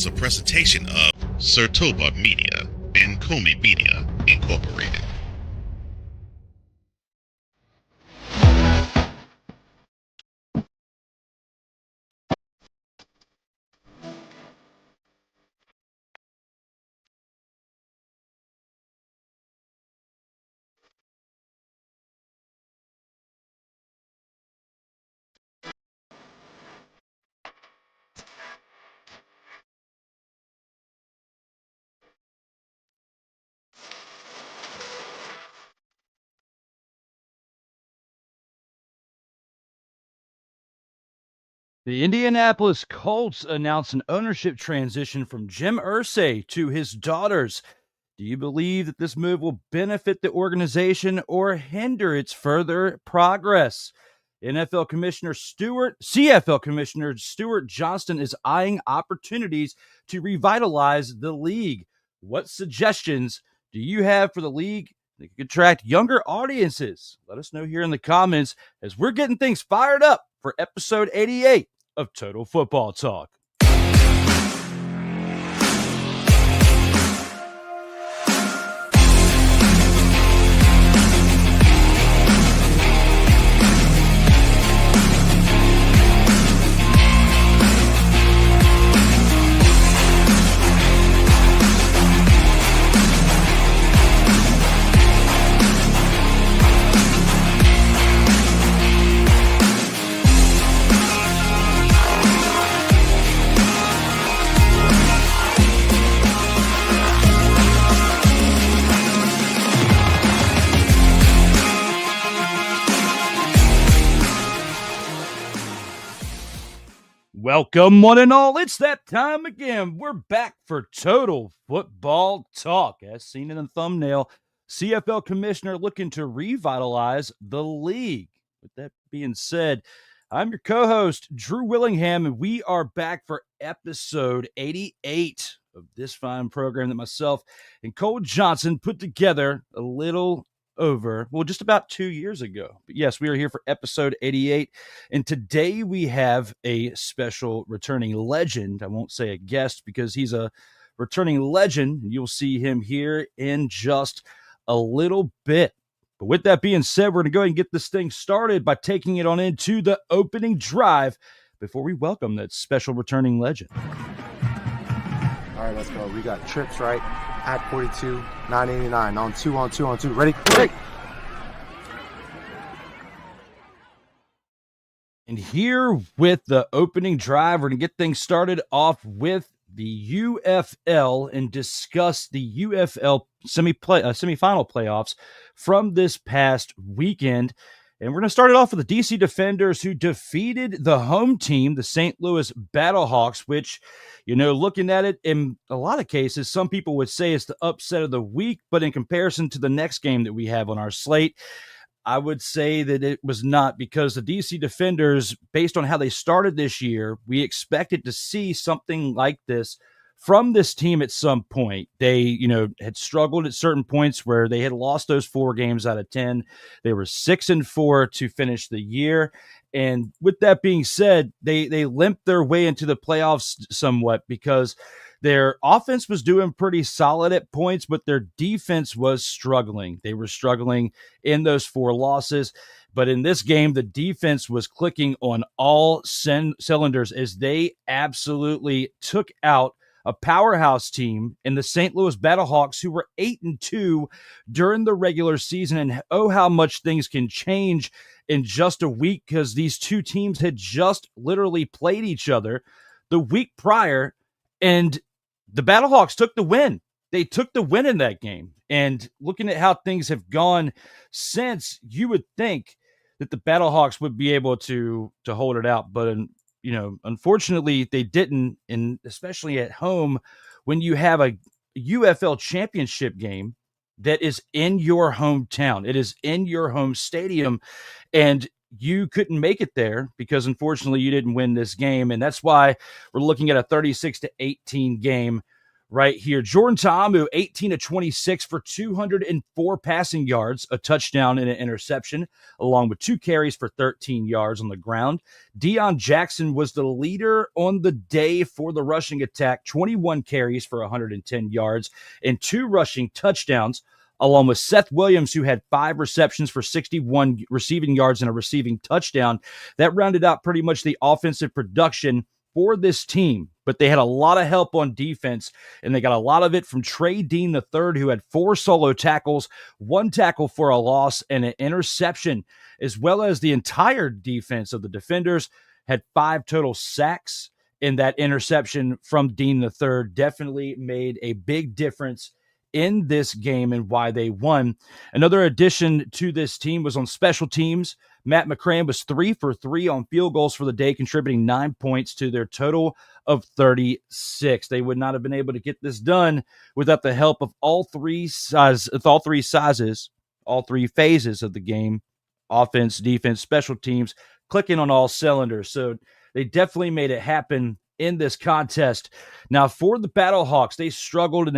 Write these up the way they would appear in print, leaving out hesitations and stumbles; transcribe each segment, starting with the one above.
is a presentation of Sertoba Media and Comey Media, Incorporated. The Indianapolis Colts announced an ownership transition from Jim Irsay to his daughters. Do you believe that this move will benefit the organization or hinder its further progress? CFL Commissioner Stuart Johnston is eyeing opportunities to revitalize the league. What suggestions do you have for the league that could attract younger audiences? Let us know here in the comments as we're getting things fired up for episode 88 of Total Football Talk. Welcome, one and all. It's that time again. We're back for Total Football Talk. As seen in the thumbnail, CFL Commissioner looking to revitalize the league. With that being said, I'm your co-host, Drew Willingham, and we are back for episode 88 of this fine program that myself and Cole Johnson put together a little over, just about 2 years ago. But yes, we are here for episode 88, and today we have a special returning legend. I won't say a guest because he's a returning legend. You'll see him here in just a little bit. But with that being said, we're going to go ahead and get this thing started by taking it on into the opening drive before we welcome that special returning legend. All right, let's go. We got trips, right? At 42, 989. On two. Ready? Great. And here with the opening drive, we're going to get things started off with the UFL and discuss the UFL semifinal playoffs from this past weekend. And we're going to start it off with the DC Defenders, who defeated the home team, the St. Louis Battlehawks, which, looking at it, in a lot of cases, some people would say it's the upset of the week. But in comparison to the next game that we have on our slate, I would say that it was not, because the DC Defenders, based on how they started this year, we expected to see something like this from this team at some point. They, had struggled at certain points where they had lost those 4 games out of 10. They were 6-4 to finish the year. And with that being said, they limped their way into the playoffs somewhat because their offense was doing pretty solid at points, but their defense was struggling. They were struggling in those 4 losses. But in this game, the defense was clicking on all cylinders as they absolutely took out a powerhouse team in the St. Louis Battlehawks, who were 8-2 during the regular season. And oh, how much things can change in just a week, because these two teams had just literally played each other the week prior, and the Battlehawks took the win. They took the win in that game. And looking at how things have gone since, you would think that the Battlehawks would be able to hold it out, but unfortunately they didn't. And especially at home, when you have a UFL championship game that is in your hometown, it is in your home stadium, and you couldn't make it there because unfortunately you didn't win this game. And that's why we're looking at a 36-18 game right here. Jordan Ta'amu, 18 of 26 for 204 passing yards, a touchdown and an interception, along with 2 carries for 13 yards on the ground. Deion Jackson was the leader on the day for the rushing attack, 21 carries for 110 yards and 2 rushing touchdowns, along with Seth Williams, who had 5 receptions for 61 receiving yards and a receiving touchdown. That rounded out pretty much the offensive production for this team, but they had a lot of help on defense, and they got a lot of it from Trey Dean III, who had 4 solo tackles, 1 tackle for a loss, and an interception, as well as the entire defense of the Defenders had 5 total sacks, and that interception from Dean III definitely made a big difference in this game and why they won. Another addition to this team was on special teams. Matt McCran was 3 for 3 on field goals for the day, contributing 9 points to their total of 36. They would not have been able to get this done without the help of all three phases of the game: offense, defense, special teams, clicking on all cylinders. So they definitely made it happen in this contest. Now, for the Battlehawks, they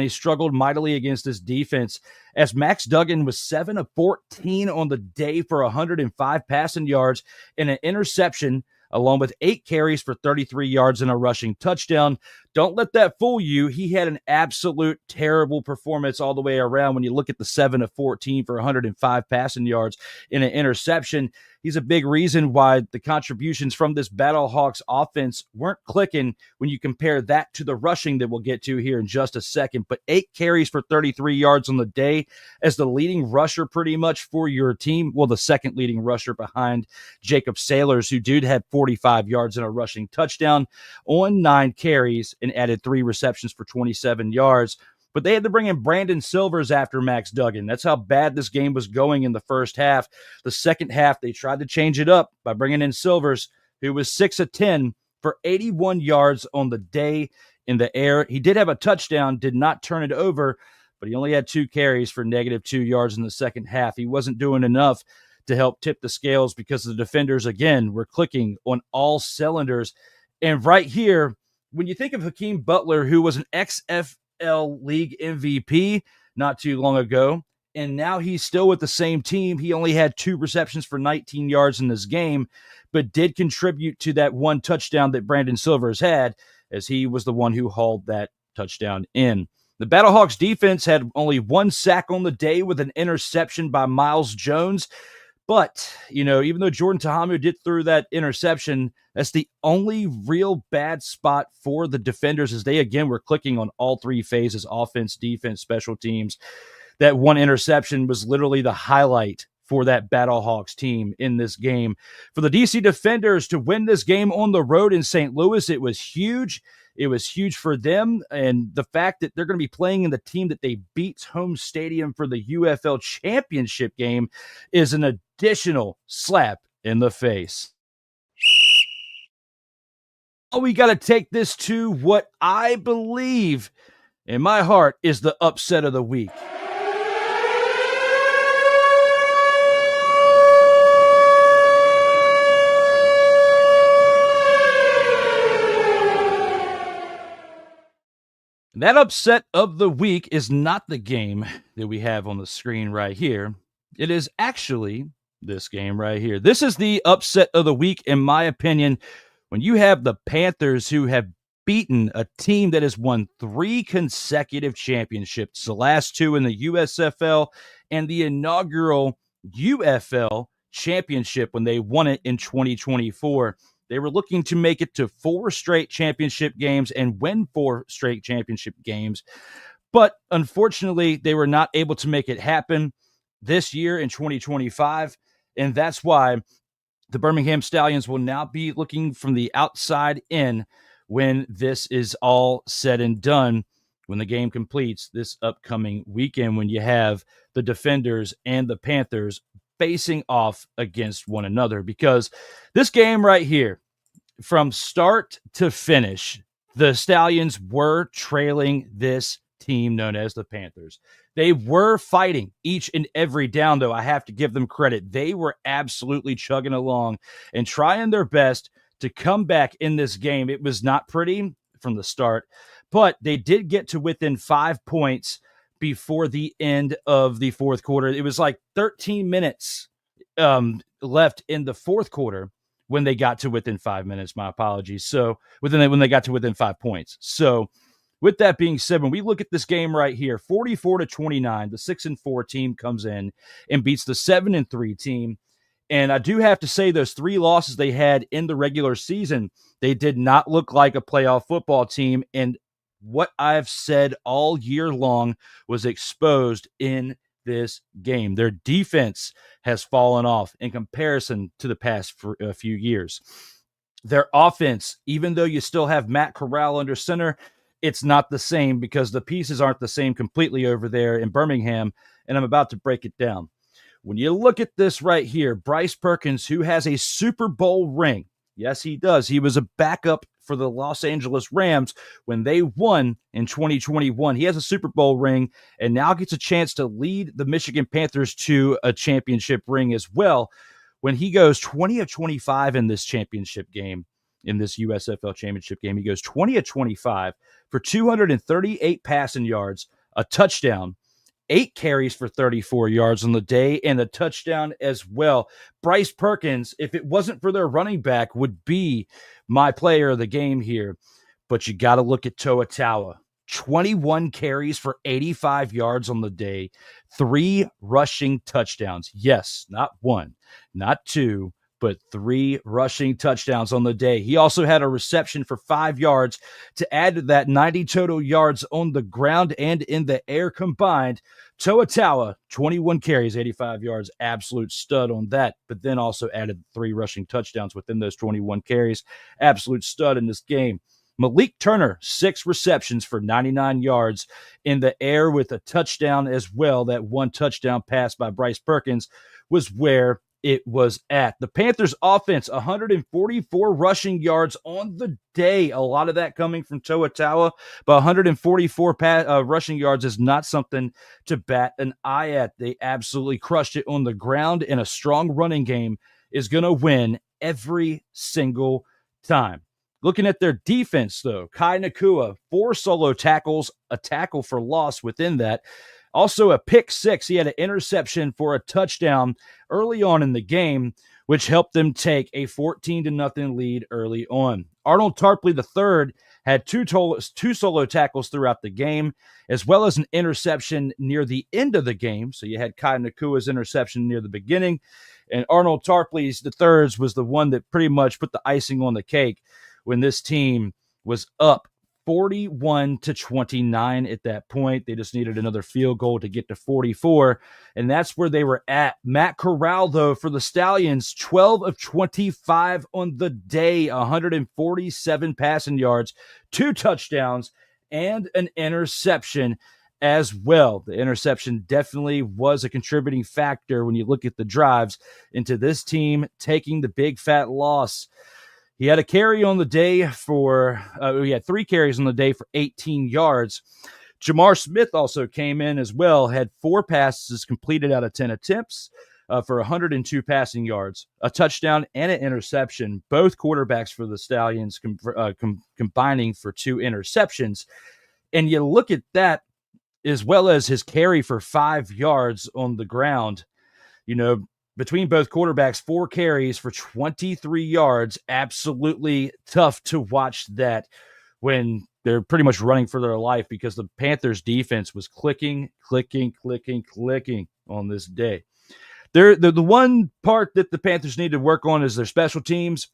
struggled mightily against this defense, as Max Duggan was 7 of 14 on the day for 105 passing yards and an interception, along with 8 carries for 33 yards and a rushing touchdown. Don't let that fool you. He had an absolute terrible performance all the way around when you look at the 7 of 14 for 105 passing yards and an interception. He's a big reason why the contributions from this Battlehawks offense weren't clicking when you compare that to the rushing that we'll get to here in just a second. But 8 carries for 33 yards on the day as the leading rusher pretty much for your team. Well, the second leading rusher behind Jacob Sailors, who did have 45 yards and a rushing touchdown on 9 carries and added 3 receptions for 27 yards. But they had to bring in Brandon Silvers after Max Duggan. That's how bad this game was going in the first half. The second half, they tried to change it up by bringing in Silvers, who was 6 of 10 for 81 yards on the day in the air. He did have a touchdown, did not turn it over, but he only had 2 carries for -2 yards in the second half. He wasn't doing enough to help tip the scales because the Defenders, again, were clicking on all cylinders. And right here, when you think of Hakeem Butler, who was an XFL League MVP not too long ago, and now he's still with the same team. He only had 2 receptions for 19 yards in this game, but did contribute to that 1 touchdown that Brandon Silvers had, as he was the one who hauled that touchdown in. The Battlehawks defense had only 1 sack on the day with an interception by Miles Jones. But, even though Jordan Ta'amu did throw that interception, that's the only real bad spot for the Defenders, as they, again, were clicking on all 3 phases: offense, defense, special teams. That 1 interception was literally the highlight for that Battlehawks team in this game. For the DC Defenders to win this game on the road in St. Louis, it was huge. It was huge for them, and the fact that they're going to be playing in the team that they beat's home stadium for the UFL championship game is an additional slap in the face. We got to take this to what I believe in my heart is the upset of the week. That upset of the week is not the game that we have on the screen right here. It is actually this game right here. This is the upset of the week, in my opinion, when you have the Panthers, who have beaten a team that has won 3 consecutive championships, the last 2 in the USFL and the inaugural UFL championship when they won it in 2024. They were looking to make it to 4 straight championship games and win 4 straight championship games. But unfortunately, they were not able to make it happen this year in 2025. And that's why the Birmingham Stallions will now be looking from the outside in when this is all said and done, when the game completes this upcoming weekend, when you have the Defenders and the Panthers facing off against one another. Because this game right here, from start to finish, the Stallions were trailing this team known as the Panthers. They were fighting each and every down, though. I have to give them credit. They were absolutely chugging along and trying their best to come back in this game. It was not pretty from the start, but they did get to within 5 points before the end of the fourth quarter. It was like 13 minutes left in the fourth quarter when they got to within 5 minutes. My apologies. So when they got to within 5 points. So with that being said, when we look at this game right here, 44-29, the 6-4 team comes in and beats the 7-3 team. And I do have to say, those 3 losses they had in the regular season, they did not look like a playoff football team. And what I've said all year long was exposed in this game. Their defense has fallen off in comparison to the past few years. Their offense, even though you still have Matt Corral under center, it's not the same because the pieces aren't the same completely over there in Birmingham, and I'm about to break it down. When you look at this right here, Bryce Perkins, who has a Super Bowl ring, yes, he does. He was a backup for the Los Angeles Rams when they won in 2021. He has a Super Bowl ring and now gets a chance to lead the Michigan Panthers to a championship ring as well when he goes 20 of 25 in this championship game. In this USFL championship game, he goes 20 of 25 for 238 passing yards, a touchdown, 8 carries for 34 yards on the day, and a touchdown as well. Bryce Perkins, if it wasn't for their running back, would be my player of the game here. But you got to look at Toa Taua. 21 carries for 85 yards on the day, 3 rushing touchdowns. Yes, not 1, not 2, but 3 rushing touchdowns on the day. He also had a reception for 5 yards to add to that 90 total yards on the ground and in the air combined. Toa Taua, 21 carries, 85 yards, absolute stud on that, but then also added 3 rushing touchdowns within those 21 carries. Absolute stud in this game. Malik Turner, 6 receptions for 99 yards in the air with a touchdown as well. That 1 touchdown pass by Bryce Perkins was where it was at. The Panthers offense, 144 rushing yards on the day. A lot of that coming from Toa Taua, but 144 rushing yards is not something to bat an eye at. They absolutely crushed it on the ground, and a strong running game is going to win every single time. Looking at their defense, though, Kai Nakua, 4 solo tackles, a tackle for loss within that. Also a pick 6. He had an interception for a touchdown early on in the game, which helped them take a 14-0 lead early on. Arnold Tarpley III had 2 solo tackles throughout the game, as well as an interception near the end of the game. So you had Kai Nakua's interception near the beginning, and Arnold Tarpley's III's was the one that pretty much put the icing on the cake when this team was up 41-29 at that point. They just needed another field goal to get to 44, and that's where they were at. Matt Corral, though, for the Stallions, 12 of 25 on the day, 147 passing yards, 2 touchdowns, and an interception as well. The interception definitely was a contributing factor when you look at the drives into this team taking the big fat loss. He had a carry on the day he had 3 carries on the day for 18 yards. Jamar Smith also came in as well, had 4 passes completed out of 10 attempts for 102 passing yards, a touchdown, and an interception. Both quarterbacks for the Stallions combining for 2 interceptions. And you look at that as well as his carry for 5 yards on the ground. You know, between both quarterbacks, 4 carries for 23 yards. Absolutely tough to watch that when they're pretty much running for their life because the Panthers defense was clicking on this day. The one part that the Panthers need to work on is their special teams.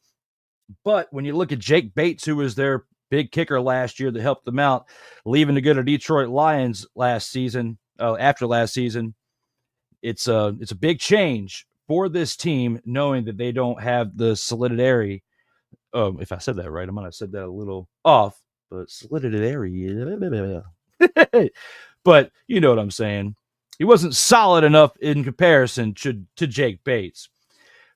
But when you look at Jake Bates, who was their big kicker last year that helped them out, leaving to go to Detroit Lions after last season, it's a big change for this team, knowing that they don't have the solidarity. If I said that right, I might have said that a little off, but solidarity. But you know what I'm saying. He wasn't solid enough in comparison to Jake Bates.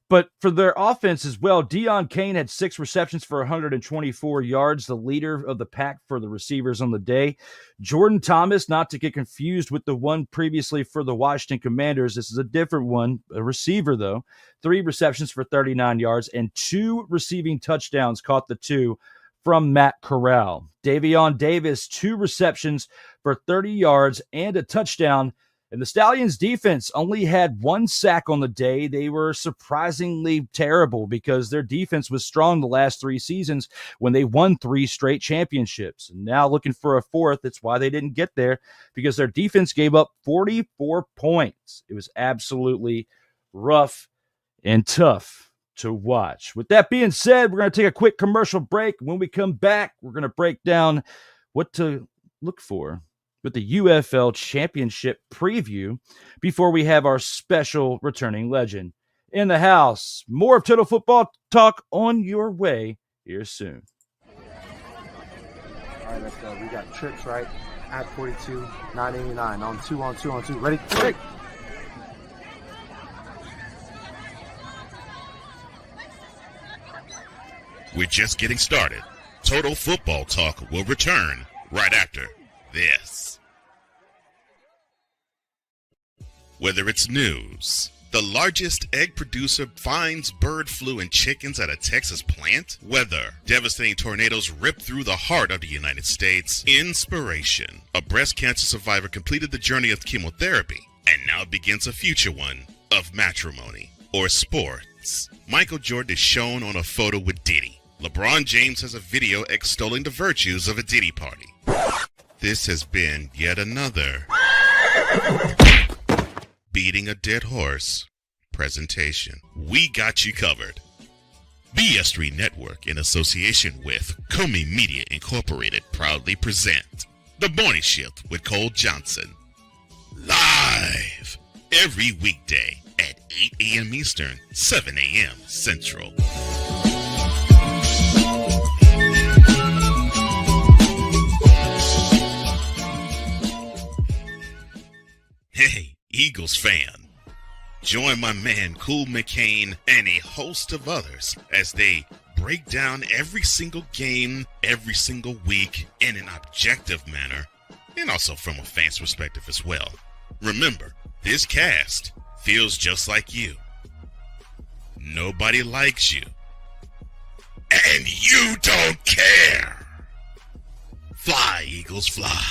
But for their offense as well, Deion Kane had 6 receptions for 124 yards, the leader of the pack for the receivers on the day. Jordan Thomas, not to get confused with the one previously for the Washington Commanders. This is a different one, a receiver though. 3 receptions for 39 yards and 2 receiving touchdowns, caught the 2 from Matt Corral. Davion Davis, 2 receptions for 30 yards and a touchdown. And the Stallions defense only had 1 sack on the day. They were surprisingly terrible because their defense was strong the last 3 seasons when they won 3 straight championships. And now looking for a 4th. That's why they didn't get there, because their defense gave up 44 points. It was absolutely rough and tough to watch. With that being said, we're going to take a quick commercial break. When we come back, we're going to break down what to look for with the UFL Championship preview before we have our special returning legend in the house. More of Total Football Talk on your way here soon. All right, let's go. We got trips, right? At 42, 989. On 2. Ready? Break! We're just getting started. Total Football Talk will return right after this. Whether it's news, the largest egg producer finds bird flu in chickens at a Texas plant, weather, devastating tornadoes rip through the heart of the United States, inspiration, a breast cancer survivor completed the journey of chemotherapy and now begins a future one of matrimony or sports. Michael Jordan is shown on a photo with Diddy. LeBron James has a video extolling the virtues of a Diddy party. This has been yet another beating a dead horse presentation. We got you covered. BS3 Network, in association with Comey Media Incorporated, proudly present The Morning Shift with Cole Johnson. Live every weekday at 8 a.m. Eastern, 7 a.m. Central. Hey, Eagles fan. Join my man Cool McCain and a host of others as they break down every single game, every single week in an objective manner, and also from a fan's perspective as well. Remember, this cast feels just like you. Nobody likes you. And you don't care. Fly, Eagles, fly.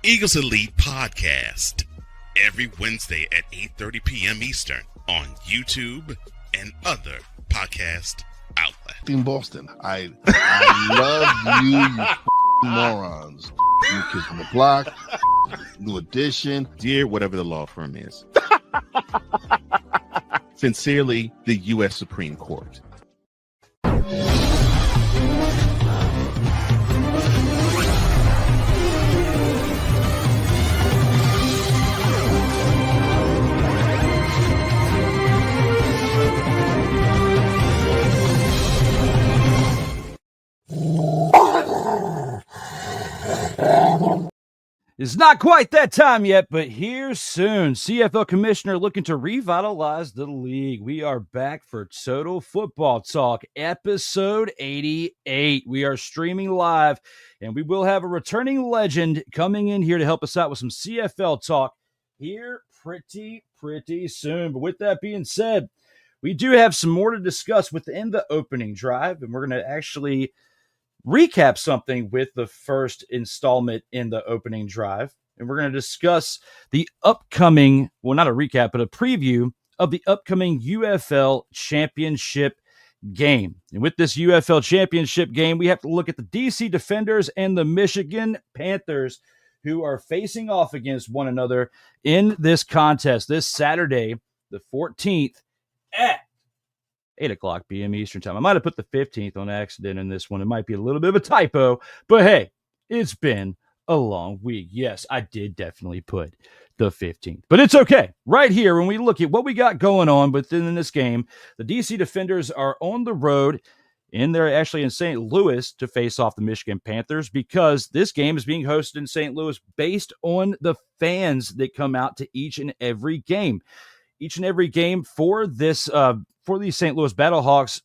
Eagles Elite Podcast, every Wednesday at 8:30 p.m. Eastern on YouTube and other podcast outlets. In Boston, I love you morons. New Kids on the Block, New Edition. Dear whatever the law firm is. Sincerely, the U.S. Supreme Court. It's not quite that time yet, but here soon. CFL Commissioner looking to revitalize the league. We are back for Total Football Talk, episode 88. We are streaming live, and we will have a returning legend coming in here to help us out with some CFL talk here pretty soon. But with that being said, we do have some more to discuss within the opening drive, and we're going to actually recap something with the first installment in the opening drive. And we're going to discuss the upcoming, well, not a recap, but a preview of the upcoming UFL Championship game. And with this UFL Championship game, we have to look at the DC Defenders and the Michigan Panthers, who are facing off against one another in this contest this Saturday, the 14th at 8 o'clock p.m. Eastern time. I might have put the 15th on accident in this one. It might be a little bit of a typo, but hey, it's been a long week. Yes, I did definitely put the 15th, but it's okay. Right here, when we look at what we got going on within this game, the DC Defenders are on the road, and they're actually in St. Louis to face off the Michigan Panthers, because this game is being hosted in St. Louis based on the fans that come out to each and every game. Each and every game for this for these St. Louis Battlehawks,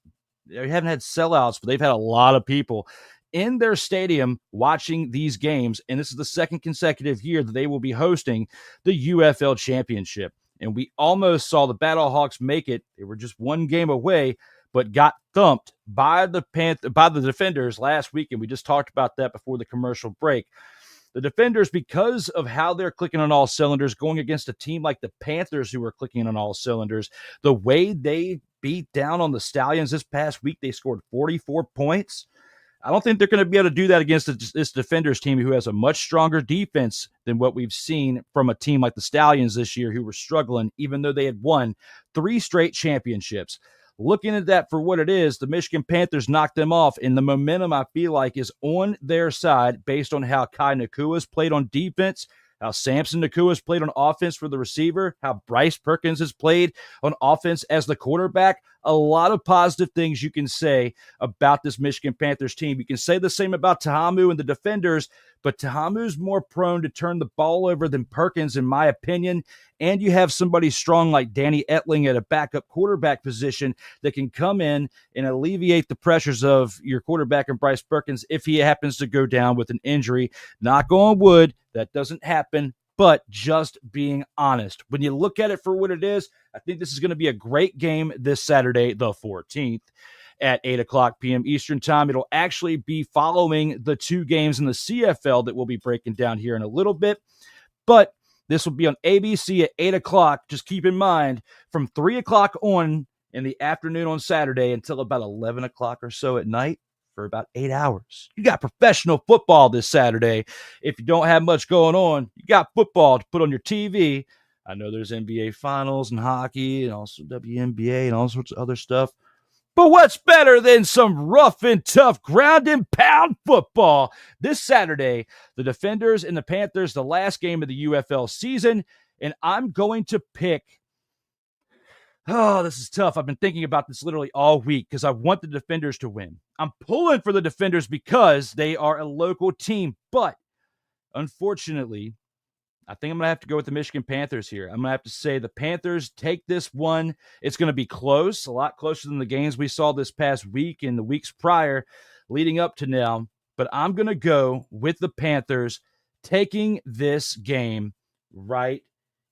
they haven't had sellouts, but they've had a lot of people in their stadium watching these games, and this is the second consecutive year that they will be hosting the UFL Championship. And we almost saw the Battlehawks make it. They were just one game away, but got thumped by the Defenders last week, and we just talked about that before the commercial break. The Defenders, because of how they're clicking on all cylinders, going against a team like the Panthers who are clicking on all cylinders, the way they beat down on the Stallions this past week, they scored 44 points. I don't think they're going to be able to do that against this Defenders team who has a much stronger defense than what we've seen from a team like the Stallions this year who were struggling, even though they had won 3 straight championships. Looking at that for what it is, the Michigan Panthers knocked them off, and the momentum, I feel like, is on their side based on how Kai Nakua's played on defense, how Samson Nakua's played on offense for the receiver, how Bryce Perkins has played on offense as the quarterback. A lot of positive things you can say about this Michigan Panthers team. You can say the same about Tahamu and the Defenders, but Tahamu's more prone to turn the ball over than Perkins, in my opinion. And you have somebody strong like Danny Etling at a backup quarterback position that can come in and alleviate the pressures of your quarterback and Bryce Perkins if he happens to go down with an injury. Knock on wood, that doesn't happen, but just being honest. When you look at it for what it is, I think this is going to be a great game this Saturday, the 14th. At 8 o'clock p.m. Eastern time. It'll actually be following the 2 games in the CFL that we'll be breaking down here in a little bit. But this will be on ABC at 8 o'clock. Just keep in mind, from 3 o'clock on in the afternoon on Saturday until about 11 o'clock or so at night for about 8 hours. You got professional football this Saturday. If you don't have much going on, you got football to put on your TV. I know there's NBA Finals and hockey and also WNBA and all sorts of other stuff. But what's better than some rough and tough ground and pound football? This Saturday, the Defenders and the Panthers, the last game of the UFL season, and I'm going to pick. Oh, this is tough. I've been thinking about this literally all week because I want the Defenders to win. I'm pulling for the Defenders because they are a local team, but unfortunately, I think I'm going to have to go with the Michigan Panthers here. I'm going to have to say the Panthers take this one. It's going to be close, a lot closer than the games we saw this past week and the weeks prior leading up to now. But I'm going to go with the Panthers taking this game right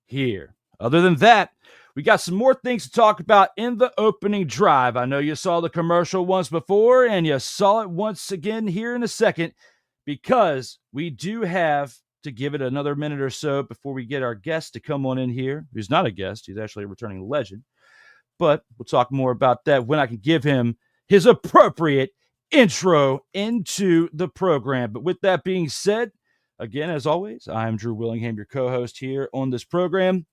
here. Other than that, we got some more things to talk about in the opening drive. I know you saw the commercial once before, and you saw it once again here in a second, because we do have to give it another minute or so before we get our guest to come on in here, who's not a guest. He's actually a returning legend. But we'll talk more about that when I can give him his appropriate intro into the program. But with that being said, again, as always, I am Drew Willingham, your co-host here on this program,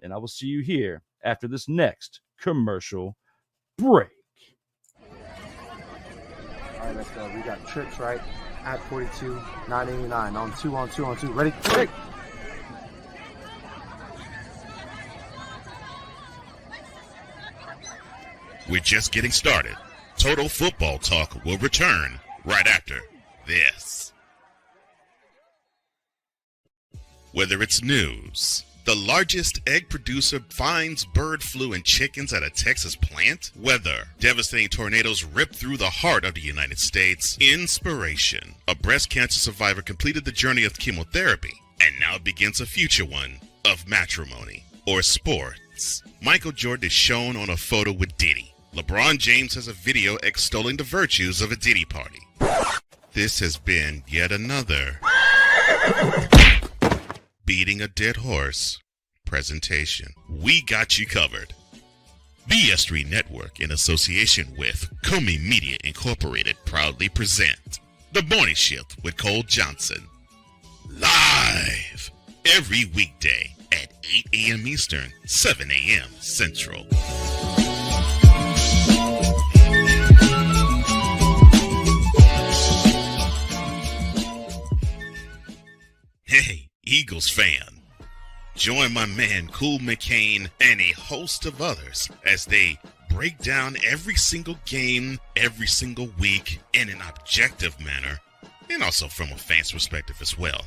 and I will see you here after this next commercial break. All right, let's go. We got trips, right? At 42, 989. On two. Ready? Break! We're just getting started. Total Football Talk will return right after this. Whether it's news, the largest egg producer finds bird flu in chickens at a Texas plant, weather, devastating tornadoes rip through the heart of the United States, inspiration, a breast cancer survivor completed the journey of chemotherapy and now begins a future one of matrimony, or sports. Michael Jordan is shown on a photo with Diddy. LeBron James has a video extolling the virtues of a Diddy party. This has been yet another beating a dead horse presentation. We got you covered. BS3 Network, in association with Comey Media Incorporated, proudly present The Morning Shift with Cole Johnson. Live every weekday at 8 a.m. Eastern, 7 a.m. Central. Hey, Eagles fan. Join my man Cool McCain and a host of others as they break down every single game, every single week in an objective manner, and also from a fan's perspective as well.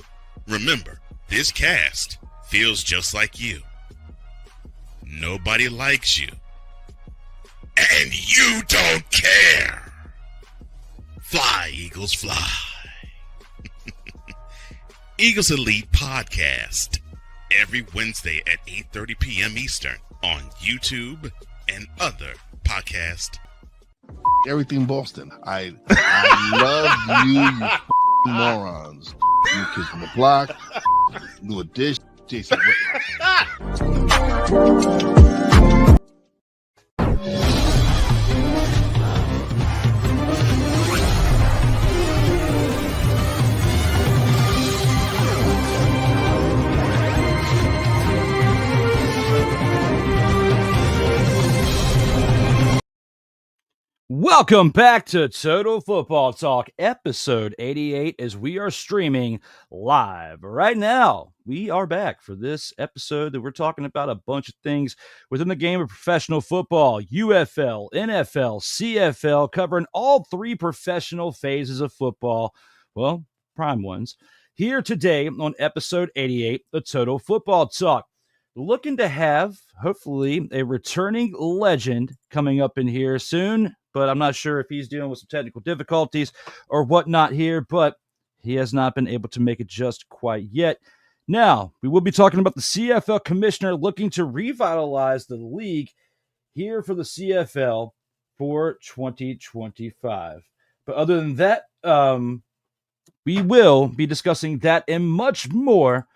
Remember, this cast feels just like you. Nobody likes you. And you don't care. Fly, Eagles, fly. Eagles Elite Podcast, every Wednesday at 8:30 p.m. Eastern on YouTube and other podcast everything Boston. I love you morons. You kids from the block. New Edition. Jason Welcome back to Total Football Talk, episode 88, as we are streaming live right now. We are back for this episode that we're talking about a bunch of things within the game of professional football, UFL, NFL, CFL, covering all three professional phases of football, well, prime ones. Here today on episode 88 of Total Football Talk. Looking to have, hopefully, a returning legend coming up in here soon, but I'm not sure if he's dealing with some technical difficulties or whatnot here, but he has not been able to make it just quite yet. Now, we will be talking about the CFL Commissioner looking to revitalize the league here for the CFL for 2025. But other than that, we will be discussing that and much more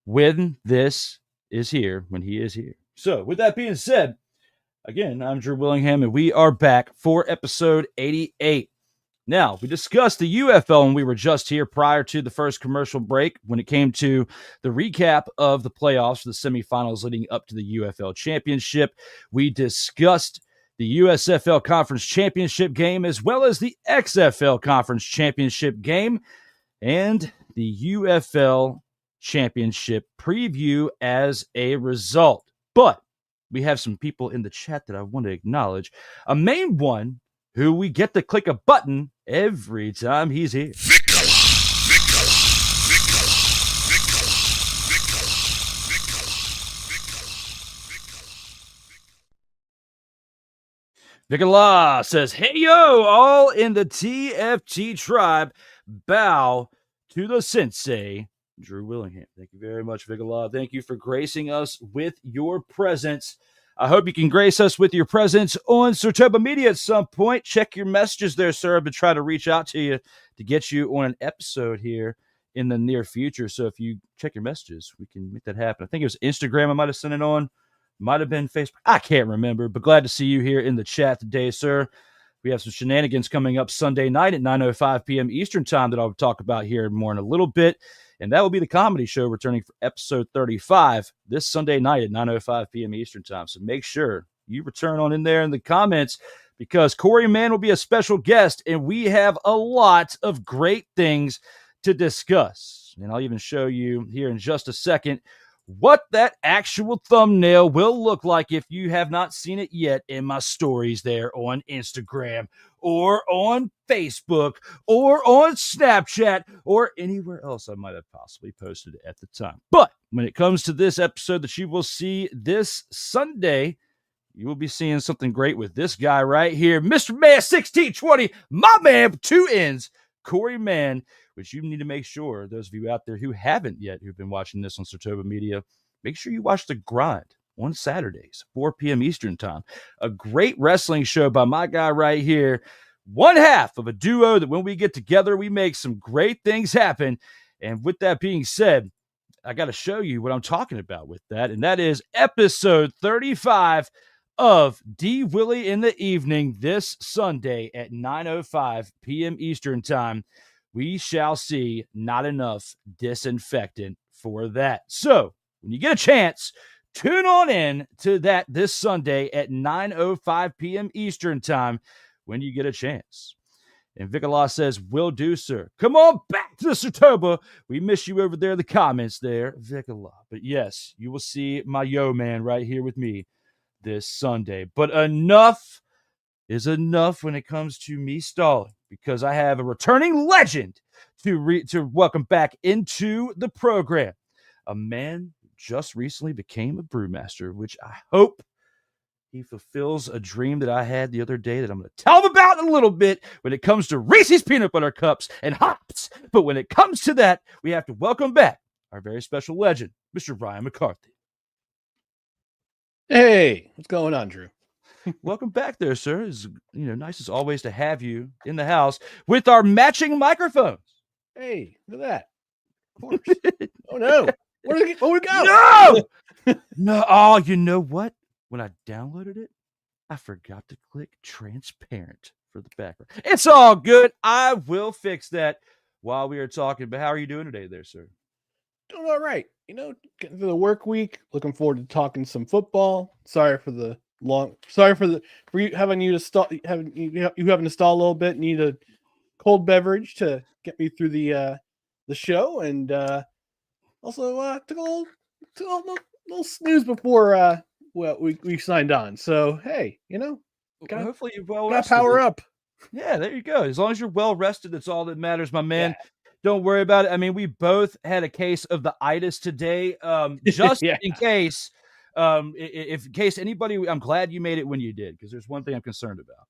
when this is here, when he is here. So, with that being said, again, I'm Drew Willingham, and we are back for episode 88. Now, we discussed the UFL, and we were just here prior to the first commercial break when it came to the recap of the playoffs for the semifinals leading up to the UFL championship. We discussed the USFL Conference Championship game as well as the XFL Conference Championship game and the UFL Championship preview as a result. But we have some people in the chat that I want to acknowledge. A main one who we get to click a button every time he's here. Vicala says, hey, yo, all in the TFT tribe, bow to the sensei, Drew Willingham. Thank you very much, Vicala. Thank you for gracing us with your presence. I hope you can grace us with your presence on Sartoba Media at some point. Check your messages there, sir. I've been trying to reach out to you to get you on an episode here in the near future. So if you check your messages, we can make that happen. I think it was Instagram I might have sent it on. Might have been Facebook. I can't remember, but glad to see you here in the chat today, sir. We have some shenanigans coming up Sunday night at 9:05 p.m. Eastern time that I'll talk about here more in a little bit. And that will be the comedy show returning for episode 35 this Sunday night at 9:05 p.m. Eastern time. So make sure you return on in there in the comments because Corey Mann will be a special guest and we have a lot of great things to discuss. And I'll even show you here in just a second what that actual thumbnail will look like if you have not seen it yet in my stories there on Instagram or on Facebook or on Snapchat or anywhere else I might have possibly posted at the time. But when it comes to this episode that you will see this Sunday, you will be seeing something great with this guy right here, Mr. Man 1620, my man with two N's, Corey Mann, which you need to make sure, those of you out there who haven't yet, who've been watching this on Sartoba Media, make sure you watch The Grind on Saturdays, 4 p.m. Eastern time. A great wrestling show by my guy right here. One half of a duo that when we get together, we make some great things happen. And with that being said, I got to show you what I'm talking about with that. And that is episode 35 of D. Willie in the Evening this Sunday at 9:05 p.m. Eastern time. We shall see not enough disinfectant for that. So when you get a chance, tune on in to that this Sunday at 9:05 p.m. Eastern time when you get a chance. And Vicala says, will do, sir. Come on back to the Sartoba. We miss you over there in the comments there, Vicala. But yes, you will see my yo man right here with me this Sunday. But enough is enough when it comes to me stalling, because I have a returning legend to welcome back into the program. A man who just recently became a brewmaster, which I hope he fulfills a dream that I had the other day that I'm going to tell him about in a little bit when it comes to Reese's Peanut Butter Cups and hops. But when it comes to that, we have to welcome back our very special legend, Mr. Ryan McCarthy. Hey, what's going on, Drew? Welcome back there, sir. It's nice as always to have you in the house with our matching microphones. Hey, look at that. Of course. Oh no. Where we go? No! No. Oh, you know what? When I downloaded it, I forgot to click transparent for the background. It's all good. I will fix that while we are talking. But how are you doing today there, sir? Doing all right. Getting through the work week. Looking forward to talking some football. Sorry for you having to stall a little bit. Need a cold beverage to get me through the show, and also took a little snooze before we signed on. So hey, Hopefully you're well gotta rested. power up. Yeah, there you go. As long as you're well rested, that's all that matters, my man. Yeah. Don't worry about it. I mean, we both had a case of the itis today. Just in case, if in case anybody, I'm glad you made it when you did, because there's one thing I'm concerned about.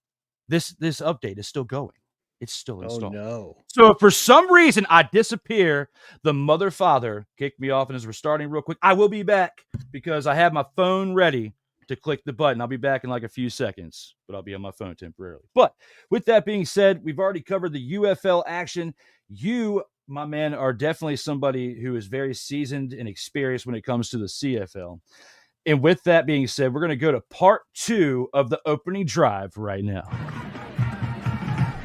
This update is still going. It's still installed. Oh no. So if for some reason I disappear, the mother father kicked me off, and as we're starting real quick, I will be back because I have my phone ready to click the button. I'll be back in like a few seconds, but I'll be on my phone temporarily. But with that being said, we've already covered the UFL action. You, my man, are definitely somebody who is very seasoned and experienced when it comes to the CFL. And with that being said, we're going to go to part 2 of the opening drive right now.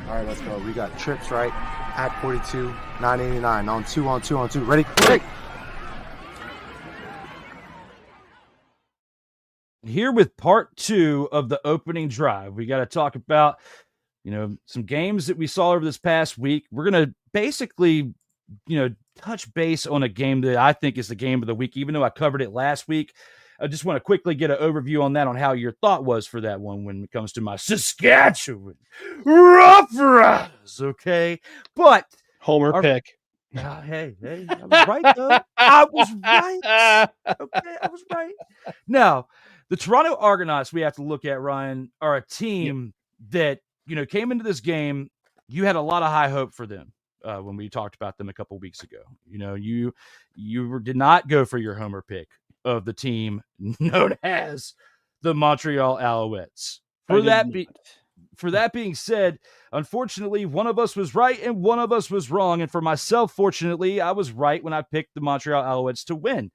All right, let's go. We got trips right at 42, 989 on 2. Ready? Quick. Here with part 2 of the opening drive, we got to talk about, some games that we saw over this past week. We're going to basically, touch base on a game that I think is the game of the week, even though I covered it last week. I just want to quickly get an overview on that, on how your thought was for that one when it comes to my Saskatchewan Roughriders, okay? But Homer pick. Hey, I was right, though. I was right. Okay, I was right. Now, the Toronto Argonauts, we have to look at, Ryan, are a team that, came into this game. You had a lot of high hope for them when we talked about them a couple weeks ago. You did not go for your homer pick of the team known as the Montreal Alouettes. For that being said, unfortunately, one of us was right and one of us was wrong. And for myself, fortunately, I was right when I picked the Montreal Alouettes to win.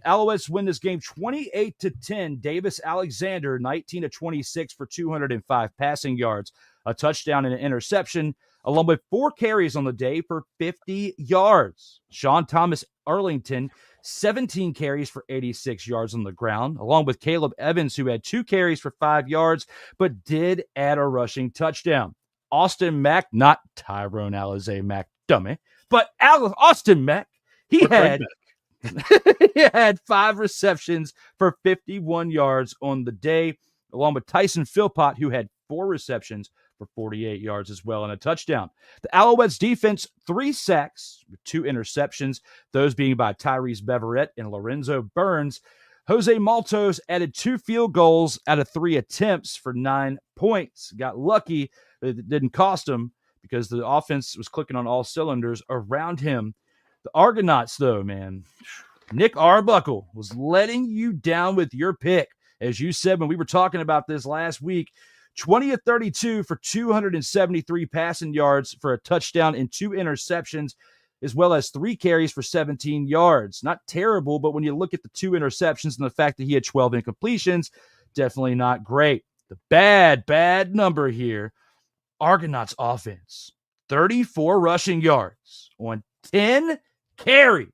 Alouettes win this game 28-10. Davis Alexander, 19-26 for 205 passing yards, a touchdown and an interception, along with 4 carries on the day for 50 yards. Sean Thomas Arlington, 17 carries for 86 yards on the ground, along with Caleb Evans, who had 2 carries for 5 yards, but did add a rushing touchdown. Austin Mack, not Tyrone Alize Mack, dummy, but Austin Mack, he had 5 receptions for 51 yards on the day, along with Tyson Philpott, who had 4 receptions for 48 yards as well and a touchdown. The Alouettes defense, 3 sacks with 2 interceptions, those being by Tyrese Beverett and Lorenzo Burns. Jose Maltos added 2 field goals out of 3 attempts for 9 points. Got lucky that it didn't cost him because the offense was clicking on all cylinders around him. The Argonauts, though, man, Nick Arbuckle was letting you down with your pick. As you said when we were talking about this last week, 20-32 for 273 passing yards for a touchdown and 2 interceptions, as well as 3 carries for 17 yards. Not terrible, but when you look at the 2 interceptions and the fact that he had 12 incompletions, definitely not great. The bad number here, Argonauts offense, 34 rushing yards on 10 carries.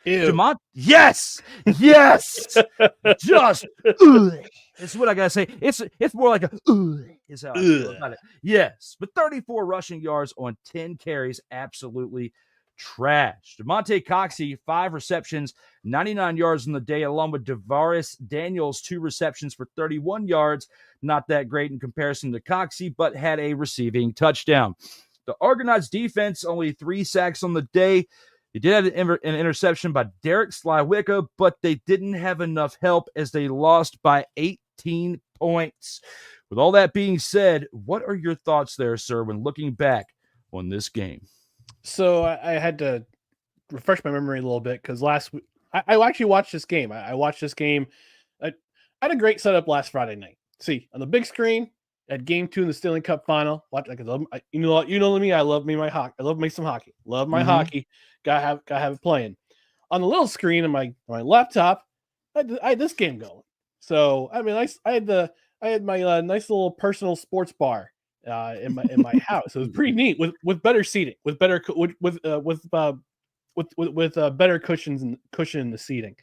Yes. Just it's what I gotta say. It's more like a is how I feel about it. Yes, but 34 rushing yards on 10 carries, absolutely trash. DeMonte Coxey, 5 receptions, 99 yards on the day, along with Devaris Daniels, 2 receptions for 31 yards. Not that great in comparison to Coxey, but had a receiving touchdown. The Argonauts defense, only 3 sacks on the day. They did have an interception by Derek Slywicka, but they didn't have enough help as they lost by 18 points. With all that being said, what are your thoughts there, sir, when looking back on this game? So I had to refresh my memory a little bit because last week I actually watched this game. I watched this game. I had a great setup last Friday night. see on the big screen at Game 2 in the Stanley Cup Final. Watch, you know me. I love me my hockey. I love me some hockey. Love my hockey. Gotta have it playing. On the little screen on my laptop, I had this game going. So I mean, I had my nice little personal sports bar in my house. It was pretty neat with better seating, with better better cushions and cushion in the seating.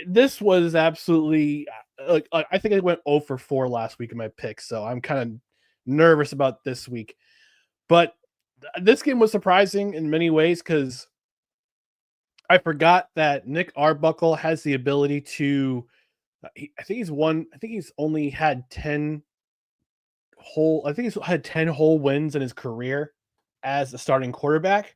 This was absolutely I think I went 0 for 4 last week in my picks, so I'm kind of nervous about this week. But this game was surprising in many ways because I forgot that Nick Arbuckle has the ability to. I think he's only had 10 whole. I think he's had 10 whole wins in his career as a starting quarterback.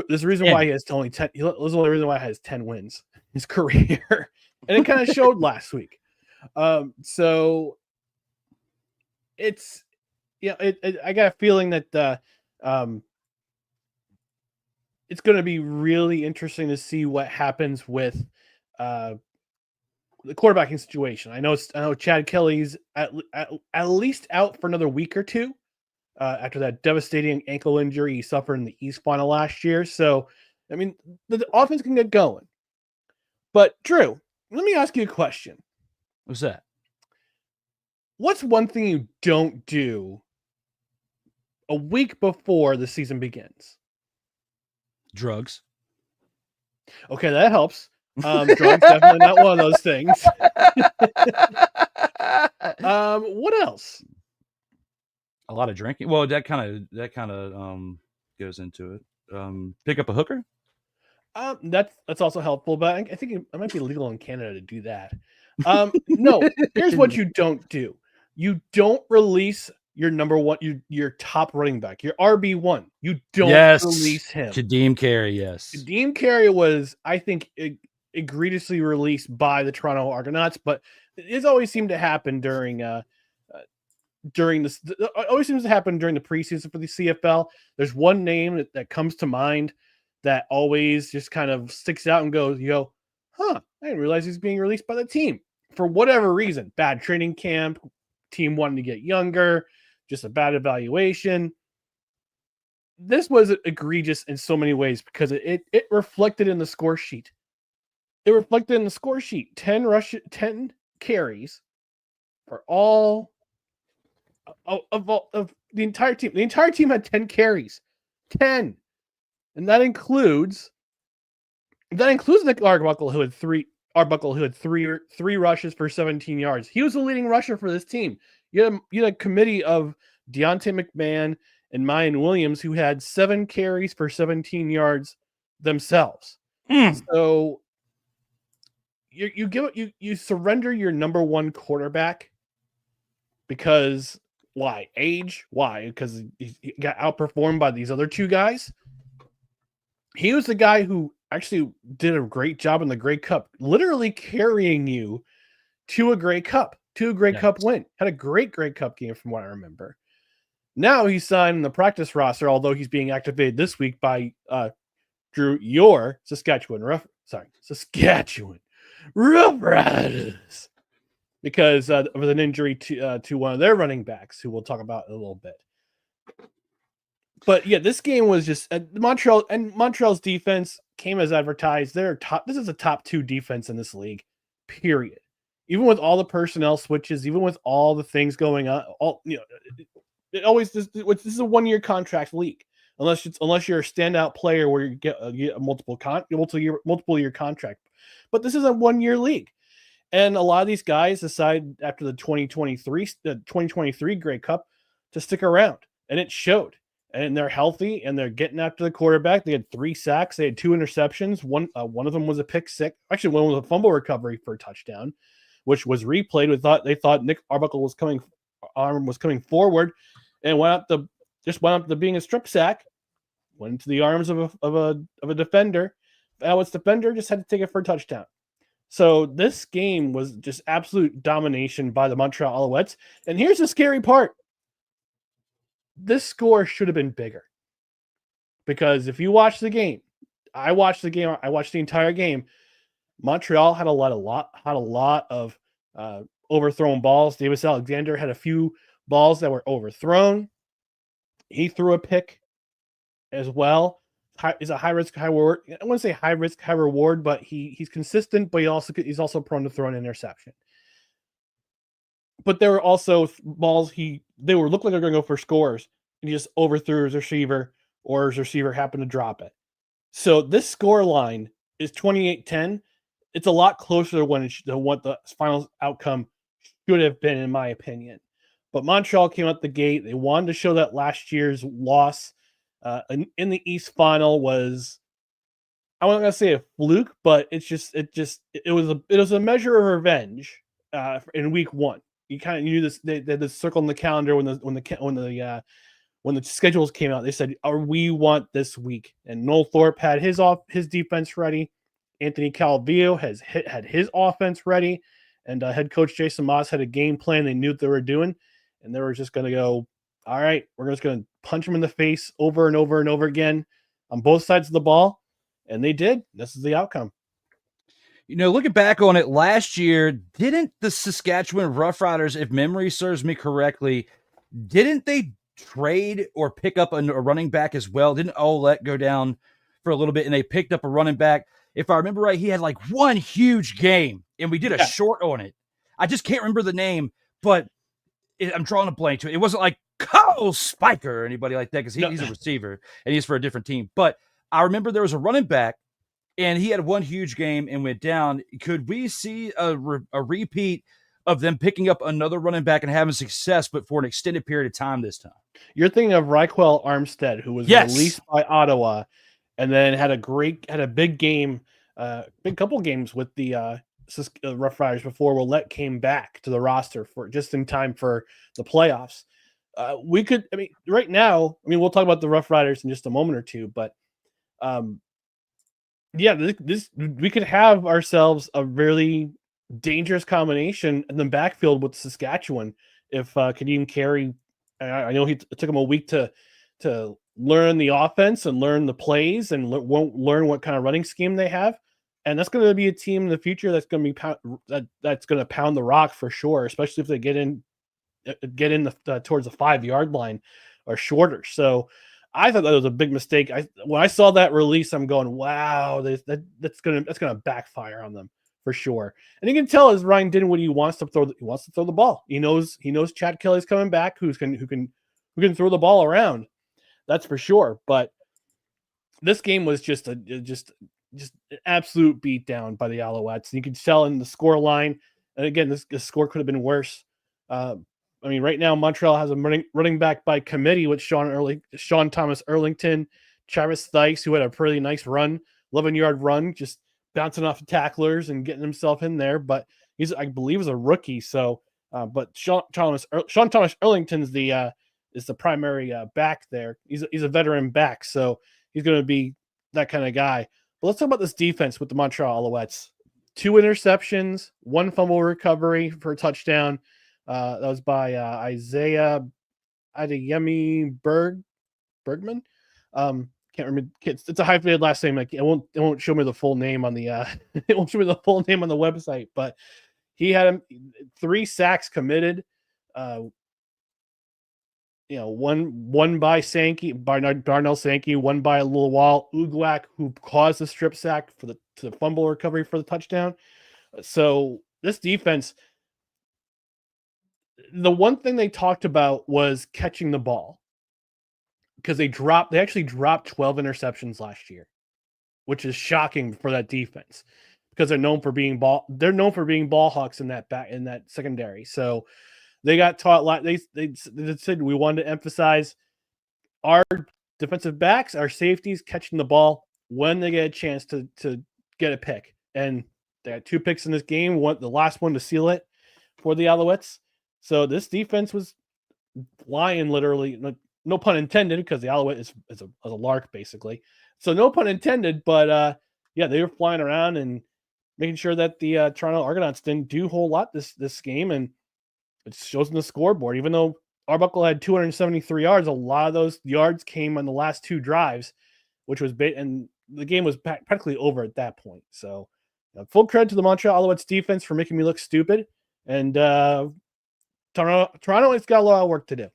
There's a reason why he has only 10. There's the only reason why he has 10 wins in his career, and it kind of showed last week. So it's I got a feeling that it's going to be really interesting to see what happens with the quarterbacking situation. I know Chad Kelly's at least out for another week or two after that devastating ankle injury he suffered in the East Final last year. So, I mean, the offense can get going. But Drew, let me ask you a question. What's that? What's one thing you don't do a week before the season begins? Drugs. Okay, that helps. Drugs definitely not one of those things. What else? A lot of drinking. Well, that kind of goes into it. Pick up a hooker. That's also helpful, but I think it might be illegal in Canada to do that. No, here's what you don't do. You don't release your number one, your top running back, your RB1. You don't release him. Kadeem Carey, yes. Kadeem Carey was, I think, egregiously released by the Toronto Argonauts, but it always seemed to happen during the preseason for the CFL. There's one name that comes to mind that always just kind of sticks out and goes, I didn't realize he's being released by the team for whatever reason. Bad training camp, team wanting to get younger, just a bad evaluation. This was egregious in so many ways because it reflected in the score sheet. It reflected in the score sheet. 10 carries for all of the entire team. The entire team had 10 carries. 10. And that includes Nick Arbuckle, who had three rushes for 17 yards. He was the leading rusher for this team. You had a committee of Deontay McMahon and Mayan Williams who had 7 carries for 17 yards themselves. So you surrender your number one quarterback because why? Age? Why? Because he got outperformed by these other two guys. He was the guy who actually did a great job in the Grey Cup, literally carrying you to a Grey Cup, Cup win. Had a great Grey Cup game from what I remember. Now he's signed in the practice roster, although he's being activated this week by Drew, your Saskatchewan Roughriders, because of an injury to one of their running backs, who we'll talk about in a little bit. But yeah, this game was just Montreal's defense came as advertised. This is a top 2 defense in this league, period. Even with all the personnel switches, even with all the things going on, it always this is a 1-year contract league, unless you're a standout player where you get a multiple year contract. But this is a 1-year league, and a lot of these guys decide after the 2023 Grey Cup to stick around, and it showed. And they're healthy, and they're getting after the quarterback. They had 3 sacks. They had 2 interceptions. One of them was a pick six. Actually, one was a fumble recovery for a touchdown, which was replayed. They thought Nick Arbuckle was coming forward, and went up to being a strip sack. Went into the arms of a defender. Alouettes defender just had to take it for a touchdown. So this game was just absolute domination by the Montreal Alouettes. And here's the scary part. This score should have been bigger, because if you watch the game, I watched the entire game. Montreal had a lot of overthrown balls. Davis Alexander had a few balls that were overthrown. He threw a pick as well. Is a high risk, high reward. I wouldn't say high risk, high reward, but he's consistent, but he's also prone to throw an interception. But there were also balls they looked like they're going to go for scores, and he just overthrew his receiver, or his receiver happened to drop it. So this score line is 28-10. It's a lot closer to what the final outcome should have been, in my opinion. But Montreal came out the gate. They wanted to show that last year's loss in the East Final was, I'm not going to say a fluke, but it was a measure of revenge in week 1. You kind of knew this. They had this circle in the calendar when the schedules came out. They said, we want this week. And Noel Thorpe had his defense ready. Anthony Calvillo had his offense ready. And head coach Jason Moss had a game plan. They knew what they were doing. And they were just going to go, all right, we're just going to punch them in the face over and over and over again on both sides of the ball. And they did. This is the outcome. Looking back on it, last year, didn't the Saskatchewan Roughriders, if memory serves me correctly, didn't they trade or pick up a running back as well? Didn't Alouettes go down for a little bit and they picked up a running back? If I remember right, he had like one huge game and we did a short on it. I just can't remember the name, but I'm drawing a blank to it. It wasn't like Kyle Spiker or anybody like that because he's a receiver and he's for a different team. But I remember there was a running back and he had one huge game and went down. Could we see a repeat of them picking up another running back and having success, but for an extended period of time this time? You're thinking of Raquel Armstead, who was released by Ottawa and then had a big game, big couple games with the Roughriders before Willette came back to the roster for just in time for the playoffs. Right now, we'll talk about the Roughriders in just a moment or two, but we could have ourselves a really dangerous combination in the backfield with Saskatchewan if Kadeem Carey. I know it took him a week to learn the offense and learn the plays and learn what kind of running scheme they have, and that's going to be a team in the future that's going to be that's going to pound the rock for sure, especially if they get in towards the 5-yard line or shorter. So I thought that was a big mistake. When I saw that release, I'm going, wow, that's gonna backfire on them for sure. And you can tell as Ryan Dinwiddie wants to throw the ball. He knows Chad Kelly's coming back, who can throw the ball around. That's for sure. But this game was just an absolute beatdown by the Alouettes. And you can tell in the score line. And again, this score could have been worse. Right now Montreal has a running back by committee with Sean Thomas Erlington, Travis Thykes, who had a pretty nice run, 11-yard run, just bouncing off the tacklers and getting himself in there. But I believe, is a rookie. So, but Sean Thomas Erlington is the primary back there. He's a veteran back, so he's going to be that kind of guy. But let's talk about this defense with the Montreal Alouettes. 2 interceptions, 1 fumble recovery for a touchdown. That was by Isaiah Adeyemi Bergman. Can't remember. It's a hyphenated last name. It won't show me the full name on the it won't show me the full name on the website. But he had 3 sacks committed. One by Darnell Sankey, one by Lawal Uglak, who caused the strip sack to the fumble recovery for the touchdown. So this defense, the one thing they talked about was catching the ball, because they actually dropped 12 interceptions last year, which is shocking for that defense because they're known for being ball hawks in that secondary. So they got taught like they said, we wanted to emphasize our defensive backs, our safeties catching the ball when they get a chance to get a pick. And they had 2 picks in this game, the last one to seal it for the Alouettes. So this defense was flying, literally, no pun intended, because the Alouette is a lark basically. So no pun intended, but they were flying around and making sure that the Toronto Argonauts didn't do a whole lot this game, and it shows in the scoreboard. Even though Arbuckle had 273 yards, a lot of those yards came on the last 2 drives, which was and the game was practically over at that point. So full credit to the Montreal Alouettes defense for making me look stupid. And Toronto has got a lot of work to do.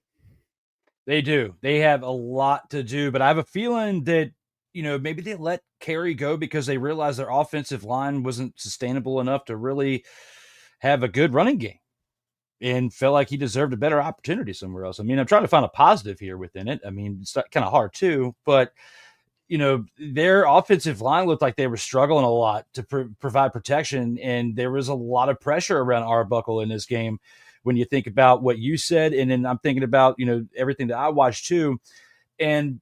They do. They have a lot to do, but I have a feeling that, maybe they let Carey go because they realized their offensive line wasn't sustainable enough to really have a good running game and felt like he deserved a better opportunity somewhere else. I mean, I'm trying to find a positive here within it. I mean, it's kind of hard too, but their offensive line looked like they were struggling a lot to provide protection, and there was a lot of pressure around Arbuckle in this game. When you think about what you said, and then I'm thinking about, everything that I watched too. And,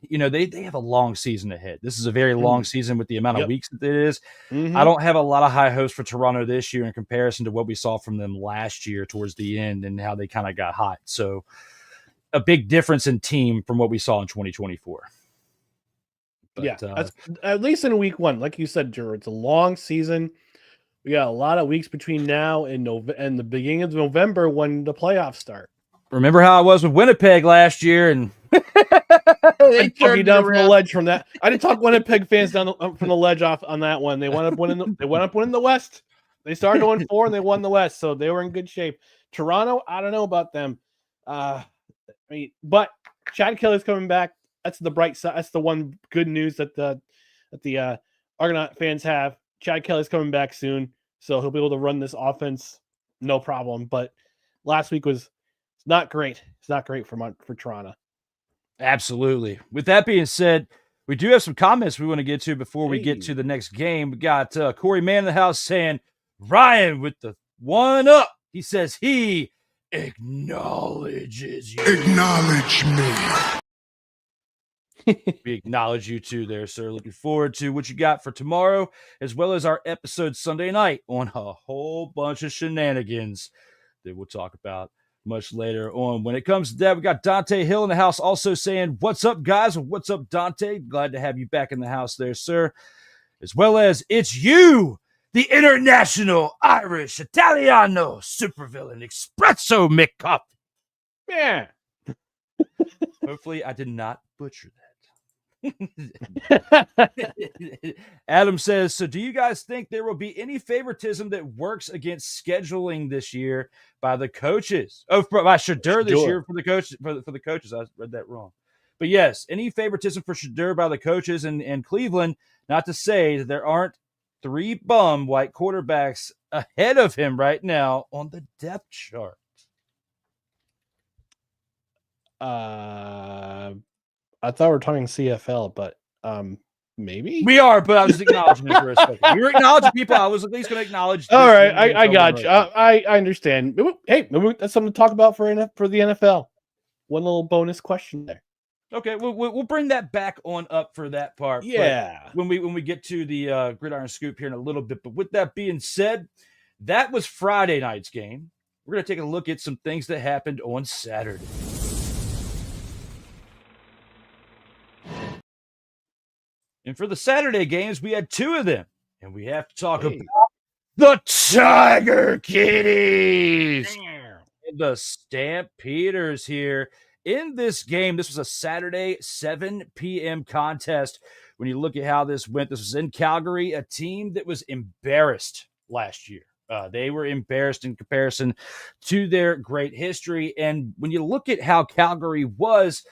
they have a long season ahead. This is a very long season with the amount of weeks that it is. Mm-hmm. I don't have a lot of high hopes for Toronto this year in comparison to what we saw from them last year towards the end and how they kind of got hot. So a big difference in team from what we saw in 2024. But, that's, at least in week one, like you said, Drew, it's a long season. We got a lot of weeks between now and the beginning of November when the playoffs start. Remember how I was with Winnipeg last year, and I took you down from the ledge from that. I didn't talk Winnipeg fans down from the ledge off on that one. They wound up winning. They wound up winning the West. They started 0-4 and they won the West, so they were in good shape. Toronto, I don't know about them. But Chad Kelly's coming back. That's the bright side. That's the one good news that the Argonaut fans have. Chad Kelly's coming back soon, so he'll be able to run this offense no problem. But last week was not great. It's not great for Toronto. Absolutely. With that being said, we do have some comments we want to get to before we get to the next game. We got Corey Mann in the house saying, Ryan with the 1 up. He says he acknowledges you. Acknowledge me. We acknowledge you too there, sir. Looking forward to what you got for tomorrow, as well as our episode Sunday night on a whole bunch of shenanigans that we'll talk about much later on. When it comes to that, we got Dante Hill in the house also saying, what's up, guys? What's up, Dante? Glad to have you back in the house there, sir. As well as it's you, the international Irish Italiano supervillain Espresso McCarthy. Yeah. Hopefully I did not butcher that. Adam says, so do you guys think there will be any favoritism that works against scheduling this year by the coaches? Oh, by Shadur this year for the coaches. For the coaches, I read that wrong. But yes, any favoritism for Shadur by the coaches and Cleveland, not to say that there aren't 3 bum white quarterbacks ahead of him right now on the depth chart. I thought we were talking CFL, but maybe we are. But I was acknowledging it for a second. We were acknowledging people. I was at least going to acknowledge. All right, I got you. I understand. Hey, maybe that's something to talk about for the NFL. One little bonus question there. Okay, we'll bring that back on up for that part. Yeah, when we get to the Gridiron Scoop here in a little bit. But with that being said, that was Friday night's game. We're going to take a look at some things that happened on Saturday. And for the Saturday games, we had 2 of them. And we have to talk about the Tiger Kitties and the Stampeders here. In this game, this was a Saturday 7 p.m. contest. When you look at how this went, this was in Calgary, a team that was embarrassed last year. They were embarrassed in comparison to their great history. And when you look at how Calgary was,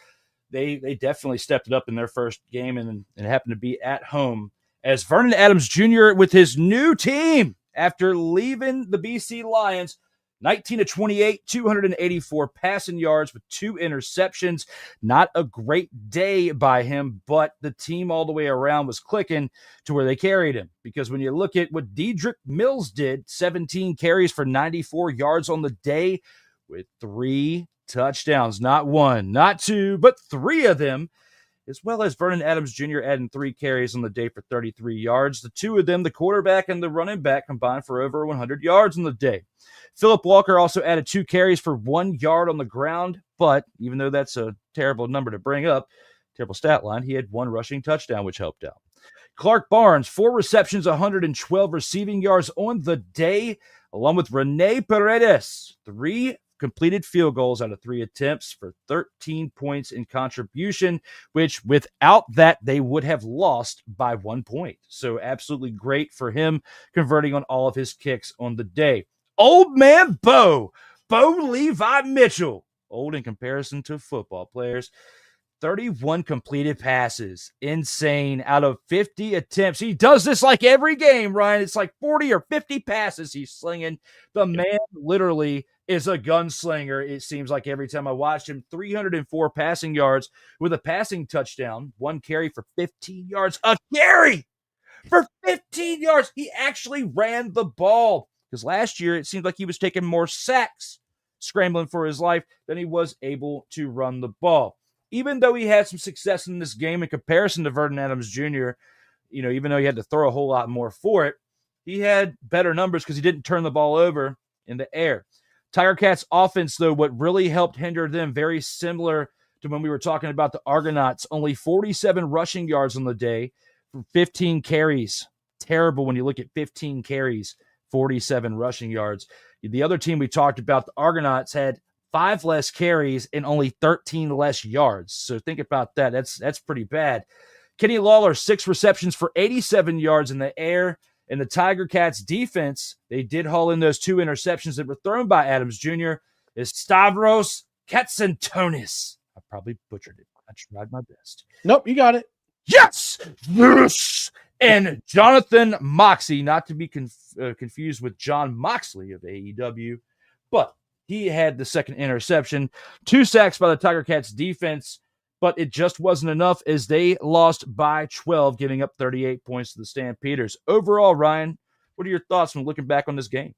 they definitely stepped it up in their first game, and it happened to be at home as Vernon Adams Jr. with his new team after leaving the BC Lions, 19-28, 284 passing yards with 2 interceptions. Not a great day by him, but the team all the way around was clicking to where they carried him. Because when you look at what Dedrick Mills did, 17 carries for 94 yards on the day with 3 touchdowns, not 1, not 2, but 3 of them, as well as Vernon Adams Jr. adding 3 carries on the day for 33 yards. The 2 of them, the quarterback and the running back, combined for over 100 yards on the day. Philip Walker also added 2 carries for 1 yard on the ground, but even though that's a terrible number to bring up, terrible stat line, he had 1 rushing touchdown, which helped out. Clark Barnes, 4 receptions, 112 receiving yards on the day, along with Rene Paredes, 3 completed field goals out of 3 attempts for 13 points in contribution, which without that, they would have lost by 1 point. So absolutely great for him converting on all of his kicks on the day. old man Bo Levi Mitchell, old in comparison to football players, 31 completed passes. Insane. Out of 50 attempts. He does this like every game, Ryan. It's like 40 or 50 passes he's slinging. The man literally is a gunslinger, it seems like every time I watch him. 304 passing yards with a passing touchdown. 1 carry for 15 yards. A carry for 15 yards. He actually ran the ball. Because last year, it seemed like he was taking more sacks, scrambling for his life, than he was able to run the ball. Even though he had some success in this game in comparison to Vernon Adams Jr., even though he had to throw a whole lot more for it, he had better numbers because he didn't turn the ball over in the air. Tiger Cats offense, though, what really helped hinder them, very similar to when we were talking about the Argonauts, only 47 rushing yards on the day for 15 carries. Terrible when you look at 15 carries, 47 rushing yards. The other team we talked about, the Argonauts, had 5 less carries and only 13 less yards. So think about that. That's pretty bad. Kenny Lawler, 6 receptions for 87 yards in the air. And the Tiger Cats defense, they did haul in those 2 interceptions that were thrown by Adams Jr. is Stavros Katsantonis. I probably butchered it. I tried my best. Nope, you got it. Yes! And Jonathan Moxley, not to be confused with John Moxley of AEW, but he had the second interception. 2 sacks by the Tiger Cats defense, but it just wasn't enough as they lost by 12, giving up 38 points to the Stampeders. Overall, Ryan, what are your thoughts when looking back on this game?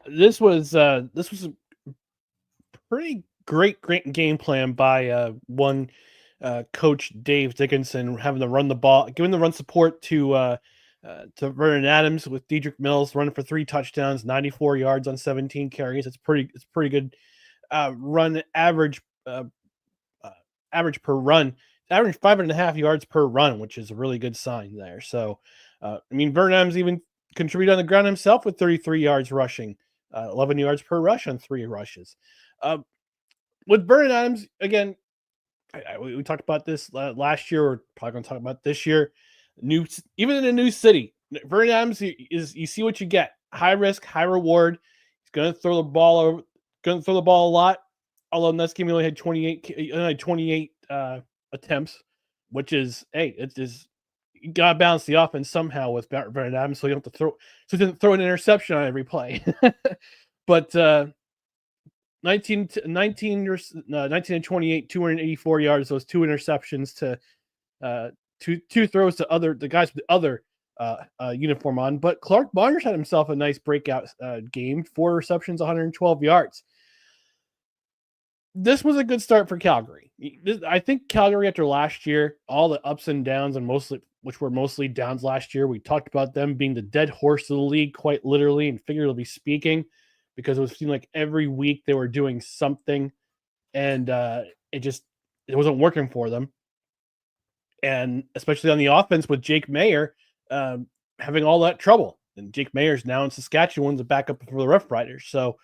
This was a pretty great game plan by one coach, Dave Dickinson, having to run the ball, giving the run support to Vernon Adams, with Dedrick Mills running for 3 touchdowns, 94 yards on 17 carries. It's pretty good run average. Average per run, average 5.5 yards per run, which is a really good sign there. So, Vernon Adams even contributed on the ground himself with 33 yards rushing, 11 yards per rush on 3 rushes. With Vernon Adams, again, we talked about this last year. We're probably going to talk about this year. Even in a new city, Vernon Adams you see what you get. High risk, high reward. He's going to throw the ball a lot. Although in this game he only had 28 attempts, which is, you gotta balance the offense somehow with Vernon Adams, so you don't have to he didn't throw an interception on every play. But 19 and 28, 284 yards, those 2 interceptions to two throws to the guys with the other uniform on. But Clark Bonders had himself a nice breakout game, 4 receptions, 112 yards. This was a good start for Calgary. I think Calgary, after last year, all the ups and downs, which were mostly downs last year, we talked about them being the dead horse of the league, quite literally and figuratively speaking, because it seemed like every week they were doing something, and it wasn't working for them. And especially on the offense with Jake Mayer having all that trouble. And Jake Mayer's now in Saskatchewan, the backup for the Roughriders. So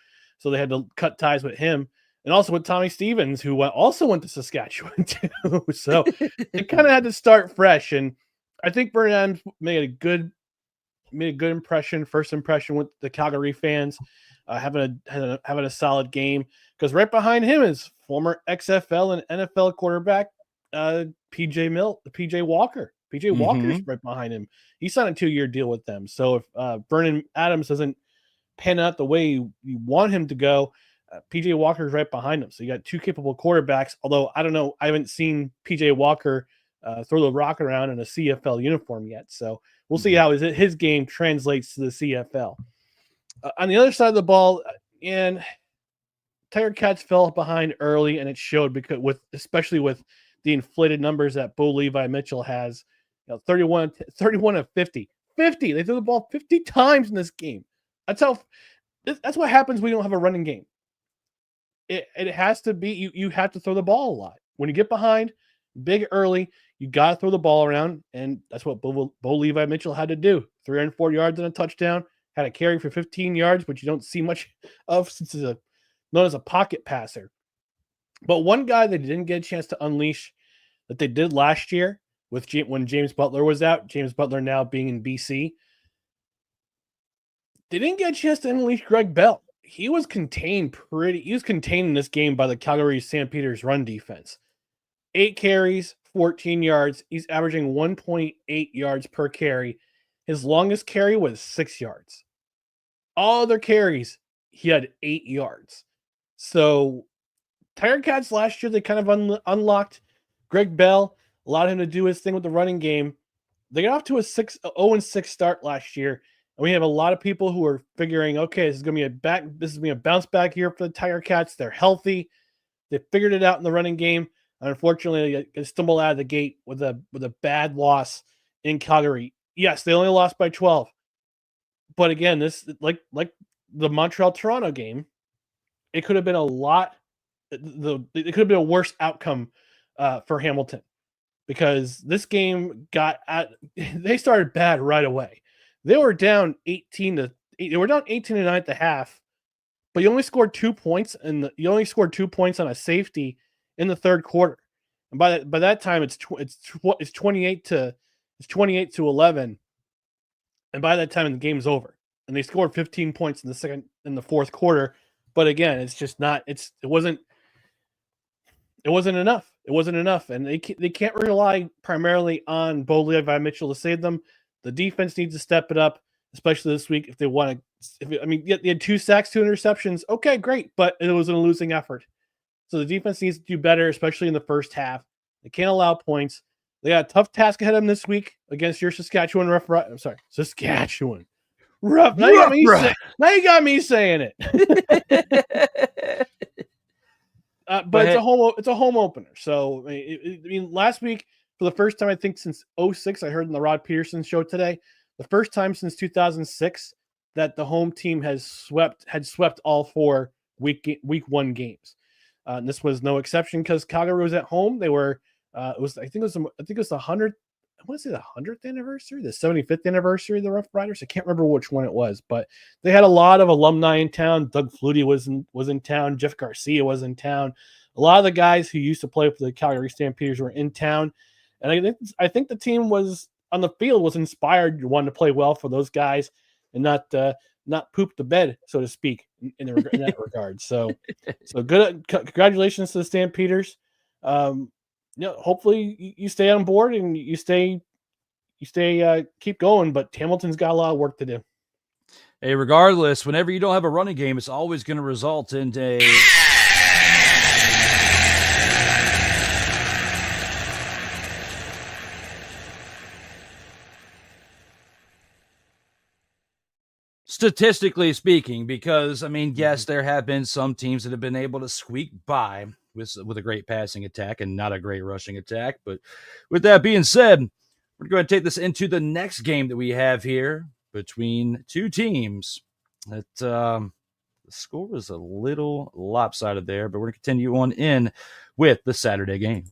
they had to cut ties with him. And also with Tommy Stevens, who also went to Saskatchewan too. So they kind of had to start fresh. And I think Vernon Adams made a good first impression with the Calgary fans, having a solid game. Because right behind him is former XFL and NFL quarterback PJ Walker. PJ Walker's right behind him. He signed a 2-year deal with them. So if Vernon Adams doesn't pan out the way you want him to go, PJ Walker's right behind him. So you got 2 capable quarterbacks. Although I don't know, I haven't seen PJ Walker throw the rock around in a CFL uniform yet. So we'll see how his game translates to the CFL. On the other side of the ball, and Tiger Cats fell behind early, and it showed especially with the inflated numbers that Bo Levi Mitchell has. 31 of 50. 50. They threw the ball 50 times in this game. That's what happens when you don't have a running game. It has to be, you have to throw the ball a lot. When you get behind big early, you got to throw the ball around, and that's what Bo Levi Mitchell had to do. 304 yards and a touchdown, had a carry for 15 yards, which you don't see much of since he's known as a pocket passer. But one guy that didn't get a chance to unleash that they did last year when James Butler was out, James Butler now being in BC, they didn't get a chance to unleash Greg Bell. He was contained in this game by the Calgary Stampeders run defense. 8 carries, 14 yards. He's averaging 1.8 yards per carry. His longest carry was 6 yards. All other carries, he had 8 yards. So Tiger Cats last year, they kind of unlocked Greg Bell, allowed him to do his thing with the running game. They got off to a 0-6 start last year. And we have a lot of people who are figuring, okay, this is going to be a bounce back year for the Tiger Cats. They're healthy. They figured it out in the running game. And unfortunately, they stumbled out of the gate with a bad loss in Calgary. Yes, they only lost by 12. But again, this like the Montreal-Toronto game, it could have been it could have been a worse outcome for Hamilton, because this game they started bad right away. They were down 18-9 at the half, but you only scored 2 points, and you only scored 2 points on a safety in the third quarter. And by that time, it's 28-11, and by that time the game's over. And they scored 15 points in the fourth quarter. But again, it's just not. It wasn't enough. It wasn't enough, and they can't rely primarily on Bo Levi Mitchell to save them. The defense needs to step it up, especially this week if they want to. They had 2 sacks, 2 interceptions. Okay, great, but it was a losing effort. So the defense needs to do better, especially in the first half. They can't allow points. They got a tough task ahead of them this week against your Saskatchewan Saskatchewan. Rough. Now you got me saying it. But it's a home opener. So I mean, last week, for the first time, I think since 2006, I heard in the Rod Peterson show today, the first time since 2006 that the home team had swept all 4 week 1 games. And this was no exception because Calgary was at home. They were I think it was the 100th. I want to say the 100th anniversary, the 75th anniversary of the Roughriders. I can't remember which one it was, but they had a lot of alumni in town. Doug Flutie was in town. Jeff Garcia was in town. A lot of the guys who used to play for the Calgary Stampeders were in town. And I think the team was on the field was inspired, wanted to play well for those guys and not poop the bed, so to speak, in that regard. So good. Congratulations to the Stampeders. Hopefully you stay on board and you keep going. But Hamilton's got a lot of work to do. Hey, regardless, whenever you don't have a running game, it's always going to result in a. Statistically speaking, because, I mean, yes, there have been some teams that have been able to squeak by with a great passing attack and not a great rushing attack. But with that being said, we're going to take this into the next game that we have here between 2 teams. The score is a little lopsided there, but we're going to continue on in with the Saturday game.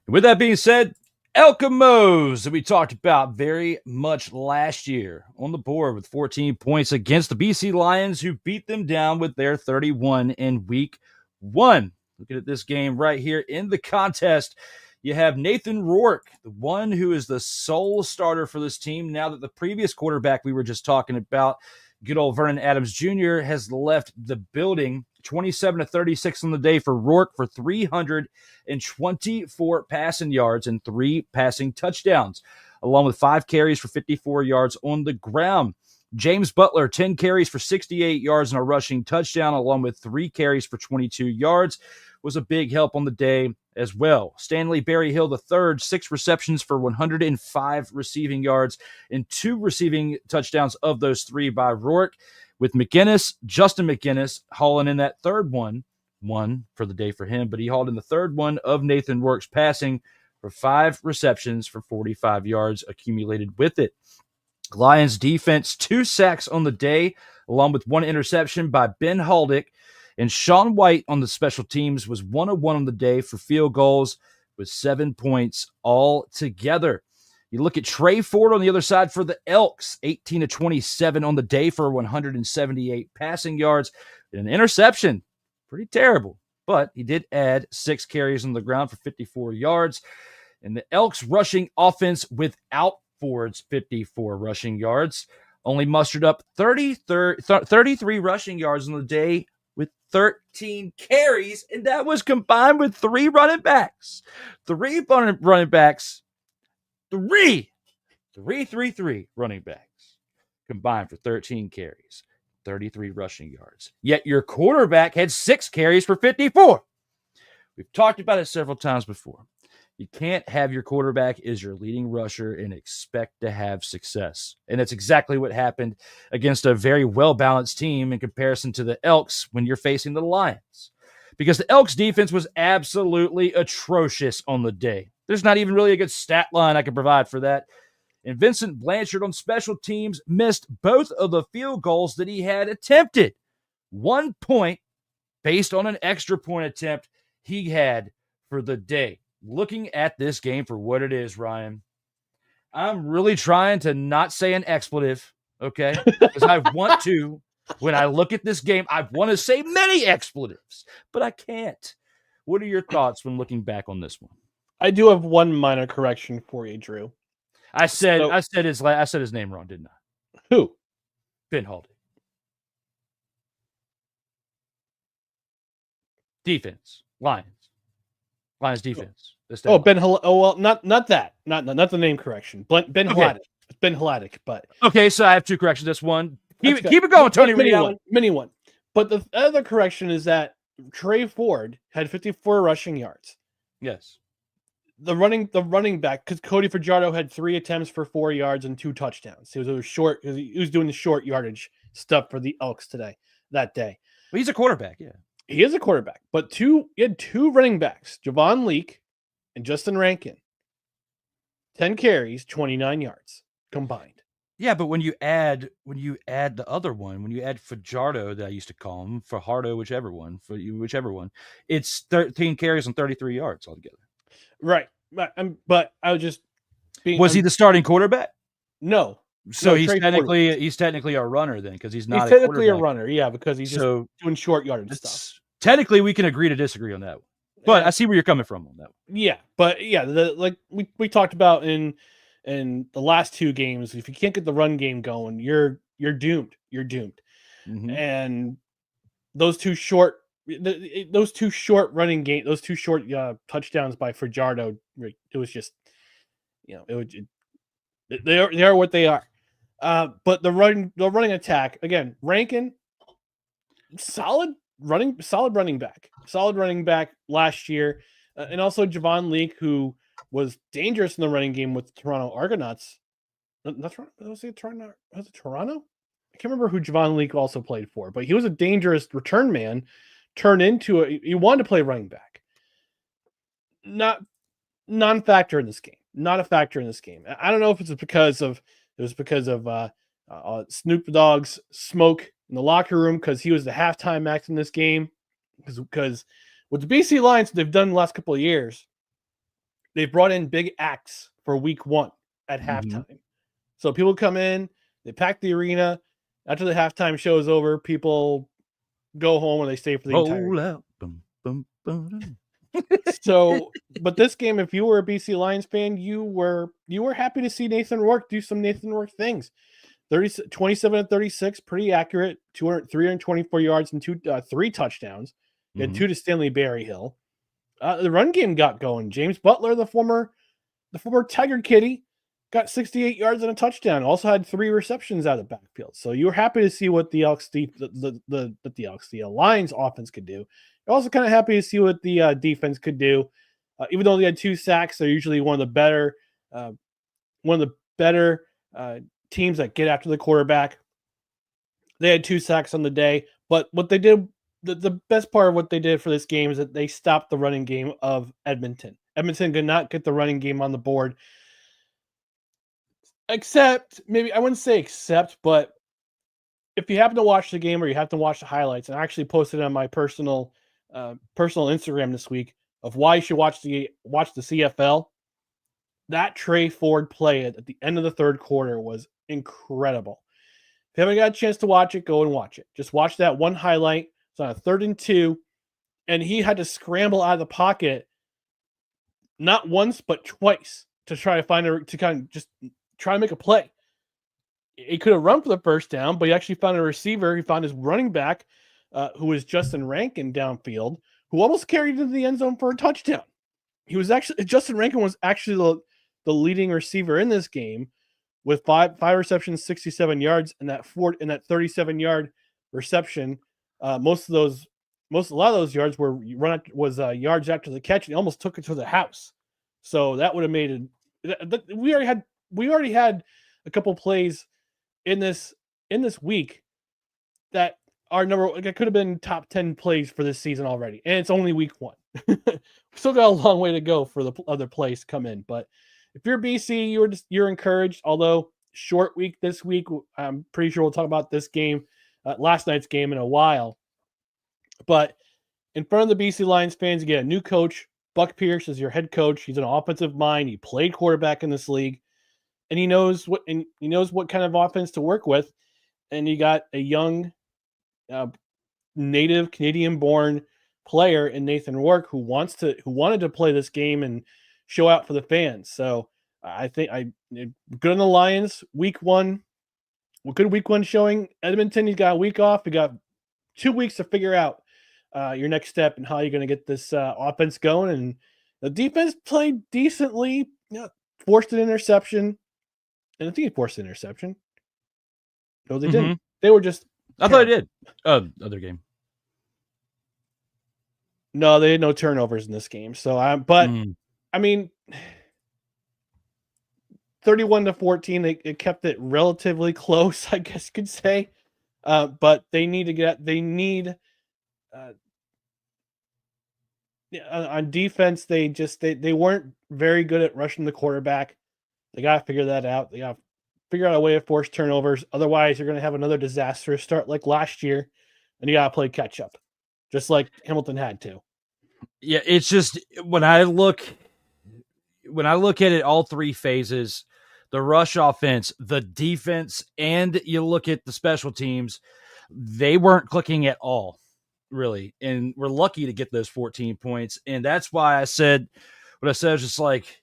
With that being said, Elkamos that we talked about very much last year on the board with 14 points against the BC Lions, who beat them down with their 31 in week 1. Looking at this game right here in the contest, you have Nathan Rourke, the one who is the sole starter for this team now that the previous quarterback we were just talking about, good old Vernon Adams Jr., has left the building. 27-36 on the day for Rourke for 324 passing yards and 3 passing touchdowns, along with 5 carries for 54 yards on the ground. James Butler, 10 carries for 68 yards and a rushing touchdown, along with 3 carries for 22 yards, was a big help on the day as well. Stanley Berryhill III, 6 receptions for 105 receiving yards and 2 receiving touchdowns of those 3 by Rourke, with Justin McGinnis hauling in that third one for the day for him, but he hauled in the third one of Nathan Rourke's passing for 5 receptions for 45 yards accumulated with it. Lions defense, 2 sacks on the day, along with 1 interception by Ben Haldick, and Sean White on the special teams was 1 of 1 on the day for field goals with 7 points all together. You look at Trey Ford on the other side for the Elks, 18-27 on the day for 178 passing yards and an interception. Pretty terrible, but he did add 6 carries on the ground for 54 yards. And the Elks rushing offense without Ford's 54 rushing yards, only mustered up 33 rushing yards on the day with 13 carries, and that was combined with 3 running backs. 3 running backs, 3 running backs combined for 13 carries, 33 rushing yards. Yet your quarterback had 6 carries for 54. We've talked about it several times before. You can't have your quarterback as your leading rusher and expect to have success. And that's exactly what happened against a very well-balanced team in comparison to the Elks when you're facing the Lions. Because the Elks defense was absolutely atrocious on the day. There's not even really a good stat line I can provide for that. And Vincent Blanchard on special teams missed both of the field goals that he had attempted. 1 point based on an extra point attempt he had for the day. Looking at this game for what it is, Ryan, I'm really trying to not say an expletive, okay? Because I want to. When I look at this game, I want to say many expletives, but I can't. What are your thoughts when looking back on this one? I do have one minor correction for you, Drew. I said his name wrong, didn't I? Who? Ben Haldy. Defense. Lions defense. Oh, Ben. Oh, well, not that. Not the name correction. Ben Hladic. It's Ben Hladic, but okay. So I have 2 corrections. That's one. Keep it going, Tony. Mini one. But the other correction is that Trey Ford had 54 rushing yards. Yes. The running back, because Cody Fajardo had 3 attempts for 4 yards and 2 touchdowns. He was doing the short yardage stuff for the Elks that day. Well, he's a quarterback, yeah. He is a quarterback, but he had 2 running backs, Javon Leake and Justin Rankin. 10 carries, 29 yards combined. Yeah, but when you add the other one, when you add Fajardo, that I used to call him, Fajardo, whichever one, it's 13 carries and 33 yards altogether. Right. But I was just being. Was he the starting quarterback? No. So no, he's technically a runner then, because he's not. He's technically a runner, yeah, because he's just doing short yardage stuff. Technically, we can agree to disagree on that one, but I see where you're coming from on that one. Yeah, but yeah, like we talked about in the last 2 games, if you can't get the run game going, you're doomed. You're doomed. Mm-hmm. And those 2 short touchdowns by Fajardo, it was just, they are what they are. But the running attack again, Rankin, solid running back last year, and also Javon Leake, who was dangerous in the running game with the Toronto Argonauts. Not Toronto. Was it Toronto? I can't remember who Javon Leake also played for, but he was a dangerous return man. He wanted to play running back. Non-factor in this game. Not a factor in this game. I don't know if it's because of Snoop Dogg's smoke in the locker room, because he was the halftime act in this game. Because with the BC Lions, they've done the last couple of years, they've brought in big acts for week 1 at halftime. So people come in, they pack the arena. After the halftime show is over, people go home and they stay for the entire game. So, but this game, if you were a BC Lions fan, you were happy to see Nathan Rourke do some Nathan Rourke things. 27-36, pretty accurate, 324 yards and 3 touchdowns. He had 2 to Stanley Berryhill. The run game got going. James Butler, the former Tiger Kitty, got 68 yards and a touchdown. Also had 3 receptions out of the backfield. So you were happy to see what the Elks, the Lions offense could do. You're also kind of happy to see what the defense could do. Even though they had 2 sacks, they're usually one of the better teams that get after the quarterback. They had 2 sacks on the day, but what they did, the best part of what they did for this game is that they stopped the running game of Edmonton. Edmonton could not get the running game on the board. Except, maybe I wouldn't say except, but if you happen to watch the game or you have to watch the highlights, and I actually posted on my personal Instagram this week of why you should watch the CFL. That Trey Ford play at the end of the 3rd quarter was incredible. If you haven't got a chance to watch it, go and watch it. Just watch that one highlight. It's on a 3rd and 2, and he had to scramble out of the pocket not once but twice to try to find to kind of just try to make a play. He could have run for the first down, but he actually found a receiver. He found his running back, who was Justin Rankin downfield, who almost carried into the end zone for a touchdown. Justin Rankin was actually the leading receiver in this game with five receptions, 67 yards, and that 37-yard reception. A lot of those yards were yards after the catch, and he almost took it to the house. So that would have made it. We already had a couple plays in this week that are it could have been top 10 plays for this season already, and it's only week 1. Still got a long way to go for the other plays to come in, but if you're BC, you're encouraged. Although short week this week, I'm pretty sure we'll talk about this game, last night's game, in a while. But in front of the BC Lions fans, you get a new coach. Buck Pierce is your head coach. He's an offensive mind. He played quarterback in this league, and he knows what kind of offense to work with. And you got a young, native Canadian-born player in Nathan Rourke who wanted to play this game and show out for the fans. So I think good on the Lions. Week 1, good week 1 showing. Edmonton, he's got a week off. We got 2 weeks to figure out your next step and how you're going to get this offense going. And the defense played decently. Forced an interception, and I think he forced an interception. No, they didn't. They were just. I thought they did. Other game. No, they had no turnovers in this game. So I mean, 31-14, it kept it relatively close, I guess you could say. But they need on defense, they weren't very good at rushing the quarterback. They got to figure that out. They got to figure out a way to force turnovers. Otherwise, you're going to have another disastrous start like last year, and you got to play catch up, just like Hamilton had to. Yeah, it's just when I look at it, all three phases, the rush offense, the defense, and you look at the special teams, they weren't clicking at all, really. And we're lucky to get those 14 points. And that's why I said what I said. Was just like,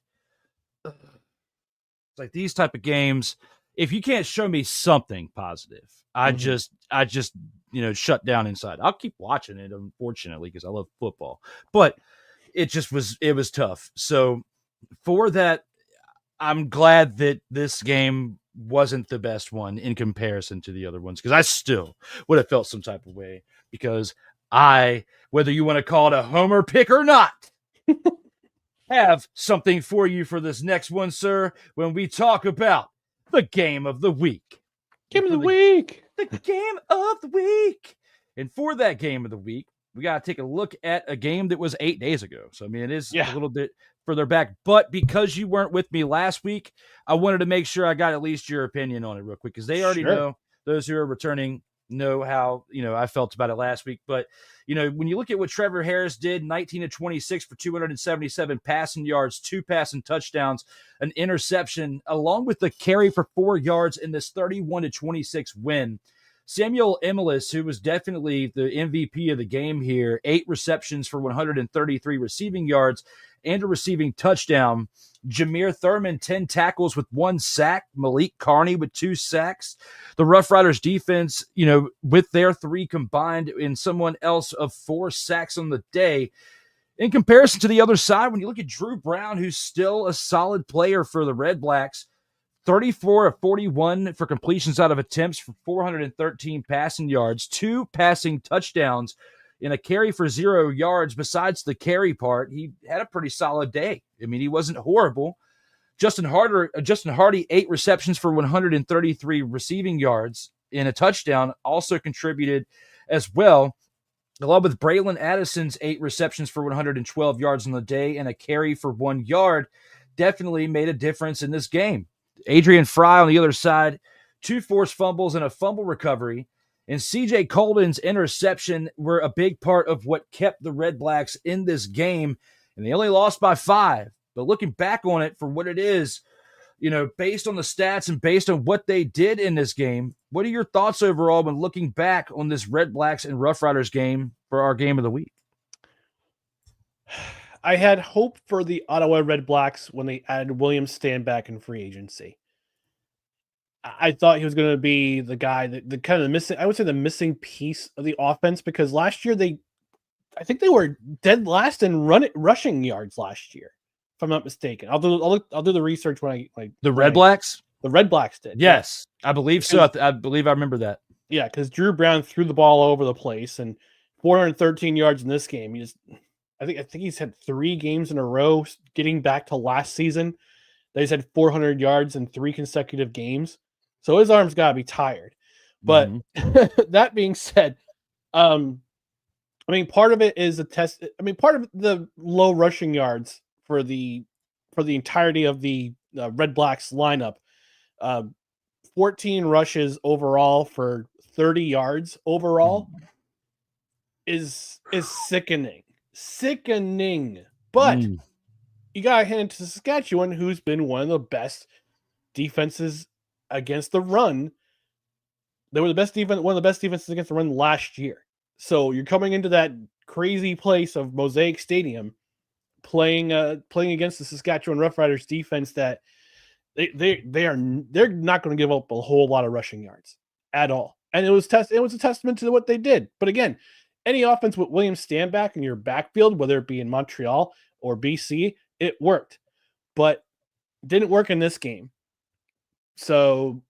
it's like these type of games, if you can't show me something positive, I just shut down inside. I'll keep watching it, unfortunately, because I love football. But it was tough. So for that, I'm glad that this game wasn't the best one in comparison to the other ones, because I still would have felt some type of way, because whether you want to call it a homer pick or not, have something for you for this next one, sir, when we talk about the game of the week. Game of the week. The game of the week. And for that game of the week, we got to take a look at a game that was 8 days ago. So, I mean, it is a little bit further back. But because you weren't with me last week, I wanted to make sure I got at least your opinion on it real quick, because they already know, those who are returning know how, I felt about it last week. But, when you look at what Trevor Harris did, 19-26 for 277 passing yards, 2 passing touchdowns, an interception, along with the carry for 4 yards in this 31-26 win. Samuel Emilus, who was definitely the MVP of the game here, 8 receptions for 133 receiving yards and a receiving touchdown. Jameer Thurman, 10 tackles with 1 sack. Malik Carney with 2 sacks. The Roughriders defense, with their 3 combined, and someone else of 4 sacks on the day. In comparison to the other side, when you look at Drew Brown, who's still a solid player for the Redblacks, 34 of 41 for completions out of attempts for 413 passing yards, 2 passing touchdowns, in a carry for 0 yards. Besides the carry part, he had a pretty solid day. I mean, he wasn't horrible. Justin Hardy, 8 receptions for 133 receiving yards in a touchdown, also contributed as well, along with Braylon Addison's 8 receptions for 112 yards on the day and a carry for 1 yard. Definitely made a difference in this game. Adrian Fry on the other side, 2 forced fumbles and a fumble recovery. And CJ Colden's interception were a big part of what kept the Redblacks in this game. And they only lost by 5. But looking back on it for what it is, based on the stats and based on what they did in this game, what are your thoughts overall when looking back on this Redblacks and Roughriders game for our game of the week? I had hope for the Ottawa Redblacks when they added William Stanback in free agency. I thought he was going to be the guy that the kind of missing, I would say the missing piece of the offense, because last year I think they were dead last in rushing yards last year, if I'm not mistaken. I'll do the research when the Redblacks. The Redblacks did. Yes, yeah. I believe so. I believe I remember that. Yeah, because Drew Brown threw the ball all over the place, and 413 yards in this game. I think he's had 3 games in a row getting back to last season. He's had 400 yards in 3 consecutive games. So his arm's got to be tired. But that being said, I mean, part of it is a test. I mean, part of the low rushing yards for the entirety of the Redblacks lineup, 14 rushes overall for 30 yards overall is sickening. But you got to hand it to Saskatchewan, who's been one of the best defenses against the run. They were the best defense, one of the best defenses against the run last year. So you're coming into that crazy place of Mosaic Stadium, playing against the Saskatchewan Roughriders defense that they're not going to give up a whole lot of rushing yards at all. And it was a testament to what they did. But again, any offense with William Stanback in your backfield, whether it be in Montreal or BC, it worked, but didn't work in this game. So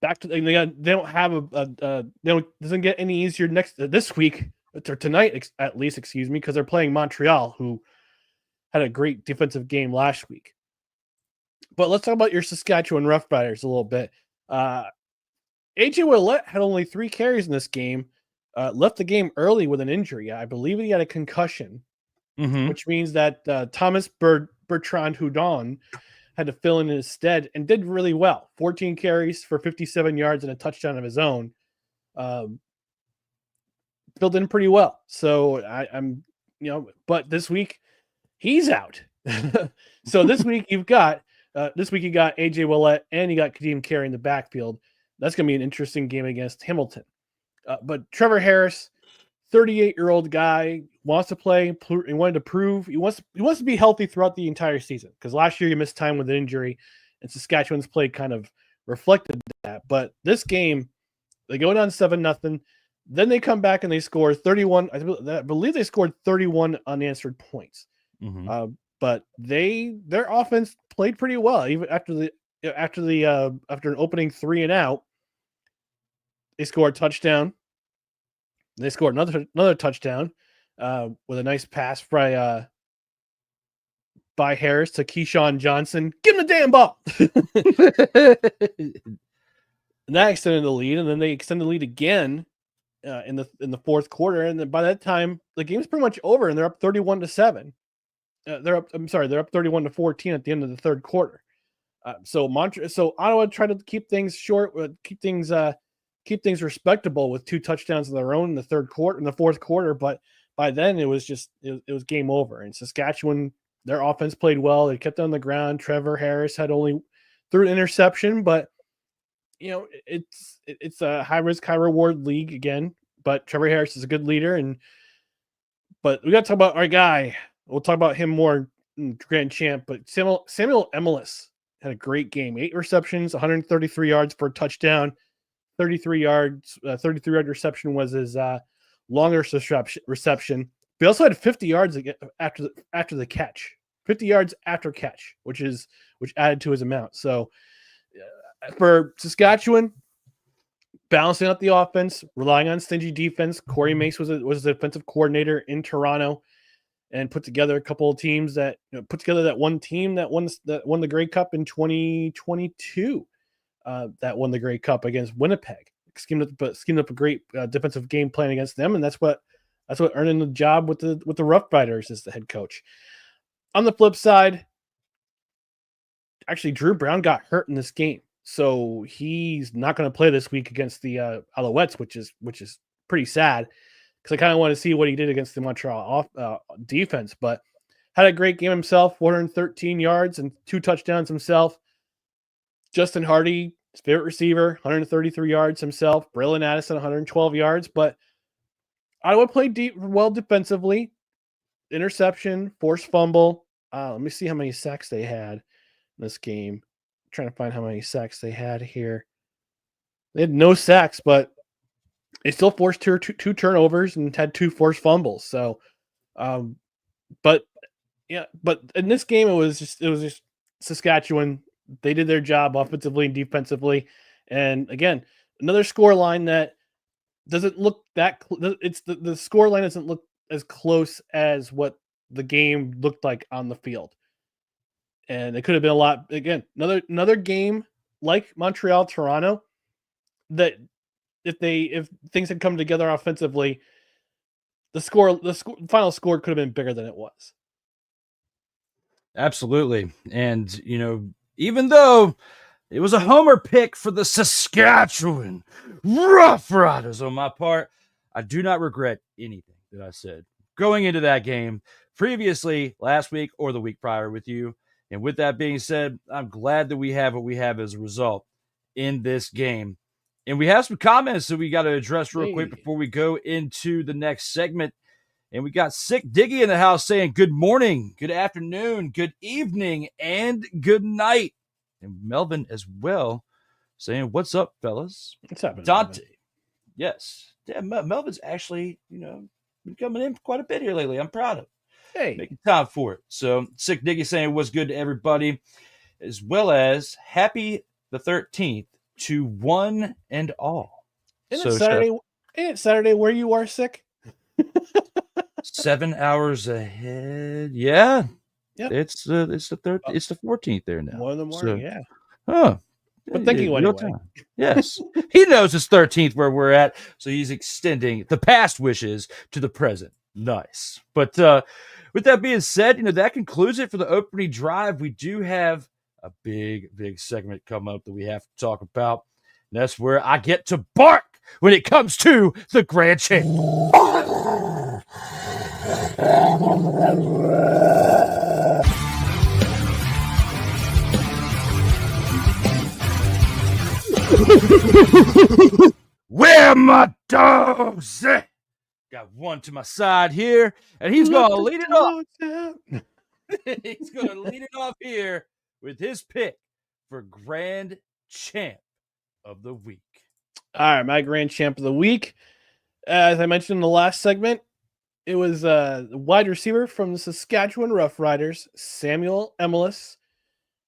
back to they don't have doesn't get any easier this week or tonight at least, excuse me, because they're playing Montreal, who had a great defensive game last week. But let's talk about your Saskatchewan Roughriders a little bit. AJ Willett had only 3 carries in this game, left the game early with an injury. I believe he had a concussion, which means that Thomas Bertrand Houdon had to fill in his stead and did really well. 14 carries for 57 yards and a touchdown of his own. Filled in pretty well. So I'm but this week he's out. So this week you got AJ Willett and you got Kadeem Carey in the backfield. That's going to be an interesting game against Hamilton. But Trevor Harris, 38-year-old guy, wants to play. He wanted to prove he wants to be healthy throughout the entire season, because last year he missed time with an injury, and Saskatchewan's play kind of reflected that. But this game, they go down 7-0. Then they come back and they score 31. I believe they scored 31 unanswered points. But their offense played pretty well even after an opening 3 and out. They scored a touchdown. They scored another touchdown with a nice pass by Harris to Keyshawn Johnson. Give him the damn ball. And that extended the lead, and then they extended the lead again in the fourth quarter. And then by that time, the game's pretty much over, and they're up 31-7. They're up 31-14 at the end of the third quarter. So Ottawa tried to keep things short, keep things respectable with 2 touchdowns of their own in the fourth quarter. But by then it was game over. And Saskatchewan, their offense played well. They kept it on the ground. Trevor Harris had only threw an interception, but it's a high risk, high reward league again. But Trevor Harris is a good leader, but we got to talk about our guy. We'll talk about him more in Grand Champ. But Samuel Emilus had a great game. 8 receptions, 133 yards for a touchdown. 33-yard reception was his longest reception. But he also had 50 yards after the catch. 50 yards after catch, which added to his amount. So for Saskatchewan, balancing out the offense, relying on stingy defense. Corey Mace was the defensive coordinator in Toronto, and put together a couple of teams that that one team that won the Grey Cup in 2022. That won the Grey Cup against Winnipeg. Schemed up a great defensive game plan against them, and that's what earned him the job with the Roughriders as the head coach. On the flip side, actually Drew Brown got hurt in this game, so he's not going to play this week against the Alouettes, which is pretty sad, because I kind of want to see what he did against the Montreal defense. But had a great game himself, 413 yards and 2 touchdowns himself. Justin Hardy, his favorite receiver, 133 yards himself. Braylon Addison, 112 yards. But Ottawa played well defensively. Interception, forced fumble. Let me see how many sacks they had in this game. I'm trying to find how many sacks they had here. They had no sacks, but they still forced two turnovers and had 2 forced fumbles. So, but in this game, it was just Saskatchewan. They did their job offensively and defensively. And again, another score line that doesn't look that it's the score line doesn't look as close as what the game looked like on the field. And it could have been a lot. Again, another game like Montreal, Toronto, that if things had come together offensively, the final score could have been bigger than it was. Absolutely. And, even though it was a homer pick for the Saskatchewan Roughriders on my part, I do not regret anything that I said going into that game previously last week or the week prior with you. And with that being said, I'm glad that we have what we have as a result in this game. And we have some comments that we got to address real quick before we go into the next segment. And we got Sick Diggy in the house saying good morning, good afternoon, good evening, and good night. And Melvin as well saying, what's up, fellas? What's happening, Dante. Melvin? Yes. Yeah, Melvin's actually, been coming in quite a bit here lately. I'm proud of him. Hey. Making time for it. So Sick Diggy saying what's good to everybody, as well as happy the 13th to one and all. Isn't it Saturday where you are, Sick? 7 hours ahead. Yeah. Yep. It's the 14th there now. 1 in the morning, So, yeah. Huh. But thank you real anyway. time. Yes. He knows it's 13th where we're at, so he's extending the past wishes to the present. Nice. But with that being said, that concludes it for the opening drive. We do have a big segment coming up that we have to talk about. And that's where I get to bark when it comes to the Grand Champ. Where my dogs at? Got one to my side here, and he's going to lead it off. He's going to lead it off here with his pick for Grand Champ of the Week. All right, my Grand Champ of the Week. As I mentioned in the last segment, it was a wide receiver from the Saskatchewan Roughriders, Samuel Emilus.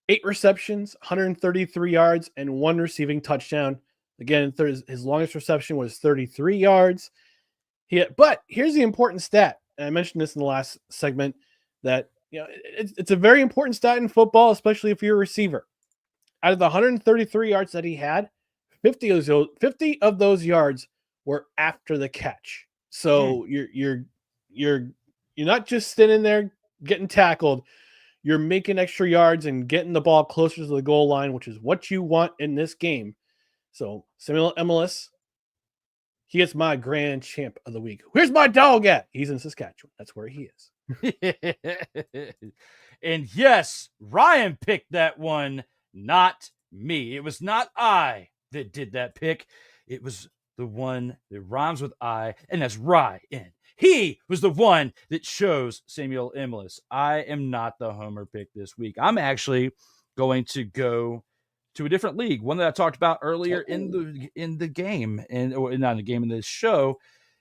8 receptions, 133 yards, and 1 receiving touchdown. Again, his longest reception was 33 yards. But here's the important stat. And I mentioned this in the last segment that it's a very important stat in football, especially if you're a receiver. Out of the 133 yards that he had, 50 of those yards were after the catch. So you're not just sitting there getting tackled. You're making extra yards and getting the ball closer to the goal line, which is what you want in this game. So Samuel Emilus, he gets my Grand Champ of the Week. Where's my dog at? He's in Saskatchewan. That's where he is. And yes, Ryan picked that one, not me. It was not I that did that pick. It was the one that rhymes with I, and that's Ryan. He was the one that chose Samuel Emilus. I am not the homer pick this week. I'm actually going to go to a different league, one that I talked about earlier in the game, or not in the game, in this show,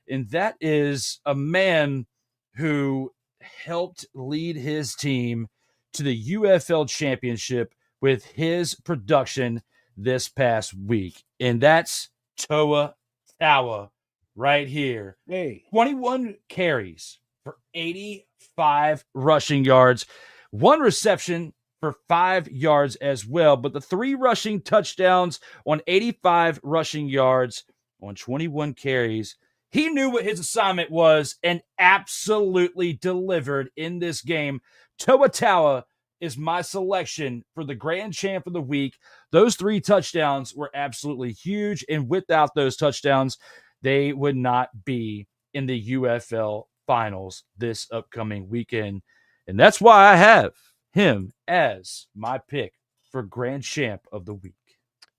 and that is a man who helped lead his team to the UFL championship with his production this past week, and that's Toa Tawa right here. Hey, 21 carries for 85 rushing yards, 1 reception for 5 yards as well, but the 3 rushing touchdowns on 85 rushing yards on 21 carries. He knew what his assignment was and absolutely delivered in this game. Toa Tawa is my selection for the Grand Champ of the Week. Those 3 touchdowns were absolutely huge, and without those touchdowns, they would not be in the UFL finals this upcoming weekend. And that's why I have him as my pick for Grand Champ of the Week.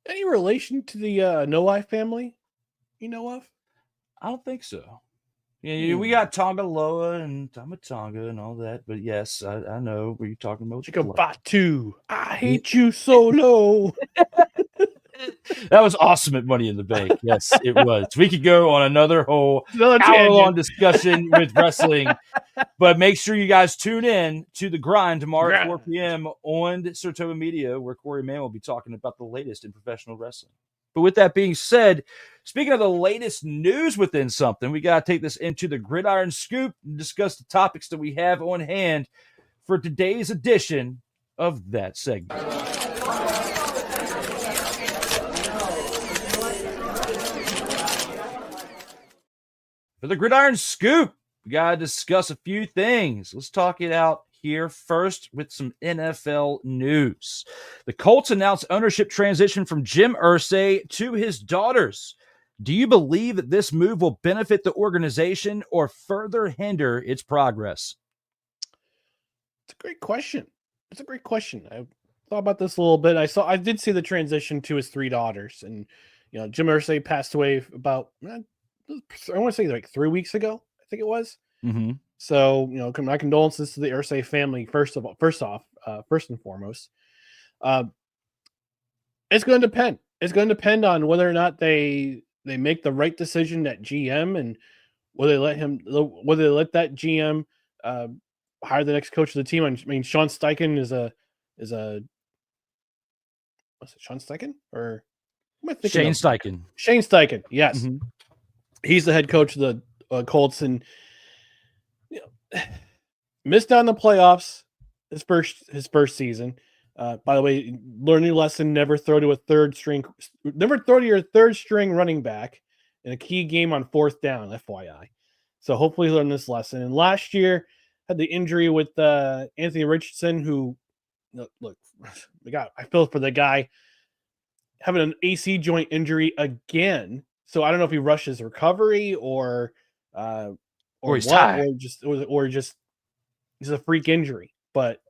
any relation to the Noai family you know of? I don't think so. Yeah, we got Tongaloa and Tamatonga and all that, but yes, I know what you're talking about. Chica Batu, I hate you so low. That was awesome at Money in the Bank. Yes, it was. We could go on another whole hour-long discussion with wrestling, but make sure you guys tune in to The Grind tomorrow at 4 p.m. on Saratoga Media, where Corey Mann will be talking about the latest in professional wrestling. But with that being said, speaking of the latest news within something, we got to take this into the Gridiron Scoop and discuss the topics that we have on hand for today's edition of that segment. For the Gridiron Scoop, we got to discuss a few things. Let's talk it out here first with some NFL news. The Colts announced ownership transition from Jim Irsay to his daughters. Do you believe that this move will benefit the organization or further hinder its progress? It's a great question. I thought about this a little bit. I did see the transition to his 3 daughters, and Jim Irsay passed away about, I want to say like 3 weeks ago, I think it was. Mm-hmm. So, my condolences to the Irsay family, first and foremost. It's going to depend. It's going to depend on whether or not they make the right decision at GM, and whether they let that GM hire the next coach of the team. I mean, Sean Steichen is a what's it, Sean Steichen? Or am I thinking Shane Steichen. Shane Steichen, yes. Mm-hmm. He's the head coach of the Colts, and missed out on the playoffs his first season. By the way, learn your lesson: never throw to your third string running back in a key game on 4th down. FYI. So hopefully he learned this lesson. And last year had the injury with Anthony Richardson, who look, I feel for the guy having an AC joint injury again. So I don't know if he rushes recovery or he's tired, or just he's a freak injury, but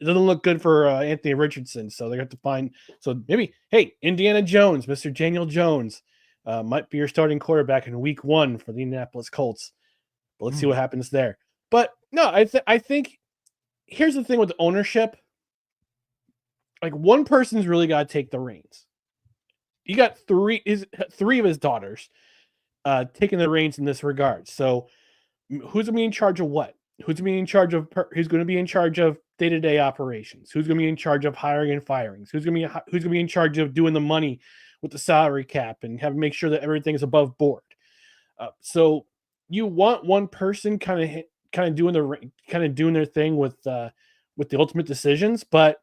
it doesn't look good for Anthony Richardson. So they have to find. So maybe, hey, Indiana Jones, Mr. Daniel Jones, might be your starting quarterback in Week 1 for the Indianapolis Colts. But let's see what happens there. But no, I think here's the thing with the ownership. Like, one person's really got to take the reins. You got three of his daughters taking the reins in this regard. So who's going to be in charge of what? Who's going to be in charge of day-to-day operations? Who's going to be in charge of hiring and firings? Who's going to be in charge of doing the money with the salary cap and make sure that everything is above board? So you want one person kind of doing their thing with the ultimate decisions, but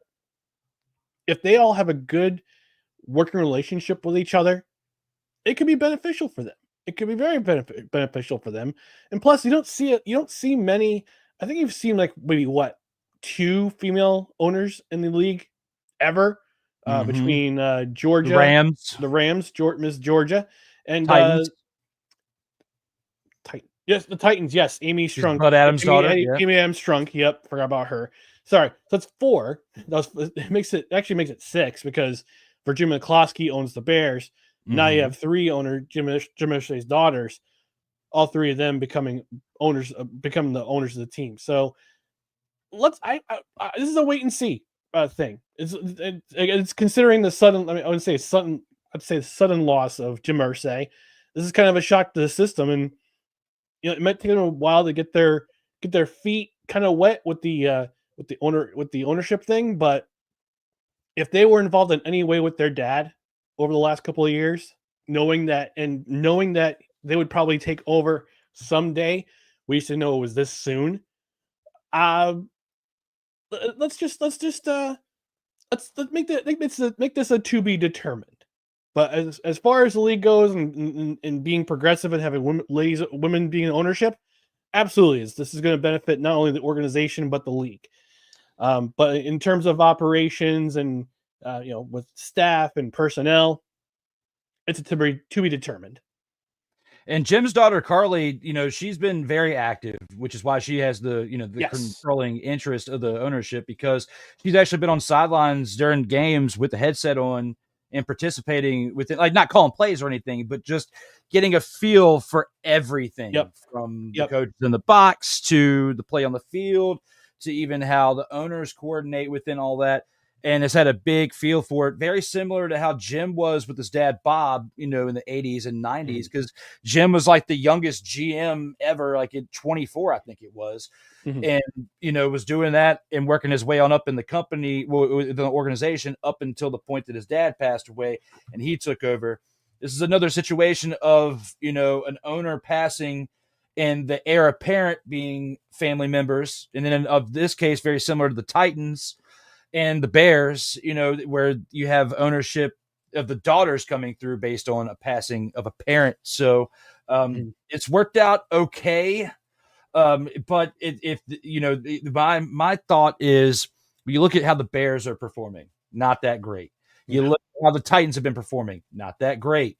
if they all have a good working relationship with each other, it could be beneficial for them. It could be very beneficial for them. And plus, you don't see many. I think you've seen like maybe 2 female owners in the league ever, between Georgia, the Rams, Miss Georgia, and Titans. Yes, the Titans. Yes, Amy Strunk, Bud Adams' daughter. Amy Adams Strunk. Yep, forgot about her. Sorry, so that's 4. It makes it 6 because Virginia McCloskey owns the Bears. Now you have 3 owners, Jim Irsay's daughters, all 3 of them becoming the owners of the team. So this is a wait and see thing. It's considering the sudden. I would say the sudden loss of Jim Irsay. This is kind of a shock to the system, and it might take them a while to get their feet kind of wet with the ownership thing. But if they were involved in any way with their dad over the last couple of years, knowing that they would probably take over someday, we used to know it was this soon. Let's make this a to be determined. But as far as the league goes and being progressive and having women being in ownership, absolutely this is going to benefit not only the organization but the league. But in terms of operations and with staff and personnel, it's to be determined. And Jim's daughter, Carly, she's been very active, which is why she has the controlling interest of the ownership, because she's actually been on sidelines during games with the headset on and participating with it, like not calling plays or anything, but just getting a feel for everything from the coaches in the box to the play on the field to even how the owners coordinate within all that. and has had a big feel for it. Very similar to how Jim was with his dad, Bob, in the 80s and 90s, because Jim was like the youngest GM ever, like at 24, I think it was. And, was doing that and working his way on up in the company, the organization, up until the point that his dad passed away and he took over. This is another situation of, an owner passing and the heir apparent being family members. And then of this case, very similar to the Titans and the Bears, where you have ownership of the daughters coming through based on a passing of a parent. So it's worked out okay. But my thought is, when you look at how the Bears are performing, not that great. You look at how the Titans have been performing, not that great.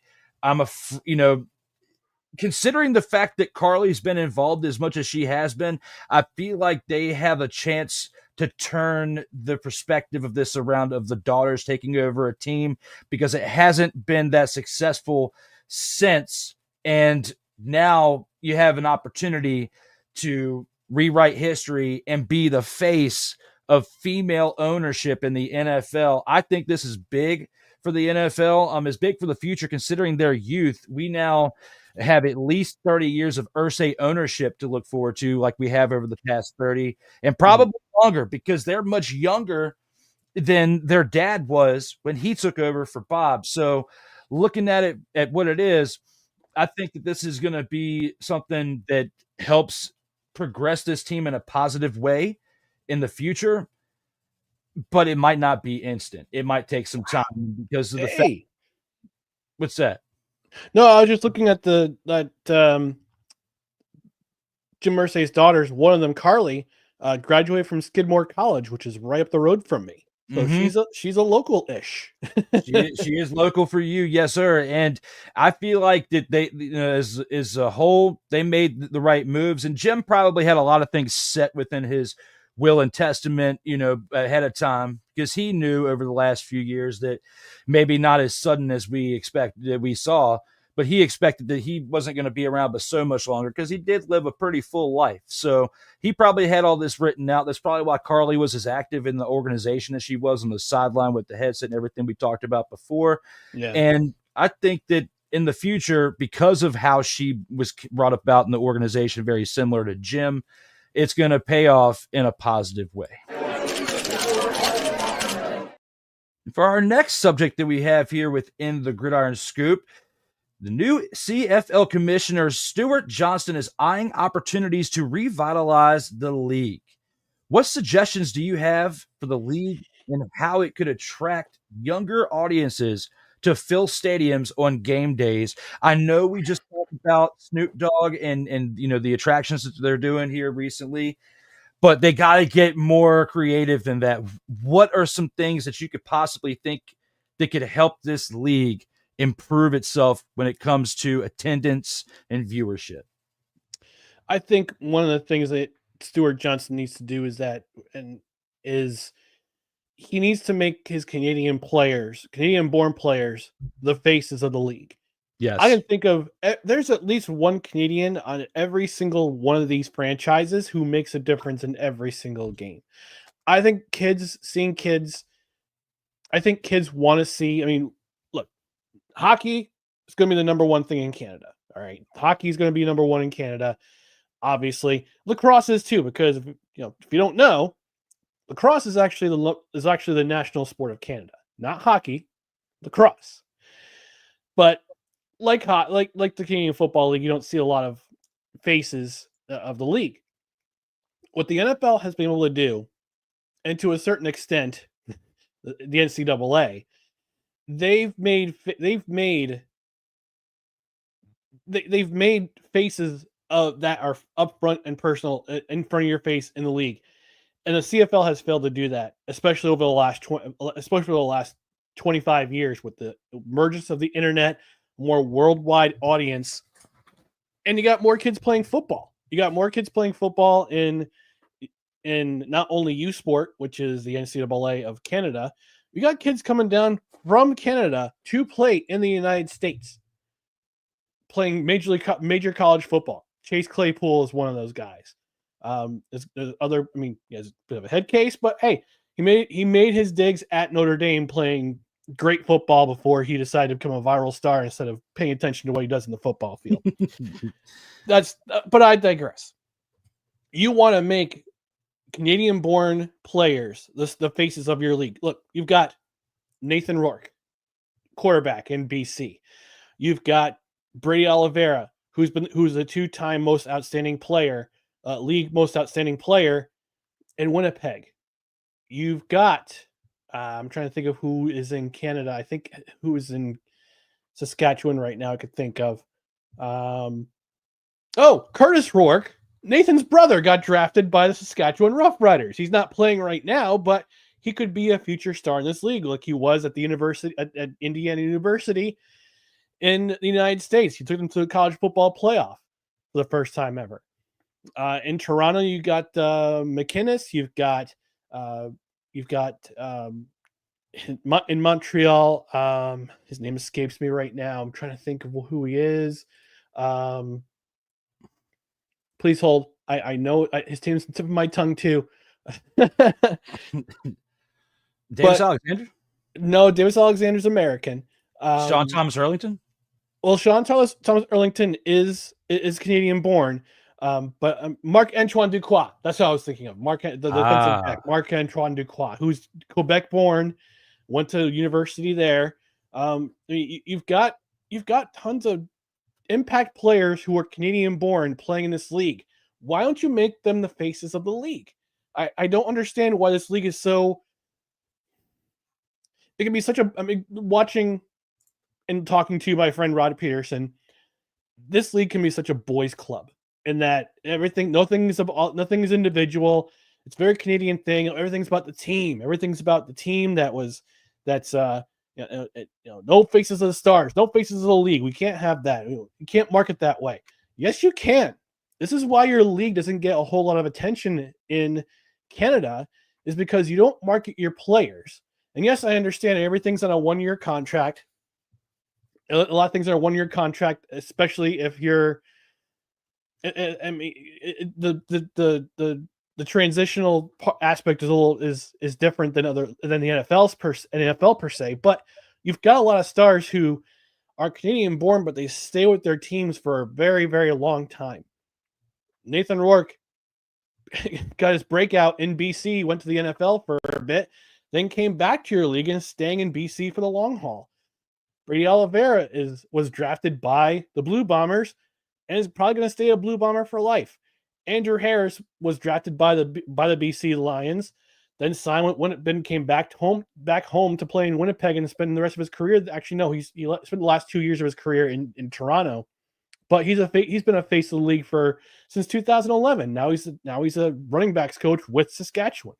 Considering the fact that Carly's been involved as much as she has been, I feel like they have a chance to turn the perspective of this around, of the daughters taking over a team, because it hasn't been that successful since. And now you have an opportunity to rewrite history and be the face of female ownership in the NFL. I think this is big for the NFL. It's big for the future, considering their youth. We now have at least 30 years of Irsay ownership to look forward to, like we have over the past 30, and probably longer, because they're much younger than their dad was when he took over for Bob. So looking at it, at what it is, I think that this is going to be something that helps progress this team in a positive way in the future, but it might not be instant. It might take some time because of the fact. What's that? No, I was just looking at Jim Irsay's daughters. One of them, Carly, graduated from Skidmore College, which is right up the road from me. So she's a local-ish. she is local for you, yes, sir. And I feel like that they, as a whole, they made the right moves. And Jim probably had a lot of things set within his will and testament, ahead of time, because he knew over the last few years that maybe not as sudden as we saw, but he expected that he wasn't going to be around but so much longer, because he did live a pretty full life. So he probably had all this written out. That's probably why Carly was as active in the organization as she was on the sideline with the headset and everything we talked about before. Yeah. And I think that in the future, because of how she was brought about in the organization, very similar to Jim, it's going to pay off in a positive way. For our next subject that we have here within the Gridiron Scoop, the new CFL Commissioner Stuart Johnston is eyeing opportunities to revitalize the league. What suggestions do you have for the league and how it could attract younger audiences to fill stadiums on game days? I know we just talked about Snoop Dogg and the attractions that they're doing here recently, but they got to get more creative than that. What are some things that you could possibly think that could help this league improve itself when it comes to attendance and viewership? I think one of the things that Stuart Johnston needs to do is he needs to make his Canadian-born players, the faces of the league. Yes. I can think of, there's at least one Canadian on every single one of these franchises who makes a difference in every single game. I think kids want to see, look, hockey is going to be the number one thing in Canada. All right. Hockey is going to be number one in Canada. Obviously, lacrosse is too, because if you don't know, lacrosse is actually the national sport of Canada, not hockey, lacrosse. But like the Canadian Football League, you don't see a lot of faces of the league. What the NFL has been able to do, and to a certain extent, the NCAA, they've made faces that are upfront and personal in front of your face in the league. And the CFL has failed to do that, especially over the last 25 years with the emergence of the internet, more worldwide audience, and you got more kids playing football. You got more kids playing football in not only U Sport, which is the NCAA of Canada. You got kids coming down from Canada to play in the United States, playing major college football. Chase Claypool is one of those guys. There's other, he has a bit of a head case, but hey, He made his digs at Notre Dame playing great football before he decided to become a viral star instead of paying attention to what he does in the football field. But I digress. You want to make Canadian-born players the faces of your league. Look, you've got Nathan Rourke, quarterback in BC. You've got Brady Oliveira, who's a two-time most outstanding player, league most outstanding player in Winnipeg. You've got I'm trying to think of who is in Canada. I think who is in Saskatchewan right now. I could think of. Curtis Rourke, Nathan's brother, got drafted by the Saskatchewan Roughriders. He's not playing right now, but he could be a future star in this league, like he was at the university at Indiana University in the United States. He took them to the college football playoff for the first time ever. In Toronto, you got McInnes. You've got in Montreal. His name escapes me right now. I'm trying to think of who he is. Please hold. I know his name's on the tip of my tongue too. Davis Alexander? No, Davis Alexander's American. Sean Thomas Erlington? Well, Sean Thomas Erlington is Canadian born. But Marc-Antoine Ducroix, that's what I was thinking of. The defensive back, Marc-Antoine Ducroix, who's Quebec born, went to university there. You've got tons of impact players who are Canadian born playing in this league. Why don't you make them the faces of the league? I don't understand why this league is so. It can be such a. I mean, watching and talking to my friend Rod Peterson, this league can be such a boys' club. In that nothing is individual. It's a very Canadian thing. Everything's about the team. Everything's about the team no faces of the stars, no faces of the league. We can't have that. You can't market that way. Yes, you can. This is why your league doesn't get a whole lot of attention in Canada, is because you don't market your players. And yes, I understand everything's on a 1-year contract. A lot of things are a 1-year contract, especially if you're. I mean, the transitional aspect is different than the NFL per se. But you've got a lot of stars who are Canadian born, but they stay with their teams for a very, very long time. Nathan Rourke got his breakout in BC, went to the NFL for a bit, then came back to your league and staying in BC for the long haul. Brady Oliveira was drafted by the Blue Bombers and is probably going to stay a Blue Bomber for life. Andrew Harris was drafted by the BC Lions, then signed when came back home to play in Winnipeg and spend the rest of his career. Actually, no, he spent the last 2 years of his career in Toronto, but he's been a face of the league since 2011. Now he's a running backs coach with Saskatchewan.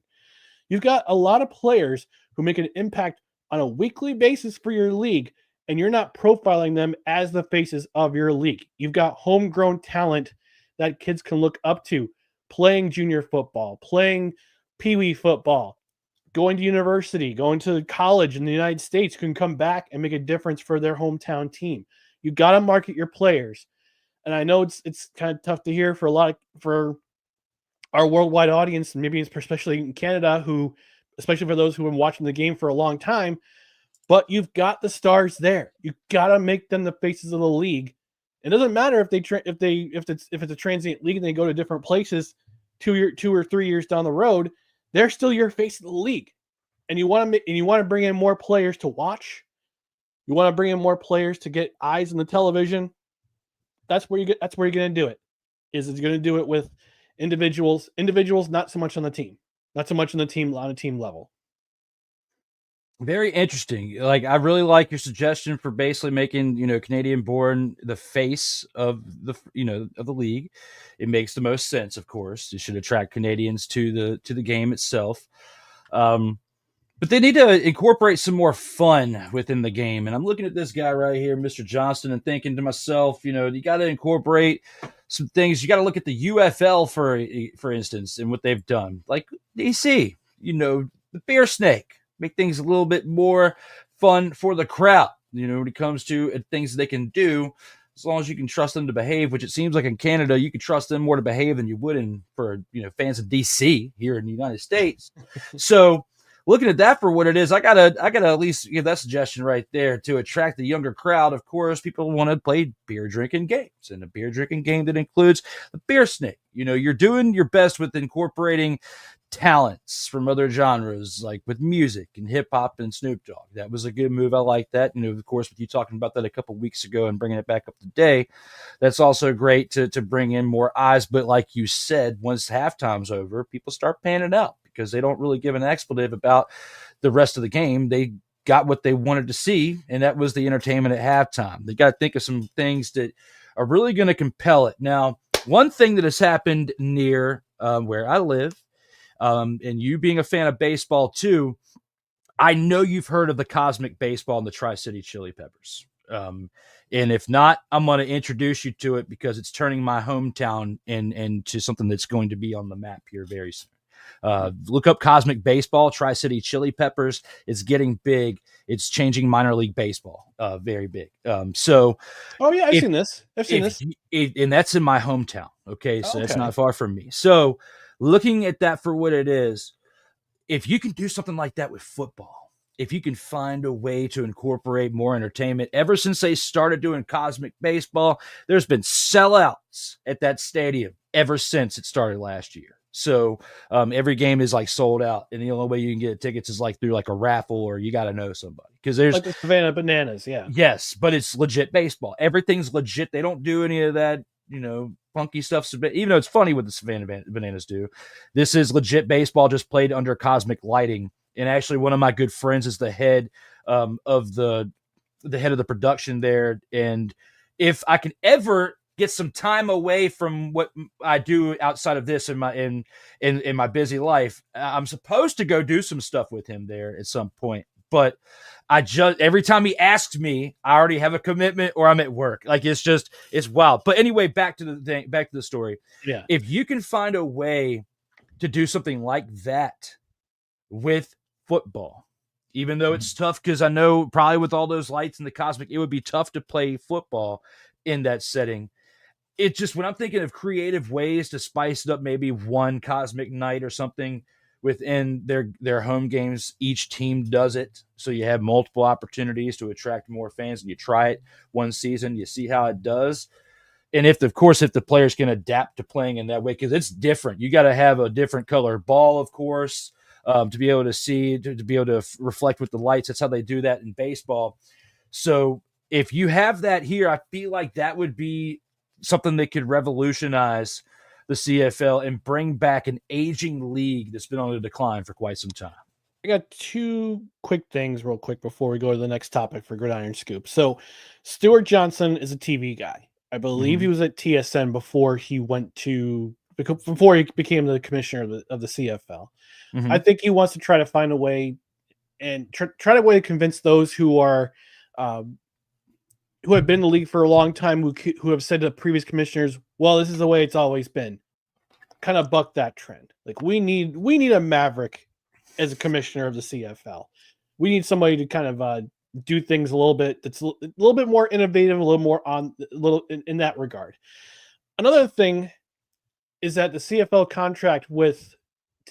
You've got a lot of players who make an impact on a weekly basis for your league, and you're not profiling them as the faces of your league. You've got homegrown talent that kids can look up to, playing junior football, playing peewee football, going to university, going to college in the United States, can come back and make a difference for their hometown team. You got to market your players. And I know it's kind of tough to hear for our worldwide audience, maybe especially in Canada, especially for those who have been watching the game for a long time. But you've got the stars there. You got to make them the faces of the league. It doesn't matter if it's a transient league and they go to different places 2 or 3 years down the road. They're still your face of the league, and you want to bring in more players to watch. You want to bring in more players to get eyes on the television. That's where you're going to do it. It's going to do it with individuals, not so much on the team, on a team level. Very interesting. Like, I really like your suggestion for basically making, Canadian born the face of the league. It makes the most sense, of course. It should attract Canadians to the game itself. But they need to incorporate some more fun within the game. And I'm looking at this guy right here, Mr. Johnston, and thinking to myself, you got to incorporate some things. You got to look at the UFL, for instance, and what they've done. Like DC, the beer snake. Make things a little bit more fun for the crowd, when it comes to things they can do, as long as you can trust them to behave, which it seems like in Canada, you can trust them more to behave than you would for fans of DC here in the United States. So looking at that for what it is, I gotta at least give that suggestion right there to attract the younger crowd. Of course, people want to play beer drinking games, and a beer drinking game that includes the beer snake. You're doing your best with incorporating talents from other genres, like with music and hip hop and Snoop Dogg. That was a good move. I like that. Of course, with you talking about that a couple weeks ago and bringing it back up today, that's also great to bring in more eyes. But like you said, once halftime's over, people start panning out because they don't really give an expletive about the rest of the game. They got what they wanted to see, and that was the entertainment at halftime. They got to think of some things that are really going to compel it. Now, one thing that has happened near where I live, and you being a fan of baseball too, I know you've heard of the Cosmic Baseball and the Tri-City Chili Peppers. And if not, I'm going to introduce you to it because it's turning my hometown into something that's going to be on the map here very soon. Look up Cosmic Baseball, Tri-City Chili Peppers. It's getting big. It's changing minor league baseball, very big. I've seen this. And that's in my hometown. Okay, so That's not far from me. So looking at that for what it is, if you can do something like that with football, if you can find a way to incorporate more entertainment, ever since they started doing Cosmic Baseball, there's been sellouts at that stadium ever since it started last year. So every game is like sold out, and the only way you can get tickets is like through like a raffle, or you got to know somebody, because there's like the Savannah Bananas. Yeah. Yes, but it's legit baseball. Everything's legit. They don't do any of that, funky stuff. Even though it's funny what the Savannah Bananas do, this is legit baseball, just played under cosmic lighting. And actually, one of my good friends is the head of the head of the production there. And if I can ever get some time away from what I do outside of this in my busy life, I'm supposed to go do some stuff with him there at some point. But every time he asks me, I already have a commitment or I'm at work. Like it's wild. But anyway, back to the story. Yeah. If you can find a way to do something like that with football, even though it's tough, because I know probably with all those lights and the cosmic, it would be tough to play football in that setting. It's just, when I'm thinking of creative ways to spice it up, maybe one cosmic night or something within their home games, each team does it. So you have multiple opportunities to attract more fans, and you try it one season, you see how it does. And if the players can adapt to playing in that way, because it's different. You got to have a different color ball, of course, to be able to see, to be able to reflect with the lights. That's how they do that in baseball. So if you have that here, I feel like that would be something that could revolutionize the CFL and bring back an aging league that's been on the decline for quite some time. I got two quick things real quick before we go to the next topic for Gridiron Scoop. So Stuart Johnson is a TV guy. I believe he was at TSN before he became the commissioner of the CFL. I think he wants to try to find a way and try to convince those who are who have been in the league for a long time, who have said to previous commissioners, well, this is the way it's always been. Kind of buck that trend. Like we need a maverick as a commissioner of the CFL. We need somebody to kind of do things a little bit that's a little bit more innovative, a little more in that regard. Another thing is that the CFL contract with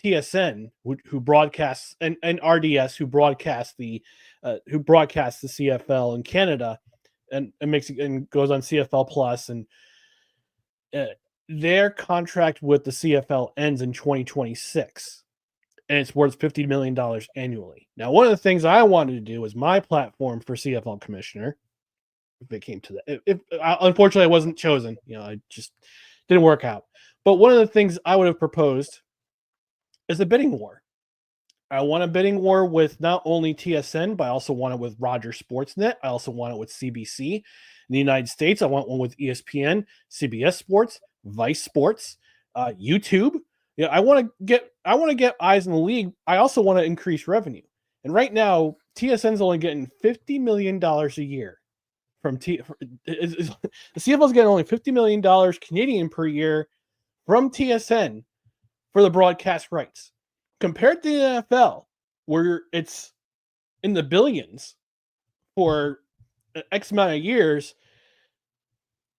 TSN, who broadcasts, and RDS, who broadcasts the CFL in Canada, and makes it and goes on CFL Plus, and their contract with the CFL ends in 2026, and it's worth $50 million annually. Now, one of the things I wanted to do was my platform for CFL Commissioner, if it came to that. Unfortunately, I wasn't chosen. I just didn't work out. But one of the things I would have proposed is a bidding war. I want a bidding war with not only TSN, but I also want it with Rogers Sportsnet. I also want it with CBC in the United States. I want one with ESPN, CBS Sports, Vice Sports, YouTube. I want to get eyes in the league. I also want to increase revenue. And right now, TSN's only getting $50 million a year from the CFL's getting only $50 million Canadian per year from TSN for the broadcast rights, compared to the NFL, where it's in the billions for X amount of years.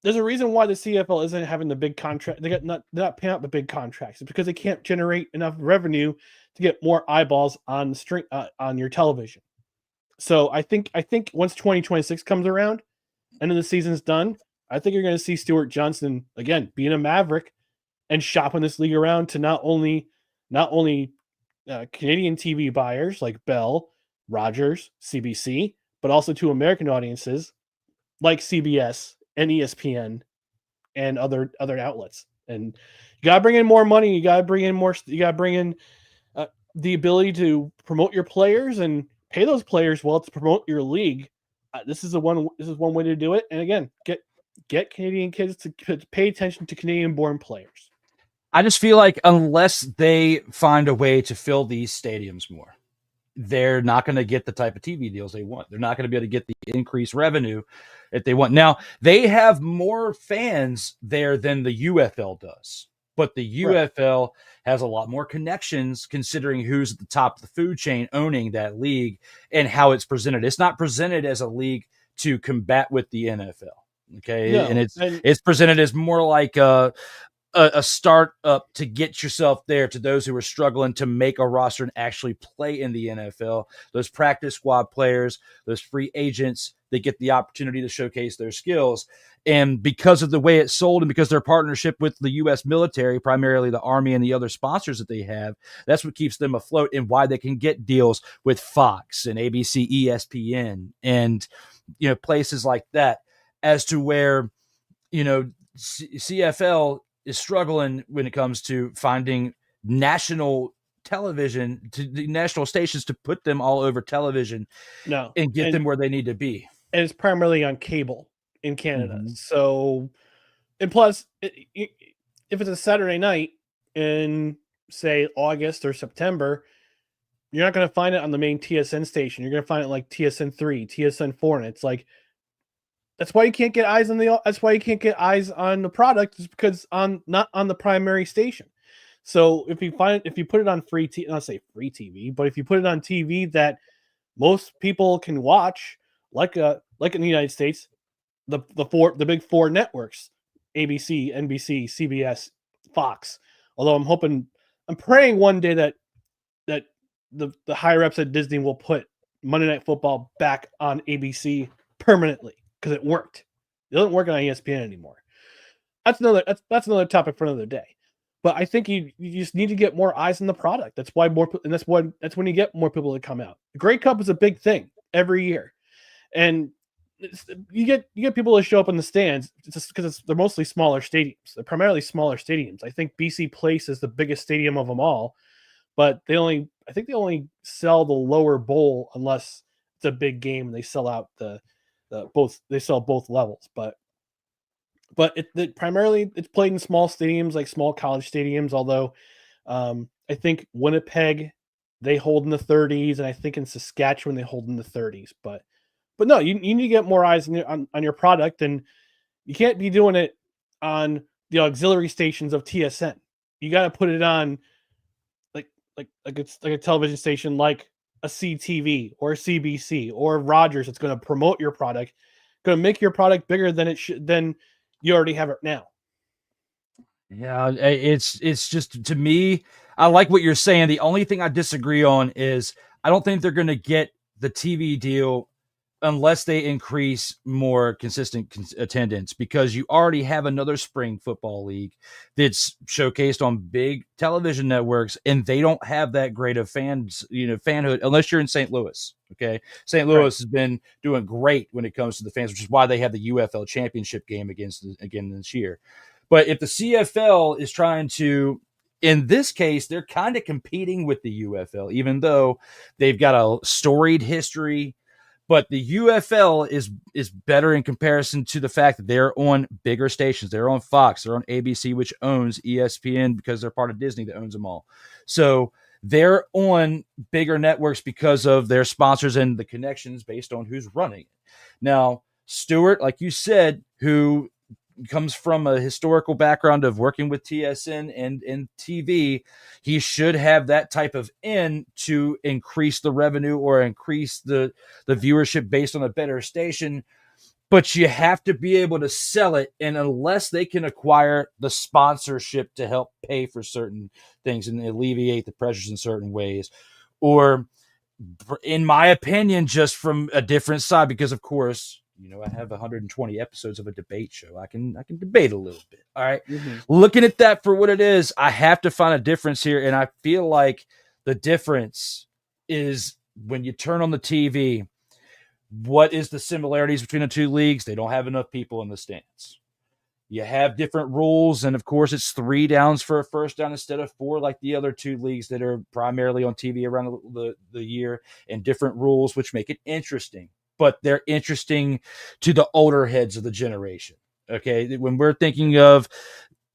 there's a reason why the CFL isn't having the big contract. They're not paying out the big contracts. It's because they can't generate enough revenue to get more eyeballs on the string on your television. So I think once 2026 comes around, and then the season's done, I think you're going to see Stuart Johnson again being a Maverick and shopping this league around to not only Canadian TV buyers like Bell, Rogers, CBC, but also to American audiences like CBS and ESPN and other outlets. And you got to bring in more money. You got to bring in the ability to promote your players and pay those players well to promote your league. This is one way to do it. And again, get Canadian kids to pay attention to Canadian-born players. I just feel like unless they find a way to fill these stadiums more, they're not going to get the type of TV deals they want. They're not going to be able to get the increased revenue that they want. Now, they have more fans there than the UFL does, but the UFL has a lot more connections considering who's at the top of the food chain owning that league and how it's presented. It's not presented as a league to combat with the NFL. Okay. No, and it's presented as more like a start up to get yourself there to those who are struggling to make a roster and actually play in the NFL, those practice squad players, those free agents that get the opportunity to showcase their skills. And because of the way it's sold and because their partnership with the U.S. military, primarily the Army and the other sponsors that they have, that's what keeps them afloat and why they can get deals with Fox and ABC, ESPN, and, places like that, as to where, CFL is struggling when it comes to finding national television, to the national stations to put them all over television and get them where they need to be. And it's primarily on cable in Canada. Mm-hmm. So, and plus, if it's a Saturday night in, say, August or September, you're not going to find it on the main TSN station. You're going to find it like TSN 3, TSN 4, and it's like, that's why you can't get eyes on the product, is because not on the primary station. So if you put it on free TV, not say free TV, but if you put it on TV that most people can watch, like in the United States, the big four networks, ABC, NBC, CBS, Fox. Although I'm praying one day that the higher ups at Disney will put Monday Night Football back on ABC permanently, because it worked. It doesn't work on ESPN anymore. That's another topic for another day. But I think you just need to get more eyes on the product. That's why that's when you get more people to come out. The Grey Cup is a big thing every year, and you get people to show up in the stands just because they're mostly smaller stadiums. They're primarily smaller stadiums. I think BC Place is the biggest stadium of them all, but they only sell the lower bowl unless it's a big game and they sell out they sell both levels. But primarily it's played in small stadiums, like small college stadiums. Although I think Winnipeg, they hold in the 30s, and I think in Saskatchewan they hold in the 30s. But no, you need to get more eyes on your product, and you can't be doing it on the auxiliary stations of TSN. You got to put it on like it's like a television station like a CTV or CBC or Rogers. It's going to promote your product, going to make your product bigger than than you already have it now. Yeah, it's just, to me, I like what you're saying. The only thing I disagree on is I don't think they're going to get the TV deal unless they increase more consistent attendance, because you already have another spring football league that's showcased on big television networks, and they don't have that great of fanhood unless you're in St. Louis. Okay. St. Louis has been doing great when it comes to the fans, which is why they have the UFL championship game again this year. But if the CFL is trying to, in this case, they're kind of competing with the UFL, even though they've got a storied history. But the UFL is better in comparison to the fact that they're on bigger stations. They're on Fox. They're on ABC, which owns ESPN because they're part of Disney that owns them all. So they're on bigger networks because of their sponsors and the connections based on who's running it. Now, Stuart, like you said, who comes from a historical background of working with TSN and TV, he should have that type of in to increase the revenue or increase the viewership based on a better station. but you have to be able to sell it. And unless they can acquire the sponsorship to help pay for certain things and alleviate the pressures in certain ways, or in my opinion, just from a different side, because of course, I have 120 episodes of a debate show. I can debate a little bit. All right. Looking at that for what it is, I have to find a difference here. And I feel like the difference is when you turn on the TV, what is the similarities between the two leagues? They don't have enough people in the stands. You have different rules, and of course, it's 3 downs for a first down instead of 4, like the other 2 leagues that are primarily on TV around the year, and different rules, which make it interesting. But they're interesting to the older heads of the generation. Okay, when we're thinking of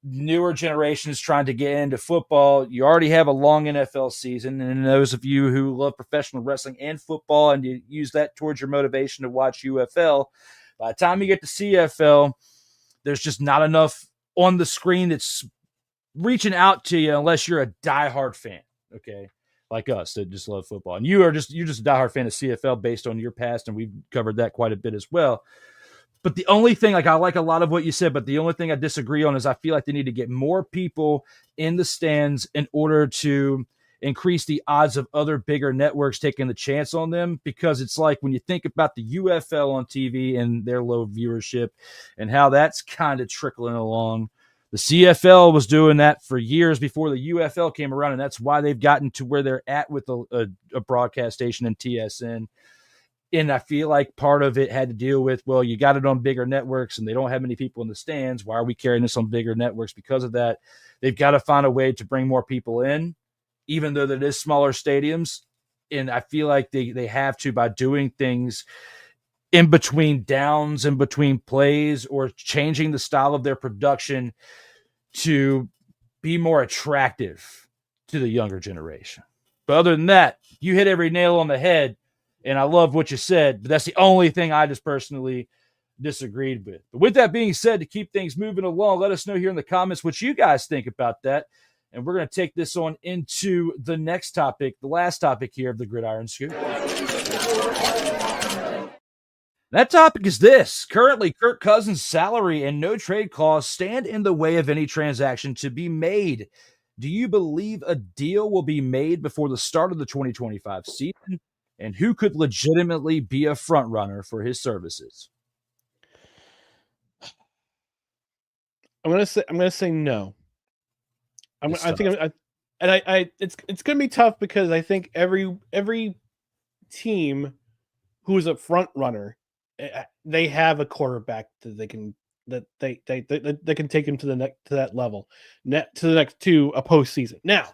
newer generations trying to get into football, you already have a long NFL season. And those of you who love professional wrestling and football and you use that towards your motivation to watch UFL, by the time you get to CFL, there's just not enough on the screen that's reaching out to you unless you're a diehard fan, okay, like us that just love football. And you're just a diehard fan of CFL based on your past, and we've covered that quite a bit as well. But the only thing, I like a lot of what you said, but the only thing I disagree on is I feel like they need to get more people in the stands in order to increase the odds of other bigger networks taking the chance on them. Because it's like when you think about the UFL on TV and their low viewership and how that's kind of trickling along, the CFL was doing that for years before the UFL came around, and that's why they've gotten to where they're at with a broadcast station and TSN. And I feel like part of it had to deal with, well, you got it on bigger networks and they don't have many people in the stands. Why are we carrying this on bigger networks? Because of that, they've got to find a way to bring more people in, even though that is smaller stadiums. And I feel like they have to, by doing things in between downs, in between plays, or changing the style of their production to be more attractive to the younger generation. But other than that, you hit every nail on the head. And I love what you said, but that's the only thing I just personally disagreed with. But with that being said, to keep things moving along, let us know here in the comments what you guys think about that. And we're going to take this on into the next topic, the last topic here of the Gridiron Scoop. That topic is this. Currently, Kirk Cousins' salary and no trade clause stand in the way of any transaction to be made. Do you believe a deal will be made before the start of the 2025 season? And who could legitimately be a front runner for his services? I'm gonna say no. It's gonna be tough because I think every team who's a front runner, they have a quarterback that they can take him to that level, to a postseason. Now,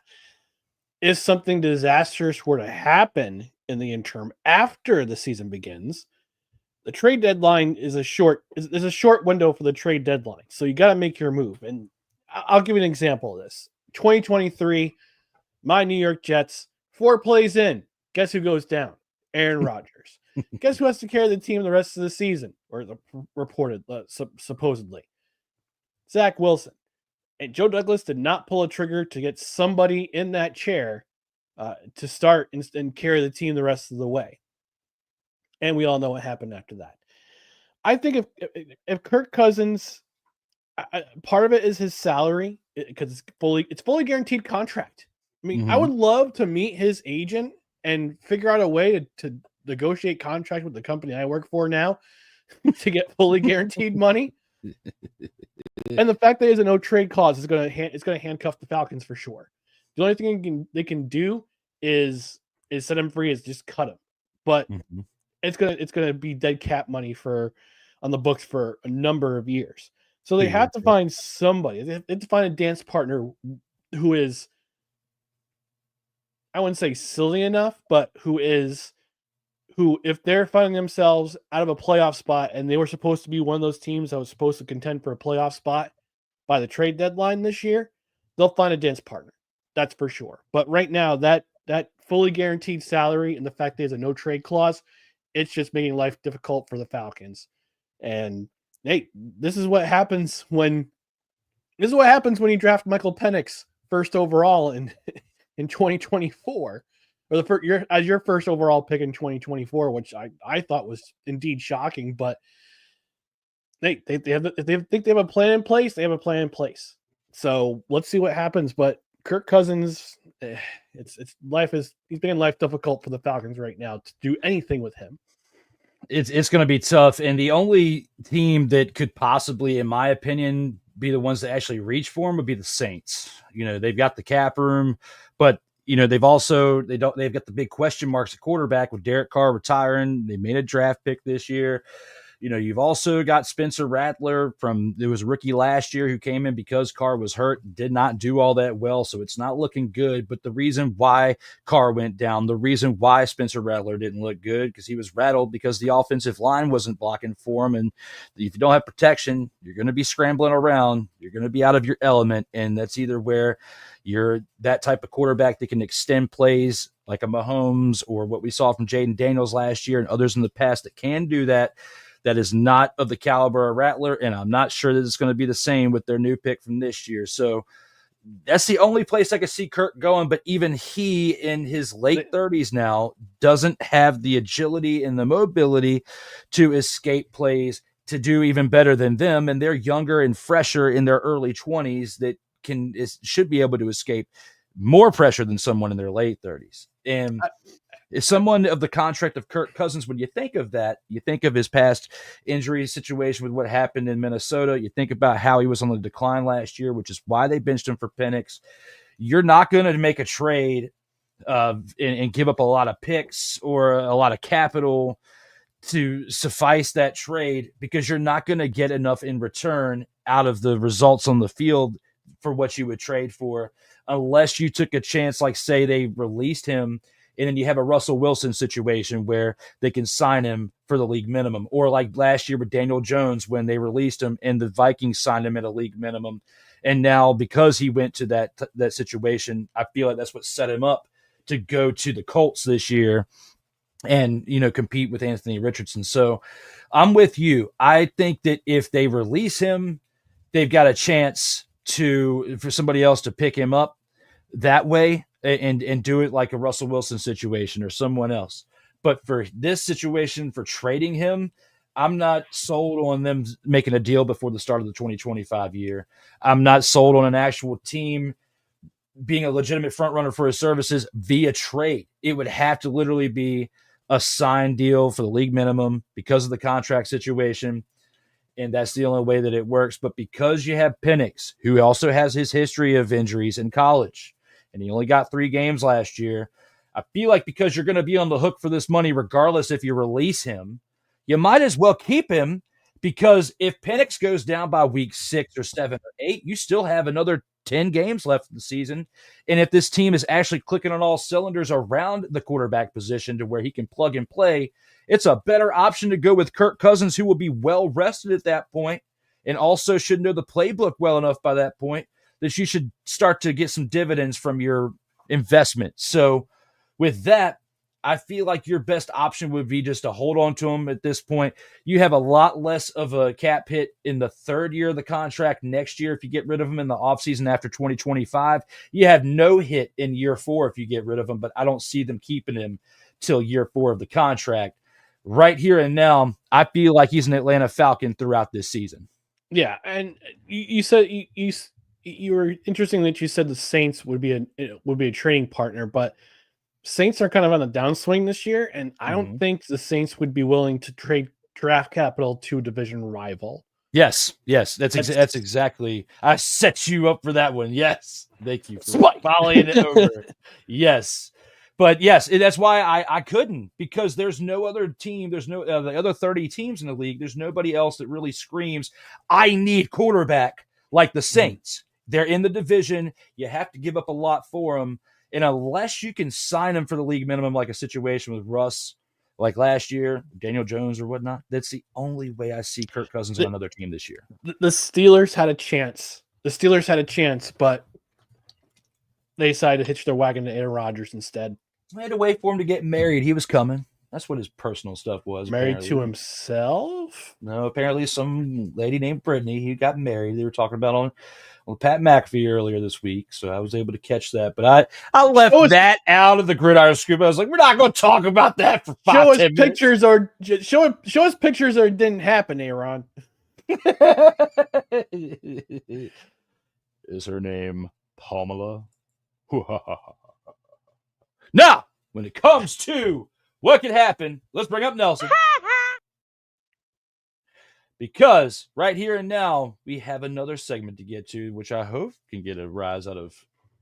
if something disastrous were to happen in the interim after the season begins, the trade deadline is a short window for the trade deadline. So you got to make your move. And I'll give you an example of this. 2023, my New York Jets, 4 plays in. Guess who goes down? Aaron Rodgers. Guess who has to carry the team the rest of the season? Or supposedly. Zach Wilson. And Joe Douglas did not pull a trigger to get somebody in that chair to start and carry the team the rest of the way. And we all know what happened after that. I think if Kirk Cousins, part of it is his salary, because it's fully guaranteed contract. I mean, I would love to meet his agent and figure out a way to negotiate contract with the company I work for now to get fully guaranteed money. And the fact that there's a no trade clause is going to handcuff the Falcons for sure. The only thing they can do is set him free, is just cut him. But it's gonna be dead cap money on the books for a number of years. So they have to find somebody. They have to find a dance partner who is, I wouldn't say silly enough, but who if they're finding themselves out of a playoff spot and they were supposed to be one of those teams that was supposed to contend for a playoff spot by the trade deadline this year, they'll find a dance partner. That's for sure. But right now, that fully guaranteed salary and the fact there's a no trade clause, it's just making life difficult for the Falcons. And hey, this is what happens when you draft Michael Penix first overall in 2024, or your first overall pick in 2024, which I thought was indeed shocking. But They think they have a plan in place. They have a plan in place. So let's see what happens. But Kirk Cousins, it's he's making life difficult for the Falcons right now to do anything with him. It's going to be tough, and the only team that could possibly, in my opinion, be the ones that actually reach for him would be the Saints. They've got the cap room, but they've got the big question marks at quarterback with Derek Carr retiring. They made a draft pick this year. You've also got Spencer Rattler there was a rookie last year who came in because Carr was hurt, did not do all that well, so it's not looking good. But the reason why Carr went down, the reason why Spencer Rattler didn't look good, because he was rattled because the offensive line wasn't blocking for him. And if you don't have protection, you're going to be scrambling around. You're going to be out of your element, and that's either where you're that type of quarterback that can extend plays like a Mahomes or what we saw from Jaden Daniels last year and others in the past that can do that. That is not of the caliber of Rattler, and I'm not sure that it's going to be the same with their new pick from this year. So that's the only place I could see Kirk going, but even he, in his late 30s now, doesn't have the agility and the mobility to escape plays to do even better than them, and they're younger and fresher in their early 20s that should be able to escape more pressure than someone in their late 30s. And is someone of the contract of Kirk Cousins, when you think of that, you think of his past injury situation with what happened in Minnesota. You think about how he was on the decline last year, which is why they benched him for Penix. You're not going to make a trade and give up a lot of picks or a lot of capital to suffice that trade, because you're not going to get enough in return out of the results on the field for what you would trade for, unless you took a chance, like say they released him and then you have a Russell Wilson situation where they can sign him for the league minimum, or like last year with Daniel Jones when they released him and the Vikings signed him at a league minimum. And now because he went to that situation, I feel like that's what set him up to go to the Colts this year and, compete with Anthony Richardson. So I'm with you. I think that if they release him, they've got a chance for somebody else to pick him up that way and do it like a Russell Wilson situation or someone else. But for this situation, for trading him, I'm not sold on them making a deal before the start of the 2025 year. I'm not sold on an actual team being a legitimate front runner for his services via trade. It would have to literally be a signed deal for the league minimum because of the contract situation. And that's the only way that it works. But because you have Penix, who also has his history of injuries in college, and he only got 3 games last year, I feel like because you're going to be on the hook for this money, regardless if you release him, you might as well keep him, because if Penix goes down by week 6 or 7 or 8, you still have another 10 games left in the season. And if this team is actually clicking on all cylinders around the quarterback position to where he can plug and play, it's a better option to go with Kirk Cousins, who will be well rested at that point and also should know the playbook well enough by that point that you should start to get some dividends from your investment. So with that, I feel like your best option would be just to hold on to him at this point. You have a lot less of a cap hit in the 3rd year of the contract next year if you get rid of him in the offseason after 2025. You have no hit in year 4 if you get rid of him, but I don't see them keeping him till year 4 of the contract. Right here and now, I feel like he's an Atlanta Falcon throughout this season. Yeah, and you said you were interesting that you said the Saints would be a trading partner, but Saints are kind of on a downswing this year, and I don't think the Saints would be willing to trade draft capital to a division rival. Yes, that's exactly. I set you up for that one. Yes, thank you for following it over. Yes, but yes, that's why I couldn't, because there's no other team. There's no the other 30 teams in the league. There's nobody else that really screams, "I need quarterback," like the Saints. They're in the division. You have to give up a lot for them. And unless you can sign him for the league minimum, like a situation with Russ, like last year, Daniel Jones or whatnot, that's the only way I see Kirk Cousins on another team this year. The Steelers had a chance. But they decided to hitch their wagon to Aaron Rodgers instead. I had to wait for him to get married. He was coming. That's what his personal stuff was. Married apparently. to himself? No, apparently some lady named Brittany. He got married. They were talking about on Pat McAfee earlier this week, so I was able to catch that. But I left that out of the Gridiron Scoop. I was like, we're not going to talk about that for 5 show us 10 pictures minutes. Show us pictures or it didn't happen, Aaron. Is her name Pamela? Now, when it comes to what could happen, let's bring up Nelson. Because right here and now, we have another segment to get to, which I hope can get a rise out of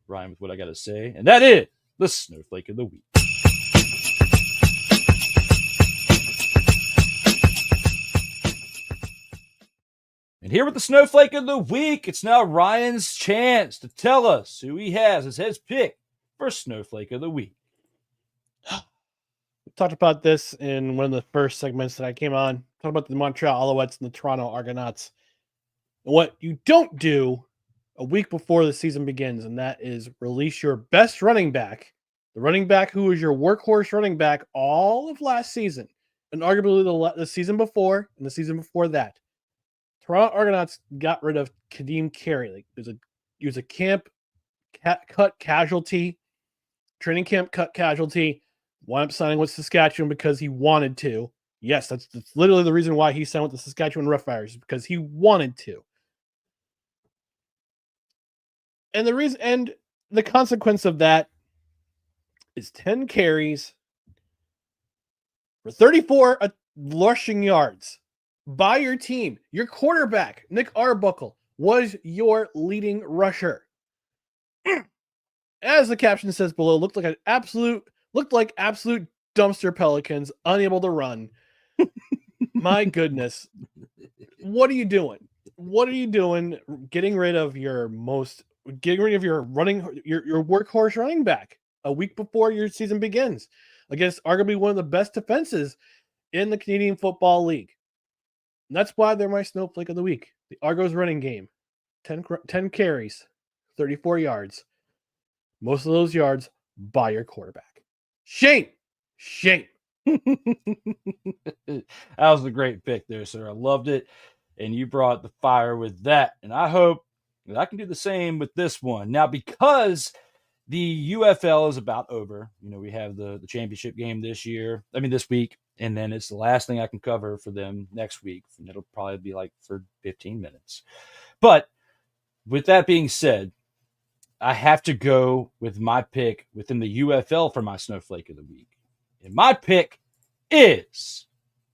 rhyme with what I got to say. And that is the Snowflake of the Week. And here with the Snowflake of the Week, it's now Ryan's chance to tell us who he has as his pick for Snowflake of the Week. We talked about this in one of the first segments that I came on. Talked about the Montreal Alouettes and the Toronto Argonauts. And what you don't do a week before the season begins, and that is release your best running back, the running back who was your workhorse running back all of last season, and arguably the season before and the season before that. Toronto Argonauts got rid of Kadeem Carey. Like, he was a camp cut casualty, training camp cut casualty. Wound up signing with Saskatchewan because he wanted to. Yes, that's literally the reason why he signed with the Saskatchewan Roughriders, because he wanted to. And the consequence of that is 10 carries for 34 rushing yards by your team. Your quarterback, Nick Arbuckle, was your leading rusher. As the caption says below, looked like absolute dumpster pelicans, unable to run. My goodness. What are you doing? What are you doing getting rid of your workhorse running back a week before your season begins against arguably one of the best defenses in the Canadian Football League? And that's why they're my Snowflake of the Week. The Argos running game. 10 carries, 34 yards. Most of those yards by your quarterback. Shame. That was a great pick there, sir. I loved it. And you brought the fire with that. And I hope that I can do the same with this one. Now, because the UFL is about over, we have the championship game this week. And then it's the last thing I can cover for them next week. And it'll probably be like for 15 minutes. But with that being said, I have to go with my pick within the UFL for my Snowflake of the Week. And my pick is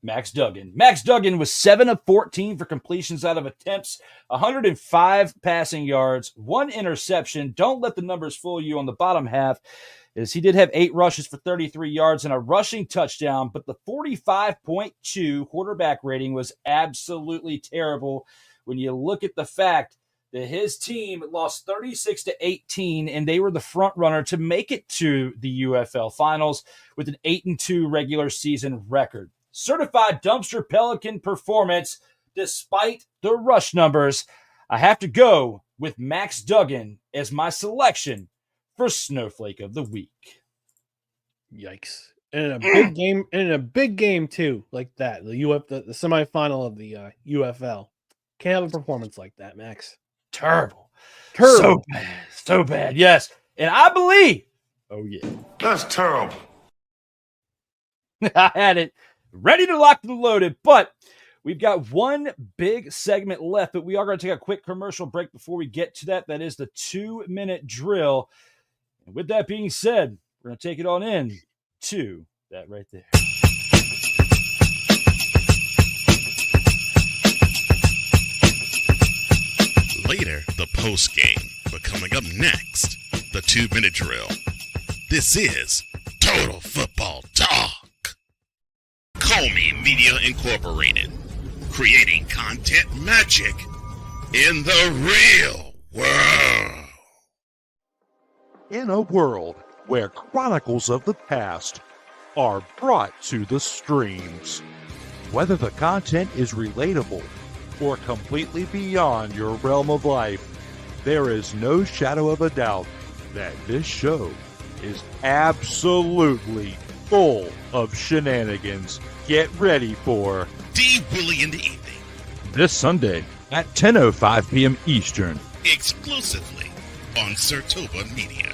Max Duggan. Max Duggan was 7 of 14 for completions out of attempts, 105 passing yards, 1 interception. Don't let the numbers fool you on the bottom half, as he did have 8 rushes for 33 yards and a rushing touchdown, but the 45.2 quarterback rating was absolutely terrible when you look at the fact that his team lost 36-18, and they were the front runner to make it to the UFL Finals with an 8-2 regular season record. Certified dumpster pelican performance despite the rush numbers. I have to go with Max Duggan as my selection for Snowflake of the Week. Yikes. And in a big game too, like that. The semifinal of the UFL. Can't have a performance like that, Max. Terrible. So bad. Yes. And I believe. Oh, yeah. That's terrible. I had it ready to lock and loaded, but we've got one big segment left, but we are going to take a quick commercial break before we get to that. That is the 2-minute drill. And with that being said, we're going to take it on in to that right there. Later, the post game. But coming up next, the 2-minute drill. This is Total Football Talk. Comey Media Incorporated. Creating content magic in the real world. In a world where chronicles of the past are brought to the streams, whether the content is relatable or completely beyond your realm of life, there is no shadow of a doubt that this show is absolutely full of shenanigans. Get ready for D. Willie in the evening. this Sunday at 10:05 p.m. Eastern. Exclusively on Sertoba Media,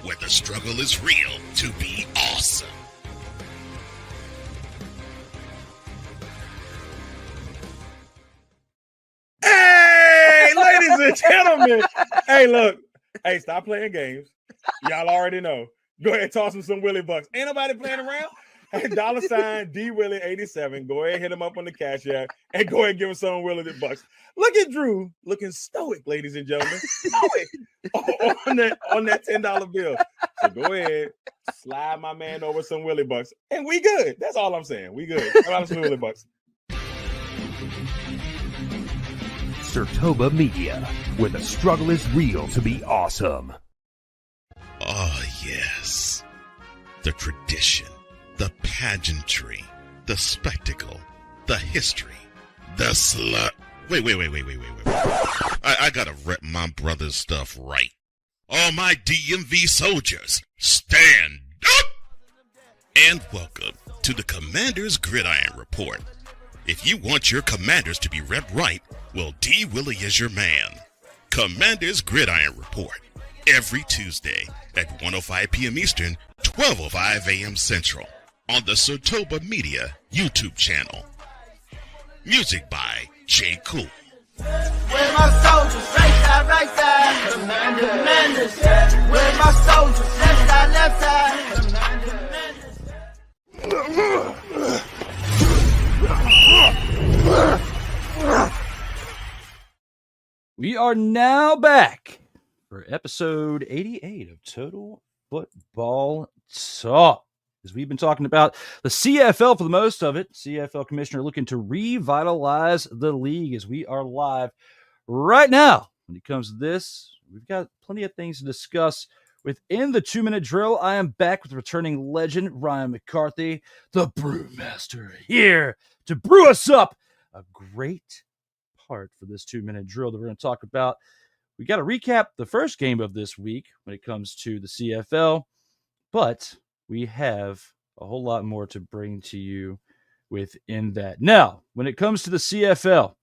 where the struggle is real to be awesome. and gentlemen. Hey, look. Hey, stop playing games. Y'all already know. Go ahead and toss him some Willie Bucks. Ain't nobody playing around. Hey, $sign DWillie87. Go ahead and hit him up on the Cash App and go ahead and give him some Willie Bucks. Look at Drew looking stoic, ladies and gentlemen. Stoic on that $10 bill. So go ahead, slide my man over some Willie Bucks, and we good. That's all I'm saying. We good. Some Willie Bucks. Sertoba Media, where the struggle is real to be awesome. Oh, yes. The tradition, the pageantry, the spectacle, the history, the slut. Wait. I gotta rep my brother's stuff right. All my DMV soldiers, stand up! And welcome to the Commander's Gridiron Report. If you want your Commanders to be repped right, well, D. Willie is your man. Commander's Gridiron Report. Every Tuesday at 1:05 p.m. Eastern, 12:05 a.m. Central on the Sertoba Media YouTube channel. Music by J. Cool. Where my soldiers, right side, Commanders. Where my soldiers, left side, Commanders. We are now back for episode 88 of Total Football Talk. As we've been talking about the CFL for the most of it, CFL Commissioner looking to revitalize the league as we are live right now. When it comes to this, we've got plenty of things to discuss within the 2-minute drill. I am back with returning legend Ryan McCarthy, the brewmaster, here to brew us up a great part for this 2-minute drill that we're going to talk about. We got to recap the first game of this week when it comes to the CFL, but we have a whole lot more to bring to you within that. Now, when it comes to the CFL,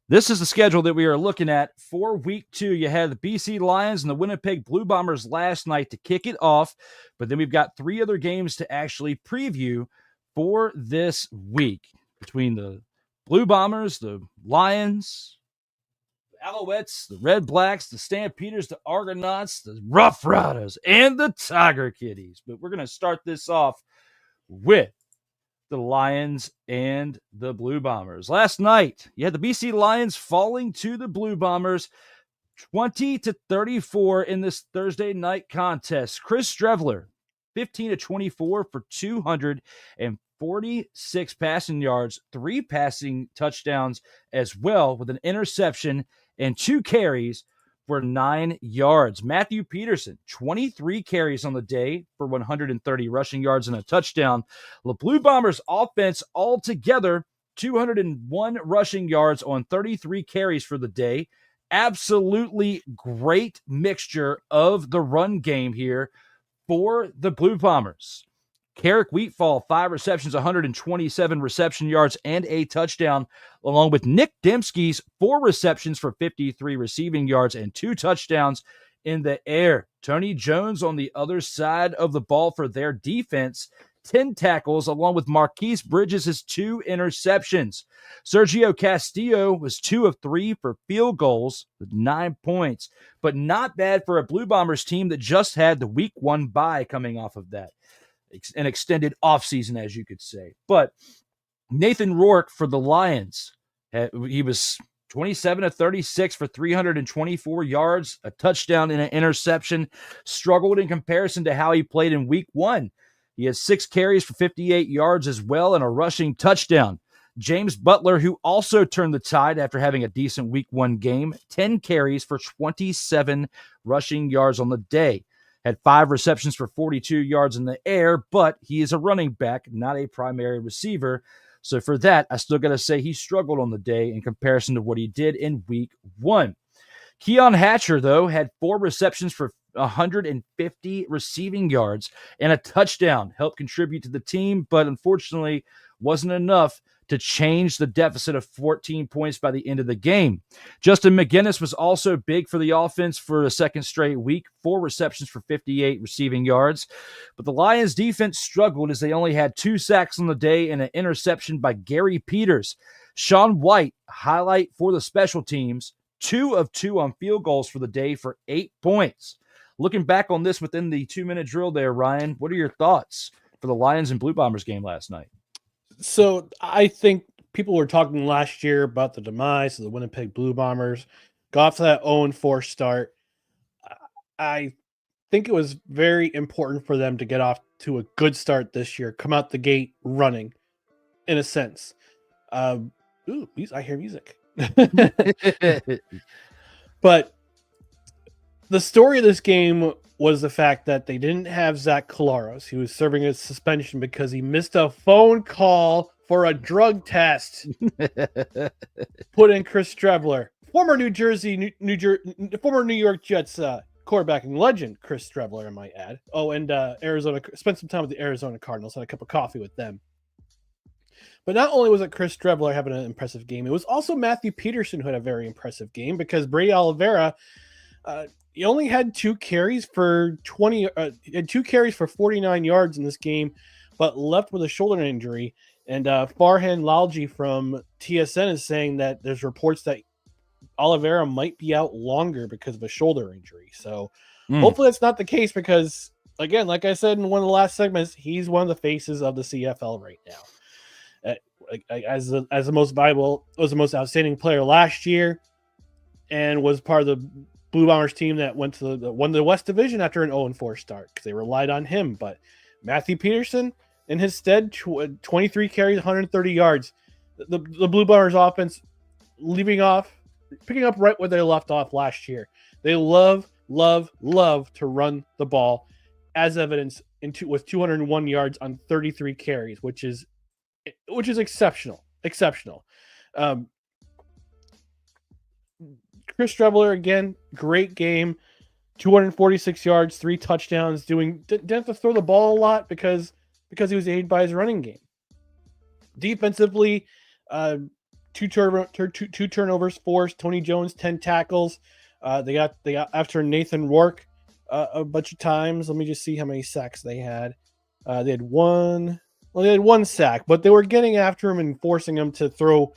this is the schedule that we are looking at for week 2. You had the BC Lions and the Winnipeg Blue Bombers last night to kick it off, but then we've got 3 other games to actually preview for this week between the Blue Bombers, the Lions, the Alouettes, the Redblacks, the Stampeders, the Argonauts, the Roughriders, and the Tiger Kitties. But we're going to start this off with the Lions and the Blue Bombers. Last night, you had the BC Lions falling to the Blue Bombers 20-34 in this Thursday night contest. Chris Strevler, 15-24 for 246 passing yards, 3 passing touchdowns as well, with an interception and 2 carries for 9 yards. Matthew Peterson, 23 carries on the day for 130 rushing yards and a touchdown. The Blue Bombers offense altogether, 201 rushing yards on 33 carries for the day. Absolutely great mixture of the run game here for the Blue Bombers. Carrick Wheatfall, 5 receptions, 127 reception yards, and a touchdown, along with Nick Dembski's 4 receptions for 53 receiving yards and 2 touchdowns in the air. Tony Jones on the other side of the ball for their defense, 10 tackles, along with Marquise Bridges' 2 interceptions. Sergio Castillo was 2 of 3 for field goals with 9 points, but not bad for a Blue Bombers team that just had the week 1 bye coming off of that. An extended offseason, as you could say. But Nathan Rourke for the Lions, he was 27-36 for 324 yards, a touchdown and an interception. Struggled in comparison to how he played in week 1. He has 6 carries for 58 yards as well and a rushing touchdown. James Butler, who also turned the tide after having a decent week 1 game, 10 carries for 27 rushing yards on the day. Had 5 receptions for 42 yards in the air, but he is a running back, not a primary receiver. So for that, I still got to say he struggled on the day in comparison to what he did in week 1. Keon Hatcher, though, had 4 receptions for 150 receiving yards and a touchdown. Helped contribute to the team, but unfortunately wasn't enough to change the deficit of 14 points by the end of the game. Justin McGinnis was also big for the offense for a second straight week, 4 receptions for 58 receiving yards. But the Lions defense struggled as they only had 2 sacks on the day and an interception by Gary Peters. Sean White, highlight for the special teams, 2 of 2 on field goals for the day for 8 points. Looking back on this within the 2-minute drill there, Ryan, what are your thoughts for the Lions and Blue Bombers game last night? So I think people were talking last year about the demise of the Winnipeg Blue Bombers. Got off to that 0-4 start. I think it was very important for them to get off to a good start this year, come out the gate running, in a sense. I hear music. But the story of this game was the fact that they didn't have Zach Collaros. He was serving a suspension because he missed a phone call for a drug test. Put in Chris Strebler, former New York Jets quarterbacking legend, Chris Strebler, I might add. Oh, and Arizona, spent some time with the Arizona Cardinals, had a cup of coffee with them. But not only was it Chris Strebler having an impressive game, it was also Matthew Peterson who had a very impressive game, because Brady Oliveira, he only had 2 carries for 49 yards in this game, but left with a shoulder injury. And Farhan Lalji from TSN is saying that there's reports that Oliveira might be out longer because of a shoulder injury. So hopefully that's not the case, because, again, like I said in one of the last segments, he's one of the faces of the CFL right now. As the most valuable, was the most outstanding player last year, and was part of the Blue Bombers team that won the West Division after an 0-4 start, because they relied on him. But Matthew Peterson, in his stead, 23 carries, 130 yards. The Blue Bombers offense picking up right where they left off last year. They love to run the ball, as evidenced with 201 yards on 33 carries, which is exceptional. Chris Strebler, again, great game, 246 yards, 3 touchdowns. Didn't have to throw the ball a lot because he was aided by his running game. Defensively, 2 turnovers forced. Tony Jones, 10 tackles. They got after Nathan Rourke a bunch of times. Let me just see how many sacks they had. They had one sack, but they were getting after him and forcing him to throw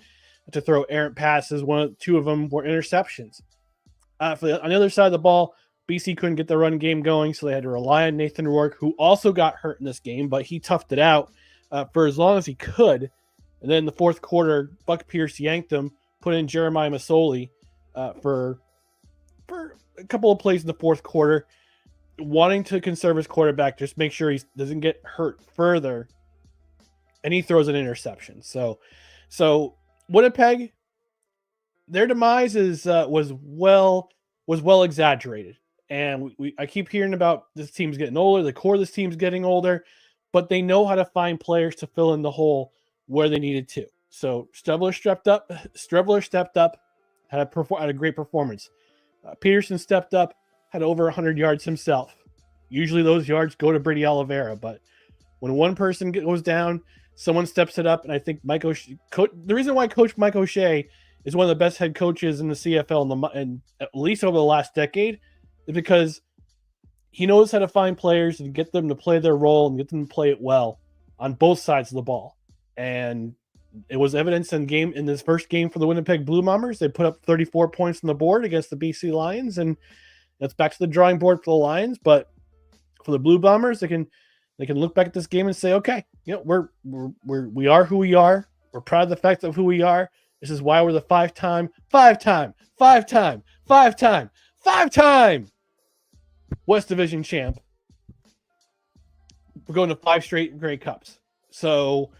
errant passes. 2 of them were interceptions. On the other side of the ball, BC couldn't get the run game going, so they had to rely on Nathan Rourke, who also got hurt in this game, but he toughed it out for as long as he could. And then in the fourth quarter, Buck Pierce yanked him, put in Jeremiah Masoli for a couple of plays in the fourth quarter, wanting to conserve his quarterback, just make sure he doesn't get hurt further, and he throws an interception. So Winnipeg, their demise was well exaggerated, and I keep hearing about this team's getting older, the core of this team's getting older, but they know how to find players to fill in the hole where they needed to. So Strebler stepped up, had a great performance. Peterson stepped up, had over 100 yards himself. Usually those yards go to Brady Oliveira, but when one person goes down, someone steps it up, and I think the reason why Coach Mike O'Shea is one of the best head coaches in the CFL and at least over the last decade is because he knows how to find players and get them to play their role and get them to play it well on both sides of the ball. And it was evidence in this first game for the Winnipeg Blue Bombers. They put up 34 points on the board against the BC Lions, and that's back to the drawing board for the Lions. But for the Blue Bombers, they can look back at this game and say, okay, we are who we are. We're proud of the fact of who we are. This is why we're the five-time West Division champ. We're going to 5 straight Grey Cups. So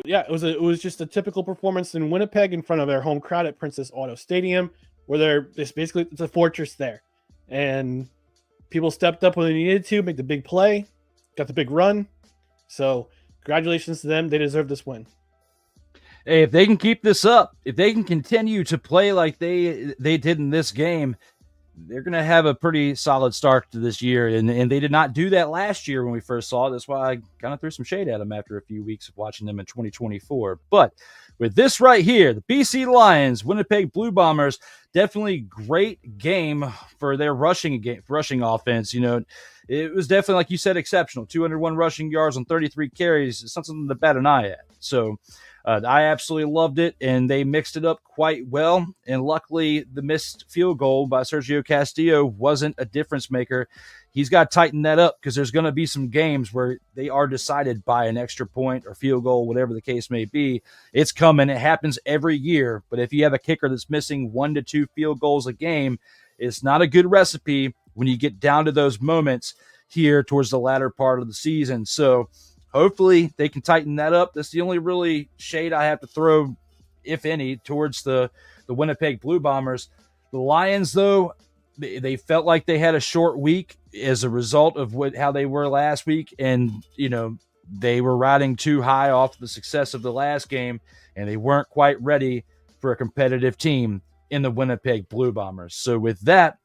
yeah, it was just a typical performance in Winnipeg in front of their home crowd at Princess Auto Stadium, where it's a fortress there, and people stepped up when they needed to make the big play, got the big run. So congratulations to them. They deserve this win. Hey, if they can keep this up, if they can continue to play like they did in this game, they're going to have a pretty solid start to this year. And they did not do that last year when we first saw it. That's why I kind of threw some shade at them after a few weeks of watching them in 2024. But with this right here, the BC Lions, Winnipeg Blue Bombers, definitely great game for their rushing offense. It was definitely, like you said, exceptional. 201 rushing yards on 33 carries. It's not something to bat an eye at. So I absolutely loved it, and they mixed it up quite well. And luckily, the missed field goal by Sergio Castillo wasn't a difference maker. He's got to tighten that up because there's going to be some games where they are decided by an extra point or field goal, whatever the case may be. It's coming. It happens every year. But if you have a kicker that's missing 1 to 2 field goals a game, it's not a good recipe when you get down to those moments here towards the latter part of the season. So hopefully they can tighten that up. That's the only really shade I have to throw, if any, towards the Winnipeg Blue Bombers. The Lions, though, they felt like they had a short week as a result of how they were last week. And, they were riding too high off the success of the last game, and they weren't quite ready for a competitive team in the Winnipeg Blue Bombers. So with that,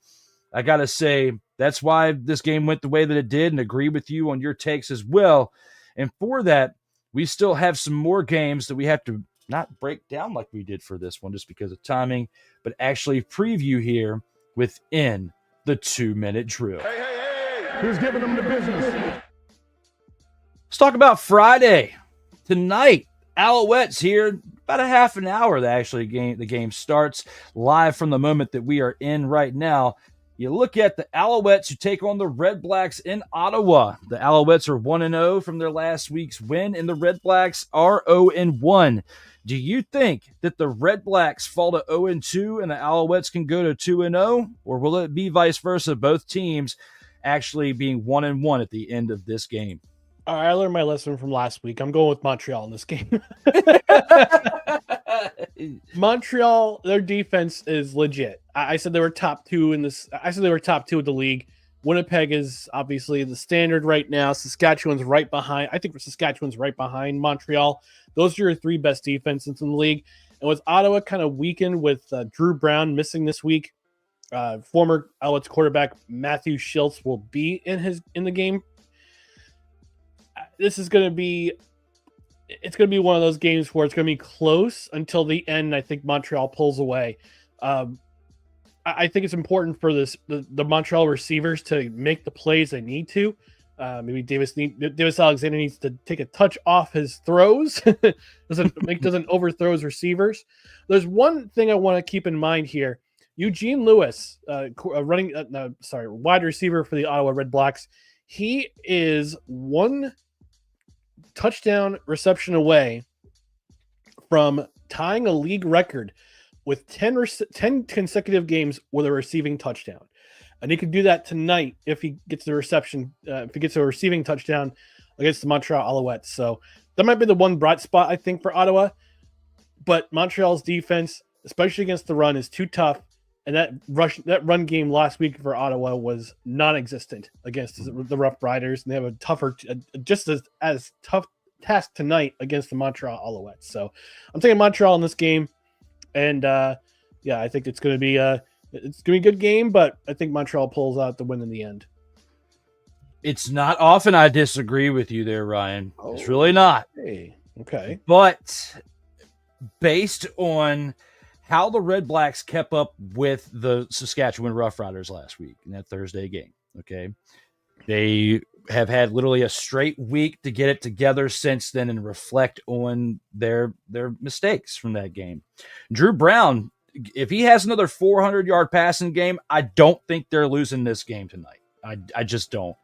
I got to say that's why this game went the way that it did, and agree with you on your takes as well. And for that, we still have some more games that we have to not break down like we did for this one just because of timing, but actually preview here within the 2-minute drill. Hey, who's giving them the business? Let's talk about Friday. Tonight, Alouettes here, about a half an hour the game starts live from the moment that we are in right now. You look at the Alouettes who take on the Redblacks in Ottawa. The Alouettes are 1-0 from their last week's win, and the Redblacks are 0-1. Do you think that the Redblacks fall to 0-2 and the Alouettes can go to 2-0? Or will it be vice versa, both teams actually being 1-1 at the end of this game? All right, I learned my lesson from last week. I'm going with Montreal in this game. Montreal, their defense is legit. I said they were top 2 in this. I said they were top 2 of the league. Winnipeg is obviously the standard right now. Saskatchewan's right behind. I think Saskatchewan's right behind Montreal. Those are your 3 best defenses in the league. And with Ottawa kind of weakened with Drew Brown missing this week, former Alouettes quarterback Matthew Schultz will be in the game. This is going to be. It's going to be one of those games where it's going to be close until the end. I think Montreal pulls away. I think it's important for the Montreal receivers to make the plays they need to. Maybe Davis Alexander needs to take a touch off his throws. doesn't overthrow his receivers. There's one thing I want to keep in mind here. Eugene Lewis, wide receiver for the Ottawa Redblacks, he is 1 touchdown reception away from tying a league record with 10 consecutive games with a receiving touchdown. And he could do that tonight if he gets the reception, if he gets a receiving touchdown against the Montreal Alouettes. So that might be the one bright spot, I think, for Ottawa. But Montreal's defense, especially against the run, is too tough. And that run game last week for Ottawa was non-existent against the Roughriders, and they have a tougher, just as tough task tonight against the Montreal Alouettes. So I'm taking Montreal in this game, and I think it's going to be a good game, but I think Montreal pulls out the win in the end. It's not often I disagree with you there, Ryan. It's really not. Hey, okay, but based on how the Redblacks kept up with the Saskatchewan Roughriders last week in that Thursday game. Okay. They have had literally a straight week to get it together since then and reflect on their mistakes from that game. Drew Brown, if he has another 400-yard passing game, I don't think they're losing this game tonight. I just don't.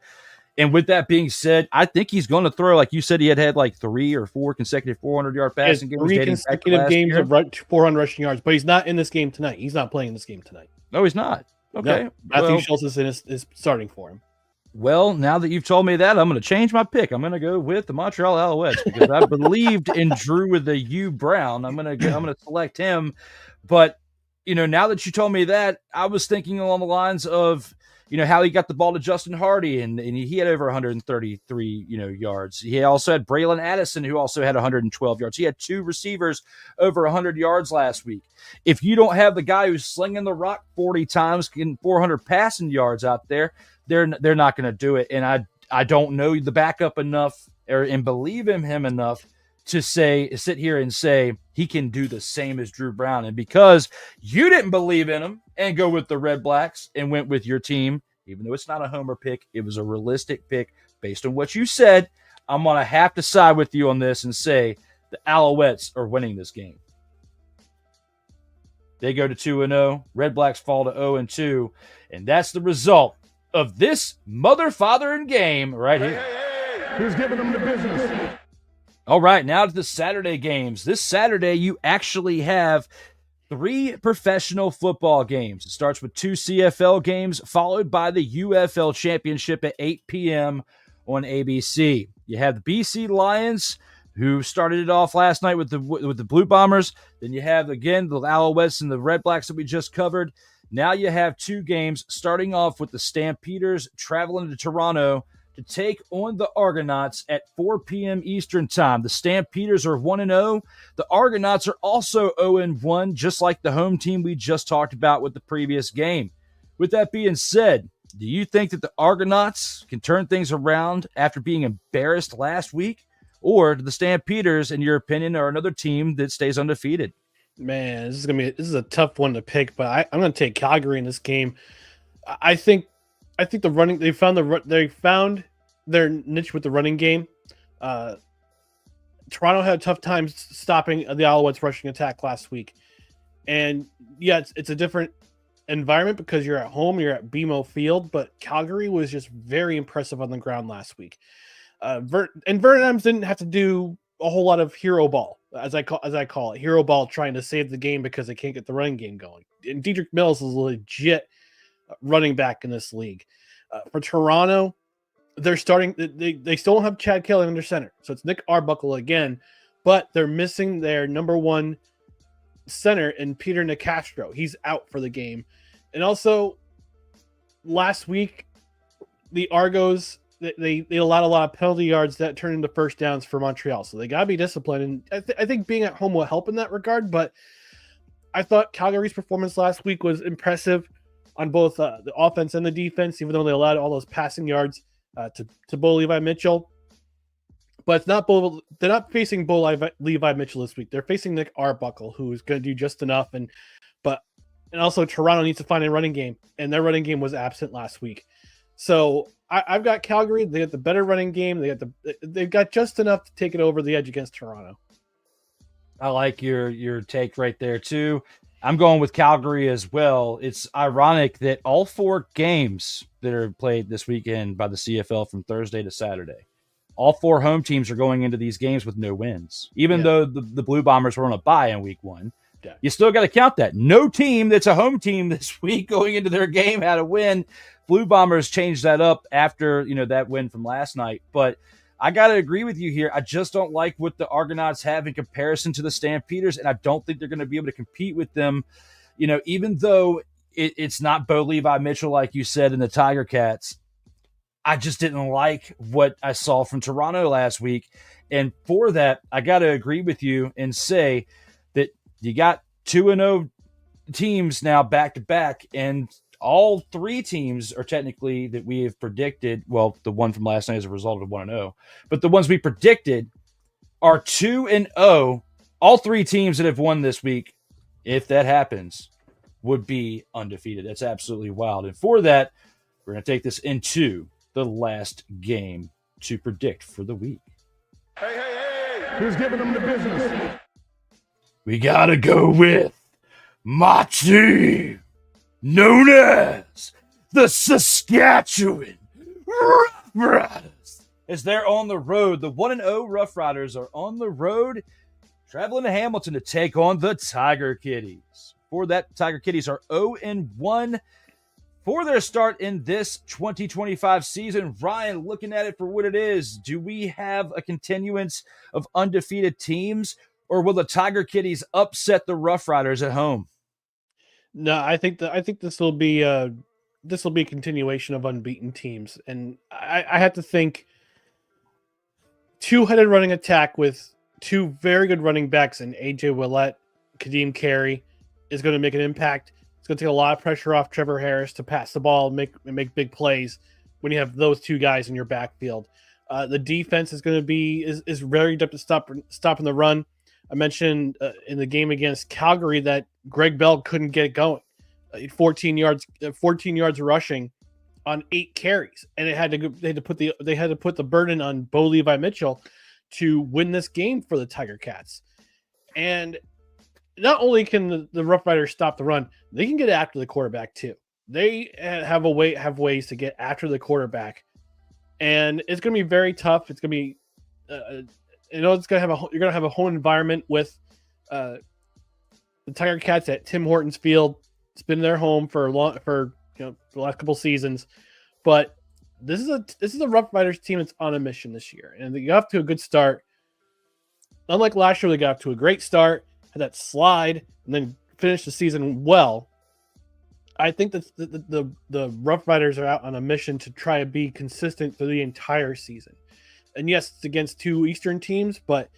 And with that being said, I think he's going to throw, like you said, he had like 3 or 4 consecutive 400-yard passing games. 3 consecutive games of 400 rushing yards, but he's not in this game tonight. He's not playing in this game tonight. No, he's not. Okay. No, Matthew Schultz is starting for him. Well, now that you've told me that, I'm going to change my pick. I'm going to go with the Montreal Alouettes because I believed in Drew with the U Brown. I'm going to select him. But, now that you told me that, I was thinking along the lines of, how he got the ball to Justin Hardy, and he had over 133, yards. He also had Braylon Addison, who also had 112 yards. He had 2 receivers over 100 yards last week. If you don't have the guy who's slinging the rock 40 times, getting 400 passing yards out there, they're not going to do it. And I don't know the backup enough and believe in him enough to sit here and say he can do the same as Drew Brown. And because you didn't believe in him and go with the Redblacks and went with your team, even though it's not a homer pick, it was a realistic pick based on what you said, I'm going to have to side with you on this and say The Alouettes are winning this game. They go to 2-0. Redblacks fall to 0-2. And that's the result of this mother-fathering game right here. Who's giving them the business? All right, now to the Saturday games. This Saturday, you actually have 3 professional football games. It starts with 2 CFL games, followed by the UFL Championship at 8 p.m. on ABC. You have the BC Lions, who started it off last night with the Blue Bombers. Then you have, again, the Alouettes and the Redblacks that we just covered. Now you have 2 games, starting off with the Stampeders traveling to Toronto to take on the Argonauts at 4 p.m. Eastern Time. The Stampeders are 1-0. The Argonauts are also 0-1, just like the home team we just talked about with the previous game. With that being said, do you think that the Argonauts can turn things around after being embarrassed last week? Or do the Stampeders, in your opinion, are another team that stays undefeated? Man, this is a tough one to pick, but I'm going to take Calgary in this game. I think the running they found their niche with the running game. Toronto had a tough time stopping the Alouettes rushing attack last week, and yeah, it's a different environment because you're at home, you're at BMO Field, but Calgary was just very impressive on the ground last week. And Vernon Adams didn't have to do a whole lot of hero ball, as I call it, hero ball, trying to save the game because they can't get the running game going. And Dedrick Mills is a legit running back in this league. For Toronto, they're starting. They still don't have Chad Kelly under center, so it's Nick Arbuckle again, but they're missing their number 1 center in Peter Nicastro. He's out for the game, and also last week the Argos. They allowed a lot of penalty yards that turned into first downs for Montreal. So they got to be disciplined. And I think being at home will help in that regard. But I thought Calgary's performance last week was impressive on both the offense and the defense, even though they allowed all those passing yards to Bo Levi Mitchell. But it's not they're not facing Bo Levi Mitchell this week. They're facing Nick Arbuckle, who's going to do just enough. And also Toronto needs to find a running game. And their running game was absent last week. So I've got Calgary. They got the better running game. They've got just enough to take it over the edge against Toronto. I like your take right there too. I'm going with Calgary as well. It's ironic that all 4 games that are played this weekend by the CFL from Thursday to Saturday, all 4 home teams are going into these games with no wins. Even though the Blue Bombers were on a bye in week 1, you still got to count that. No team that's a home team this week going into their game had a win. Blue Bombers changed that up after, that win from last night. But I got to agree with you here. I just don't like what the Argonauts have in comparison to the Stampeders, and I don't think they're going to be able to compete with them, even though it's not Bo Levi Mitchell, like you said, in the Tiger Cats. I just didn't like what I saw from Toronto last week. And for that, I got to agree with you and say that you got 2-0 teams now back-to-back, and all 3 teams are technically that we have predicted. Well, the one from last night is a result of 1-0, but the ones we predicted are 2-0. All 3 teams that have won this week, if that happens, would be undefeated. That's absolutely wild. And for that, we're going to take this into the last game to predict for the week. Hey. Who's giving them the business? We got to go with my team, known as the Saskatchewan Roughriders. As they're on the road, the 1-0 Roughriders are on the road, traveling to Hamilton to take on the Tiger Kitties. For that, Tiger Kitties are 0-1 for their start in this 2025 season. Ryan, looking at it for what it is, do we have a continuance of undefeated teams, or will the Tiger Kitties upset the Roughriders at home? No, I think this will be a continuation of unbeaten teams, and I have to think 2-headed running attack with 2 very good running backs in AJ Willett, Kadeem Carey is going to make an impact. It's going to take a lot of pressure off Trevor Harris to pass the ball and make big plays when you have those 2 guys in your backfield. The defense is going to be is very adept at stopping the run. I mentioned in the game against Calgary that Greg Bell couldn't get it going. 14 yards rushing on 8 carries, and they had to put the burden on Bo Levi Mitchell to win this game for the Tiger Cats. And not only can the Rough Riders stop the run, they can get after the quarterback too. They have ways to get after the quarterback, and it's going to be very tough. It's going to be, it's going to have you're going to have a whole environment with the Tiger Cats at Tim Hortons Field. It's been their home for the last couple seasons, but this is a Rough Riders team that's on a mission this year, and they got off to a good start. Unlike last year, they got off to a great start, had that slide, and then finished the season well. I think that the Rough Riders are out on a mission to try to be consistent through the entire season. And yes, it's against two Eastern teams, but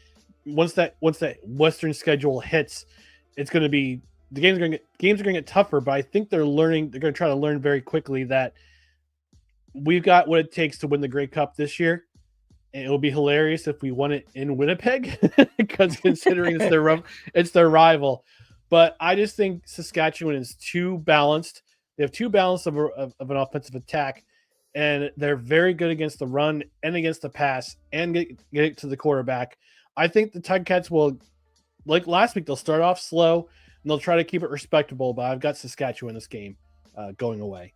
once that Western schedule hits, it's going to be the games are going to get tougher. But I think they're going to try to learn very quickly that we've got what it takes to win the Grey Cup this year. And it would be hilarious if we won it in Winnipeg, because considering it's their rival. But I just think Saskatchewan is too balanced. They have too balanced of an offensive attack, and they're very good against the run and against the pass and get it to the quarterback. I think the Tiger Cats will, like last week, they'll start off slow and they'll try to keep it respectable. But I've got Saskatchewan this game going away.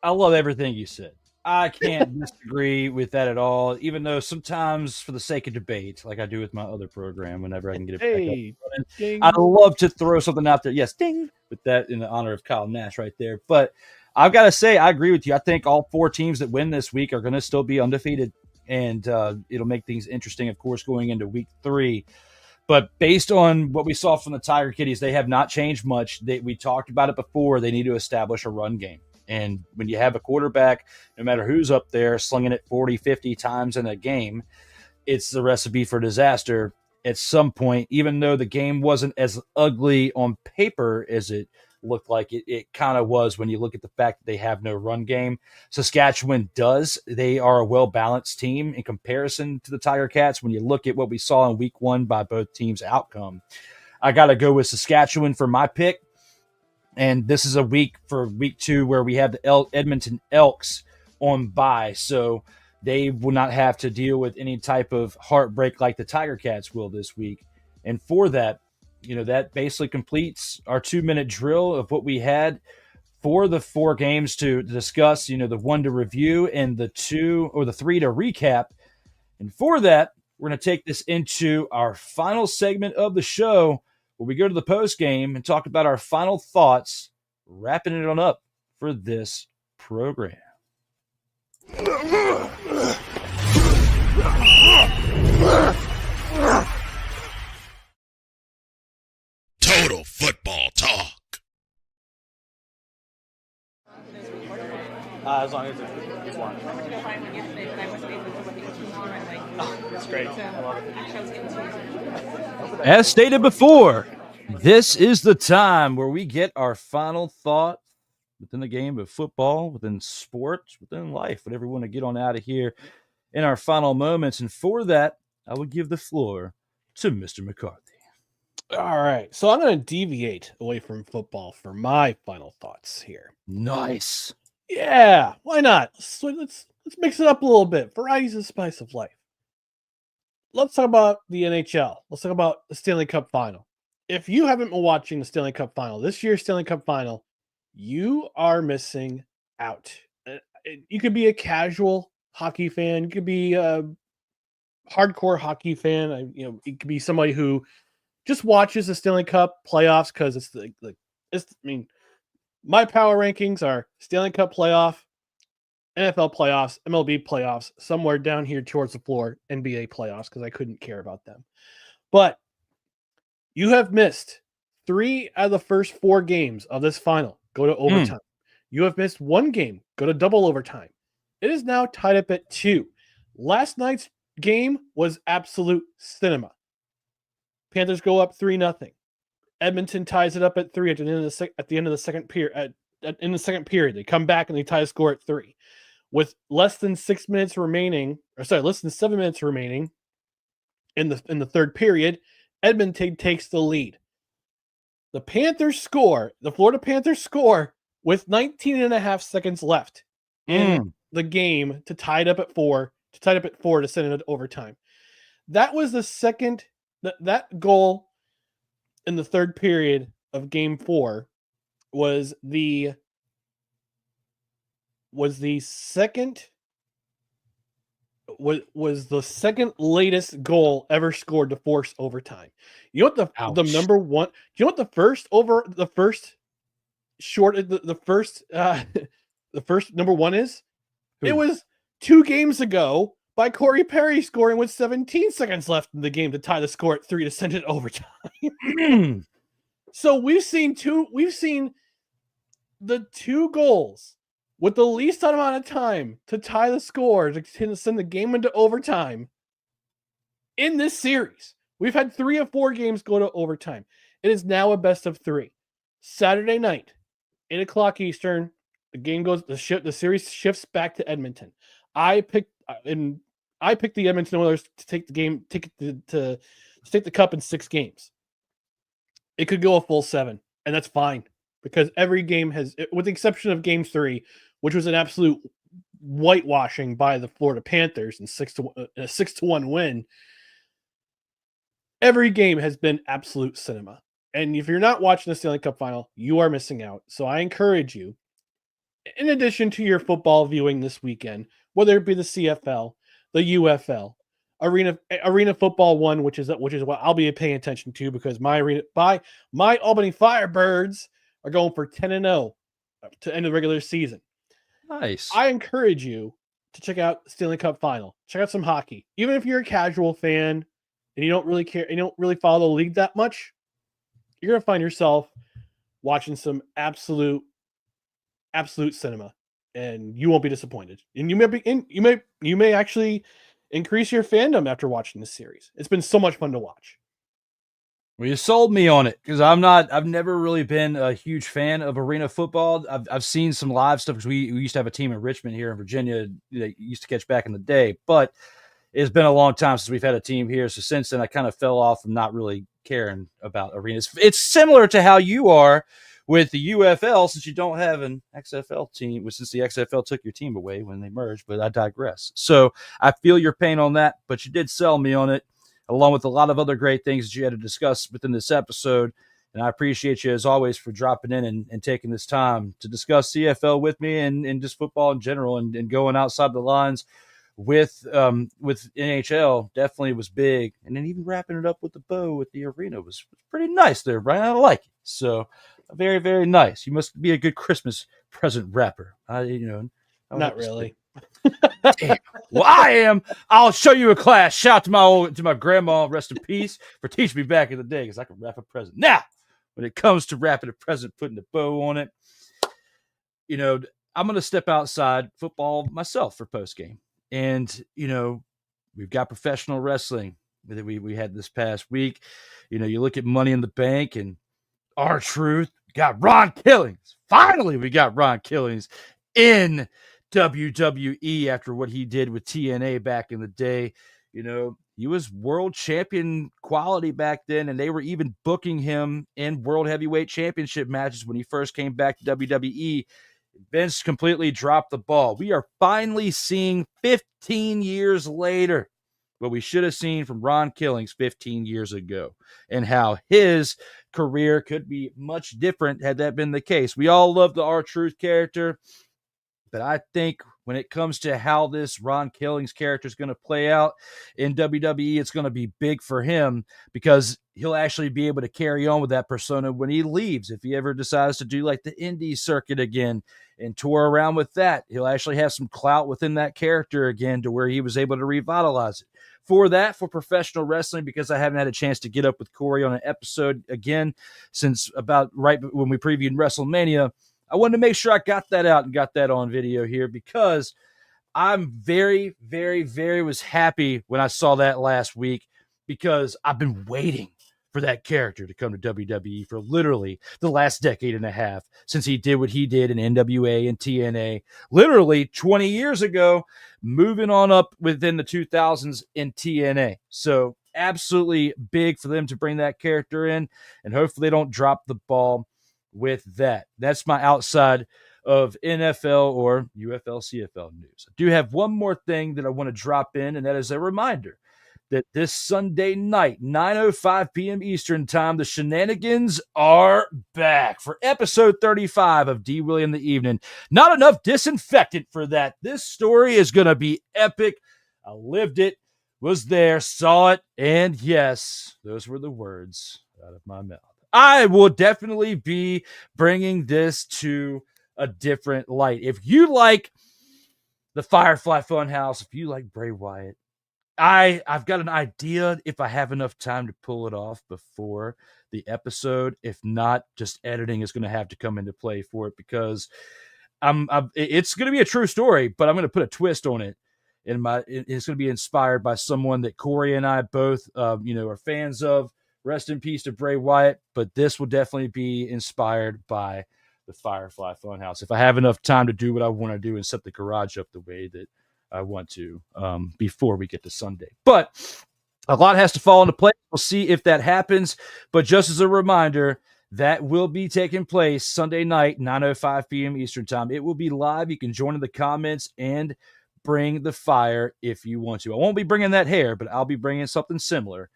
I love everything you said. I can't disagree with that at all, even though sometimes for the sake of debate, like I do with my other program, whenever I can get it back up, I love to throw something out there. Yes, ding, with that in the honor of Kyle Nash right there. But I've got to say, I agree with you. I think all four teams that win this week are going to still be undefeated, and it'll make things interesting, of course, going into week 3. But based on what we saw from the Tiger Kitties, they have not changed much. We talked about it before. They need to establish a run game. And when you have a quarterback, no matter who's up there, slinging it 40, 50 times in a game, it's the recipe for disaster at some point. Even though the game wasn't as ugly on paper as it looked like it kind of was when you look at the fact that they have no run game. Saskatchewan does. They are a well-balanced team in comparison to the Tiger Cats. When you look at what we saw in week 1 by both teams' outcome, I got to go with Saskatchewan for my pick. And this is a week for week 2 where we have the Edmonton Elks on bye. So they will not have to deal with any type of heartbreak like the Tiger Cats will this week. And for that, that basically completes our 2-minute drill of what we had for the 4 games to discuss, the 1 to review and the 2 or the 3 to recap. And for that, we're going to take this into our final segment of the show, where we go to the post game and talk about our final thoughts, wrapping it on up for this program. Total football talk. As long as it's one. That's great. I love it. As stated before, this is the time where we get our final thought within the game of football, within sports, within life, whatever we want to get on out of here in our final moments. And for that, I would give the floor to Mr. McCarthy. All right. So I'm going to deviate away from football for my final thoughts here. Nice. Yeah. Why not? Let's mix it up a little bit. Variety's the spice of life. Let's talk about the NHL. Let's talk about the Stanley Cup Final. If you haven't been watching the Stanley Cup Final, this year's Stanley Cup Final, you are missing out. You could be a casual hockey fan. You could be a hardcore hockey fan. It could be somebody who just watches the Stanley Cup playoffs because it's my power rankings are Stanley Cup playoff, NFL playoffs, MLB playoffs, somewhere down here towards the floor, NBA playoffs, because I couldn't care about them. But you have missed 3 out of the first 4 games of this final. Go to overtime. You have missed 1 game. Go to double overtime. It is now tied up at 2. Last night's game was absolute cinema. Panthers go up 3-0. Edmonton ties it up at 3 at the end of the second period. In the second period, they come back and they tie the score at 3. With less than 6 minutes remaining, less than 7 minutes remaining in the third period, Edmonton takes the lead. The Florida Panthers score with 19 and a half seconds left in the game to tie it up at 4, to send it to overtime. That was the second that goal in the third period of game 4 was the second latest goal ever scored to force overtime. You know what the number one? Do you know what the first number one is? Who? It was 2 games ago by Corey Perry scoring with 17 seconds left in the game to tie the score at 3 to send it overtime. So we've seen the 2 goals with the least amount of time to tie the score to send the game into overtime in this series. We've had 3 of 4 games go to overtime. It is now a best of 3. Saturday night, 8:00 Eastern, the series shifts back to Edmonton. I picked the Edmonton Oilers to take to take the cup in 6 games. It could go a full 7, and that's fine because every game has, with the exception of game 3, which was an absolute whitewashing by the Florida Panthers and a 6-1 win. Every game has been absolute cinema. And if you're not watching the Stanley Cup final, you are missing out. So I encourage you, in addition to your football viewing this weekend, whether it be the CFL, the UFL, Arena Football 1, which is what I'll be paying attention to because my Albany Firebirds are going for 10-0 to end the regular season. Nice. I encourage you to check out the Stanley Cup final. Check out some hockey. Even if you're a casual fan and you don't really care, you don't really follow the league that much, you're going to find yourself watching some absolute cinema, and you won't be disappointed. And you may actually increase your fandom after watching this series. It's been so much fun to watch. Well, you sold me on it because I've never really been a huge fan of arena football. I've seen some live stuff because we used to have a team in Richmond here in Virginia that used to catch back in the day, but it's been a long time since we've had a team here. So since then I kind of fell off and not really caring about arenas. It's similar to how you are with the UFL since you don't have an XFL team, since the XFL took your team away when they merged, but I digress. So I feel your pain on that, but you did sell me on it, along with a lot of other great things that you had to discuss within this episode. And I appreciate you, as always, for dropping in and taking this time to discuss CFL with me and just football in general and going outside the lines with NHL definitely was big. And then even wrapping it up with the bow with the arena was pretty nice there, Brian. I like it. So very, very nice. You must be a good Christmas present wrapper. Not really. Damn. Well, I am. I'll show you a class. Shout out to my grandma, rest in peace, for teaching me back in the day because I can wrap a present. Now, when it comes to wrapping a present, putting a bow on it, I'm going to step outside football myself for postgame. And, we've got professional wrestling that we had this past week. You look at Money in the Bank and R-Truth. Got Ron Killings. Finally, we got Ron Killings in WWE after what he did with TNA back in the day. He was world champion quality back then, and they were even booking him in world heavyweight championship matches when he first came back to WWE. Vince completely dropped the ball. We are finally seeing 15 years later what we should have seen from Ron Killings 15 years ago and how his career could be much different had that been the case. We all love the R-Truth character, but I think when it comes to how this Ron Killings character is going to play out in WWE, it's going to be big for him because he'll actually be able to carry on with that persona when he leaves. If he ever decides to do like the indie circuit again and tour around with that, he'll actually have some clout within that character again to where he was able to revitalize it. For professional wrestling, because I haven't had a chance to get up with Corey on an episode again since about right when we previewed WrestleMania, I wanted to make sure I got that out and got that on video here because I'm very, very, very was happy when I saw that last week because I've been waiting for that character to come to WWE for literally the last decade and a half since he did what he did in NWA and TNA, literally 20 years ago, moving on up within the 2000s in TNA. So absolutely big for them to bring that character in, and hopefully they don't drop the ball with that. That's my outside of NFL or UFL CFL news. I do have one more thing that I want to drop in, and that is a reminder that this Sunday night, 9:05 p.m. Eastern time, the shenanigans are back for episode 35 of D. Willie in the Evening. Not enough disinfectant for that. This story is going to be epic. I lived it, was there, saw it, and yes, those were the words out of my mouth. I will definitely be bringing this to a different light. If you like the Firefly Funhouse, if you like Bray Wyatt, I've got an idea if I have enough time to pull it off before the episode. If not, just editing is going to have to come into play for it, because it's going to be a true story, but I'm going to put a twist on it. It's going to be inspired by someone that Corey and I both, are fans of. Rest in peace to Bray Wyatt, but this will definitely be inspired by the Firefly Funhouse. If I have enough time to do what I want to do and set the garage up the way that I want to before we get to Sunday. But a lot has to fall into place. We'll see if that happens. But just as a reminder, that will be taking place Sunday night, 9:05 p.m. Eastern time. It will be live. You can join in the comments and bring the fire if you want to. I won't be bringing that hair, but I'll be bringing something similar,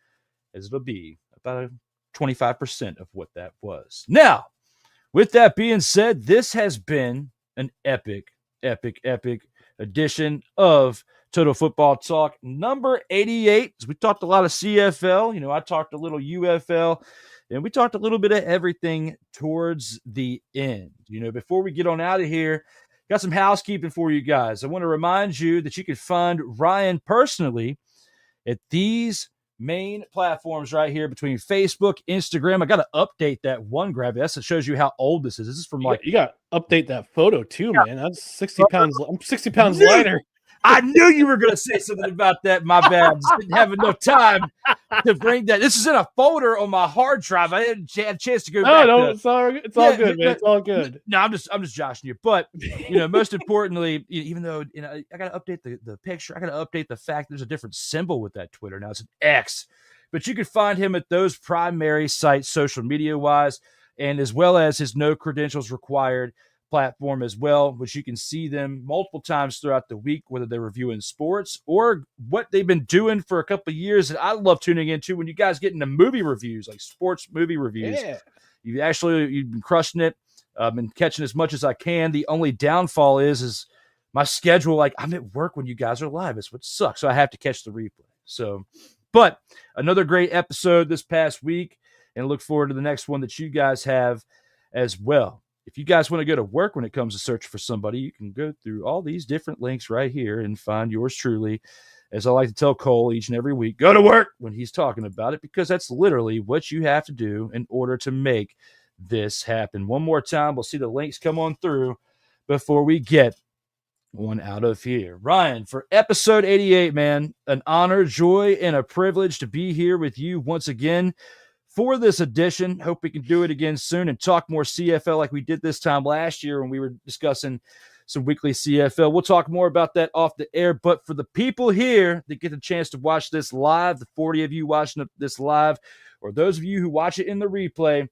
as it'll be about 25% of what that was. Now, with that being said, this has been an epic edition of Total Football Talk number 88. We talked a lot of CFL. I talked a little UFL, and we talked a little bit of everything towards the end. Before we get on out of here, got some housekeeping for you guys. I want to remind you that you can find Ryan personally at these main platforms right here between Facebook, Instagram. I got to update that one grab. That shows you how old this is. This is from you got to update that photo too, man. That's 60 pounds. I'm 60 pounds lighter. I knew you were going to say something about that. My bad. I just didn't have enough time to bring that. This is in a folder on my hard drive. I didn't have a chance to go back. No, it's all good, man. It's all good. No, I'm just joshing you. But most importantly, even though I got to update the picture, I got to update the fact there's a different symbol with that Twitter now. It's an X. But you can find him at those primary sites, social media wise, and as well as his no credentials required platform as well, which you can see them multiple times throughout the week, whether they're reviewing sports or what they've been doing for a couple of years. And I love tuning into when you guys get into movie reviews, like sports movie reviews. Yeah. You've been crushing it. I've been catching as much as I can. The only downfall is my schedule. Like, I'm at work when you guys are live. It's what sucks. So I have to catch the replay. So, but another great episode this past week, and look forward to the next one that you guys have as well. If you guys want to go to work when it comes to search for somebody, you can go through all these different links right here and find yours truly. As I like to tell Cole each and every week, go to work when he's talking about it, because that's literally what you have to do in order to make this happen. One more time, we'll see the links come on through before we get one out of here. Ryan, for episode 88, man, an honor, joy, and a privilege to be here with you once again for this edition. Hope we can do it again soon and talk more CFL like we did this time last year when we were discussing some weekly CFL. We'll talk more about that off the air. But for the people here that get the chance to watch this live, the 40 of you watching this live, or those of you who watch it in the replay,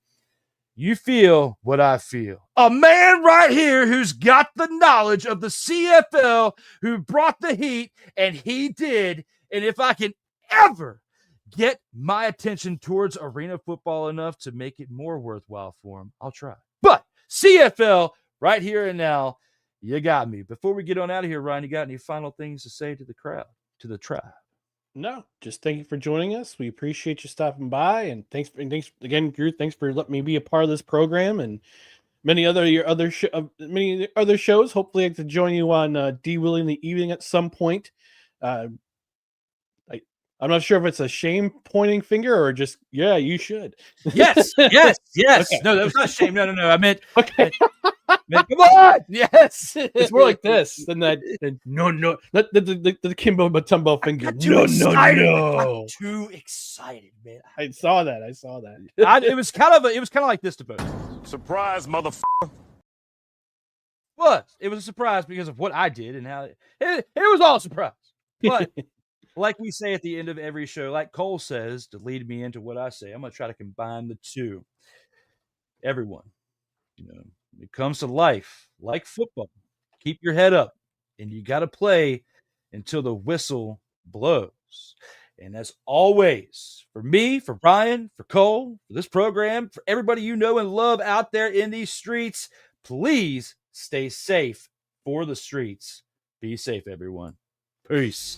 you feel what I feel. A man right here who's got the knowledge of the CFL, who brought the heat, and he did. And if I can ever get my attention towards arena football enough to make it more worthwhile for him, I'll try. But CFL right here and now, you got me. Before we get on out of here, Ryan, you got any final things to say to the crowd, to the tribe? No, just thank you for joining us. We appreciate you stopping by, and thanks again, Drew. Thanks for letting me be a part of this program and many other shows. Hopefully, I get to join you on D. Willie in the Evening at some point. I'm not sure if it's a shame pointing finger or just, yeah, you should. Yes. Okay. No, that was not shame. No. I meant, okay. Come on. Yes. It's more like this than that. No. Not the Kimbo Matumbo finger. No. I'm too excited, man. I saw that. It was kind of like this to both. Surprise, motherfucker. It was a surprise because of what I did and how it was all a surprise. But like we say at the end of every show, like Cole says, to lead me into what I say, I'm going to try to combine the two. Everyone, when it comes to life, like football, keep your head up, and you got to play until the whistle blows. And as always, for me, for Brian, for Cole, for this program, for everybody you know and love out there in these streets, please stay safe for the streets. Be safe, everyone. Peace.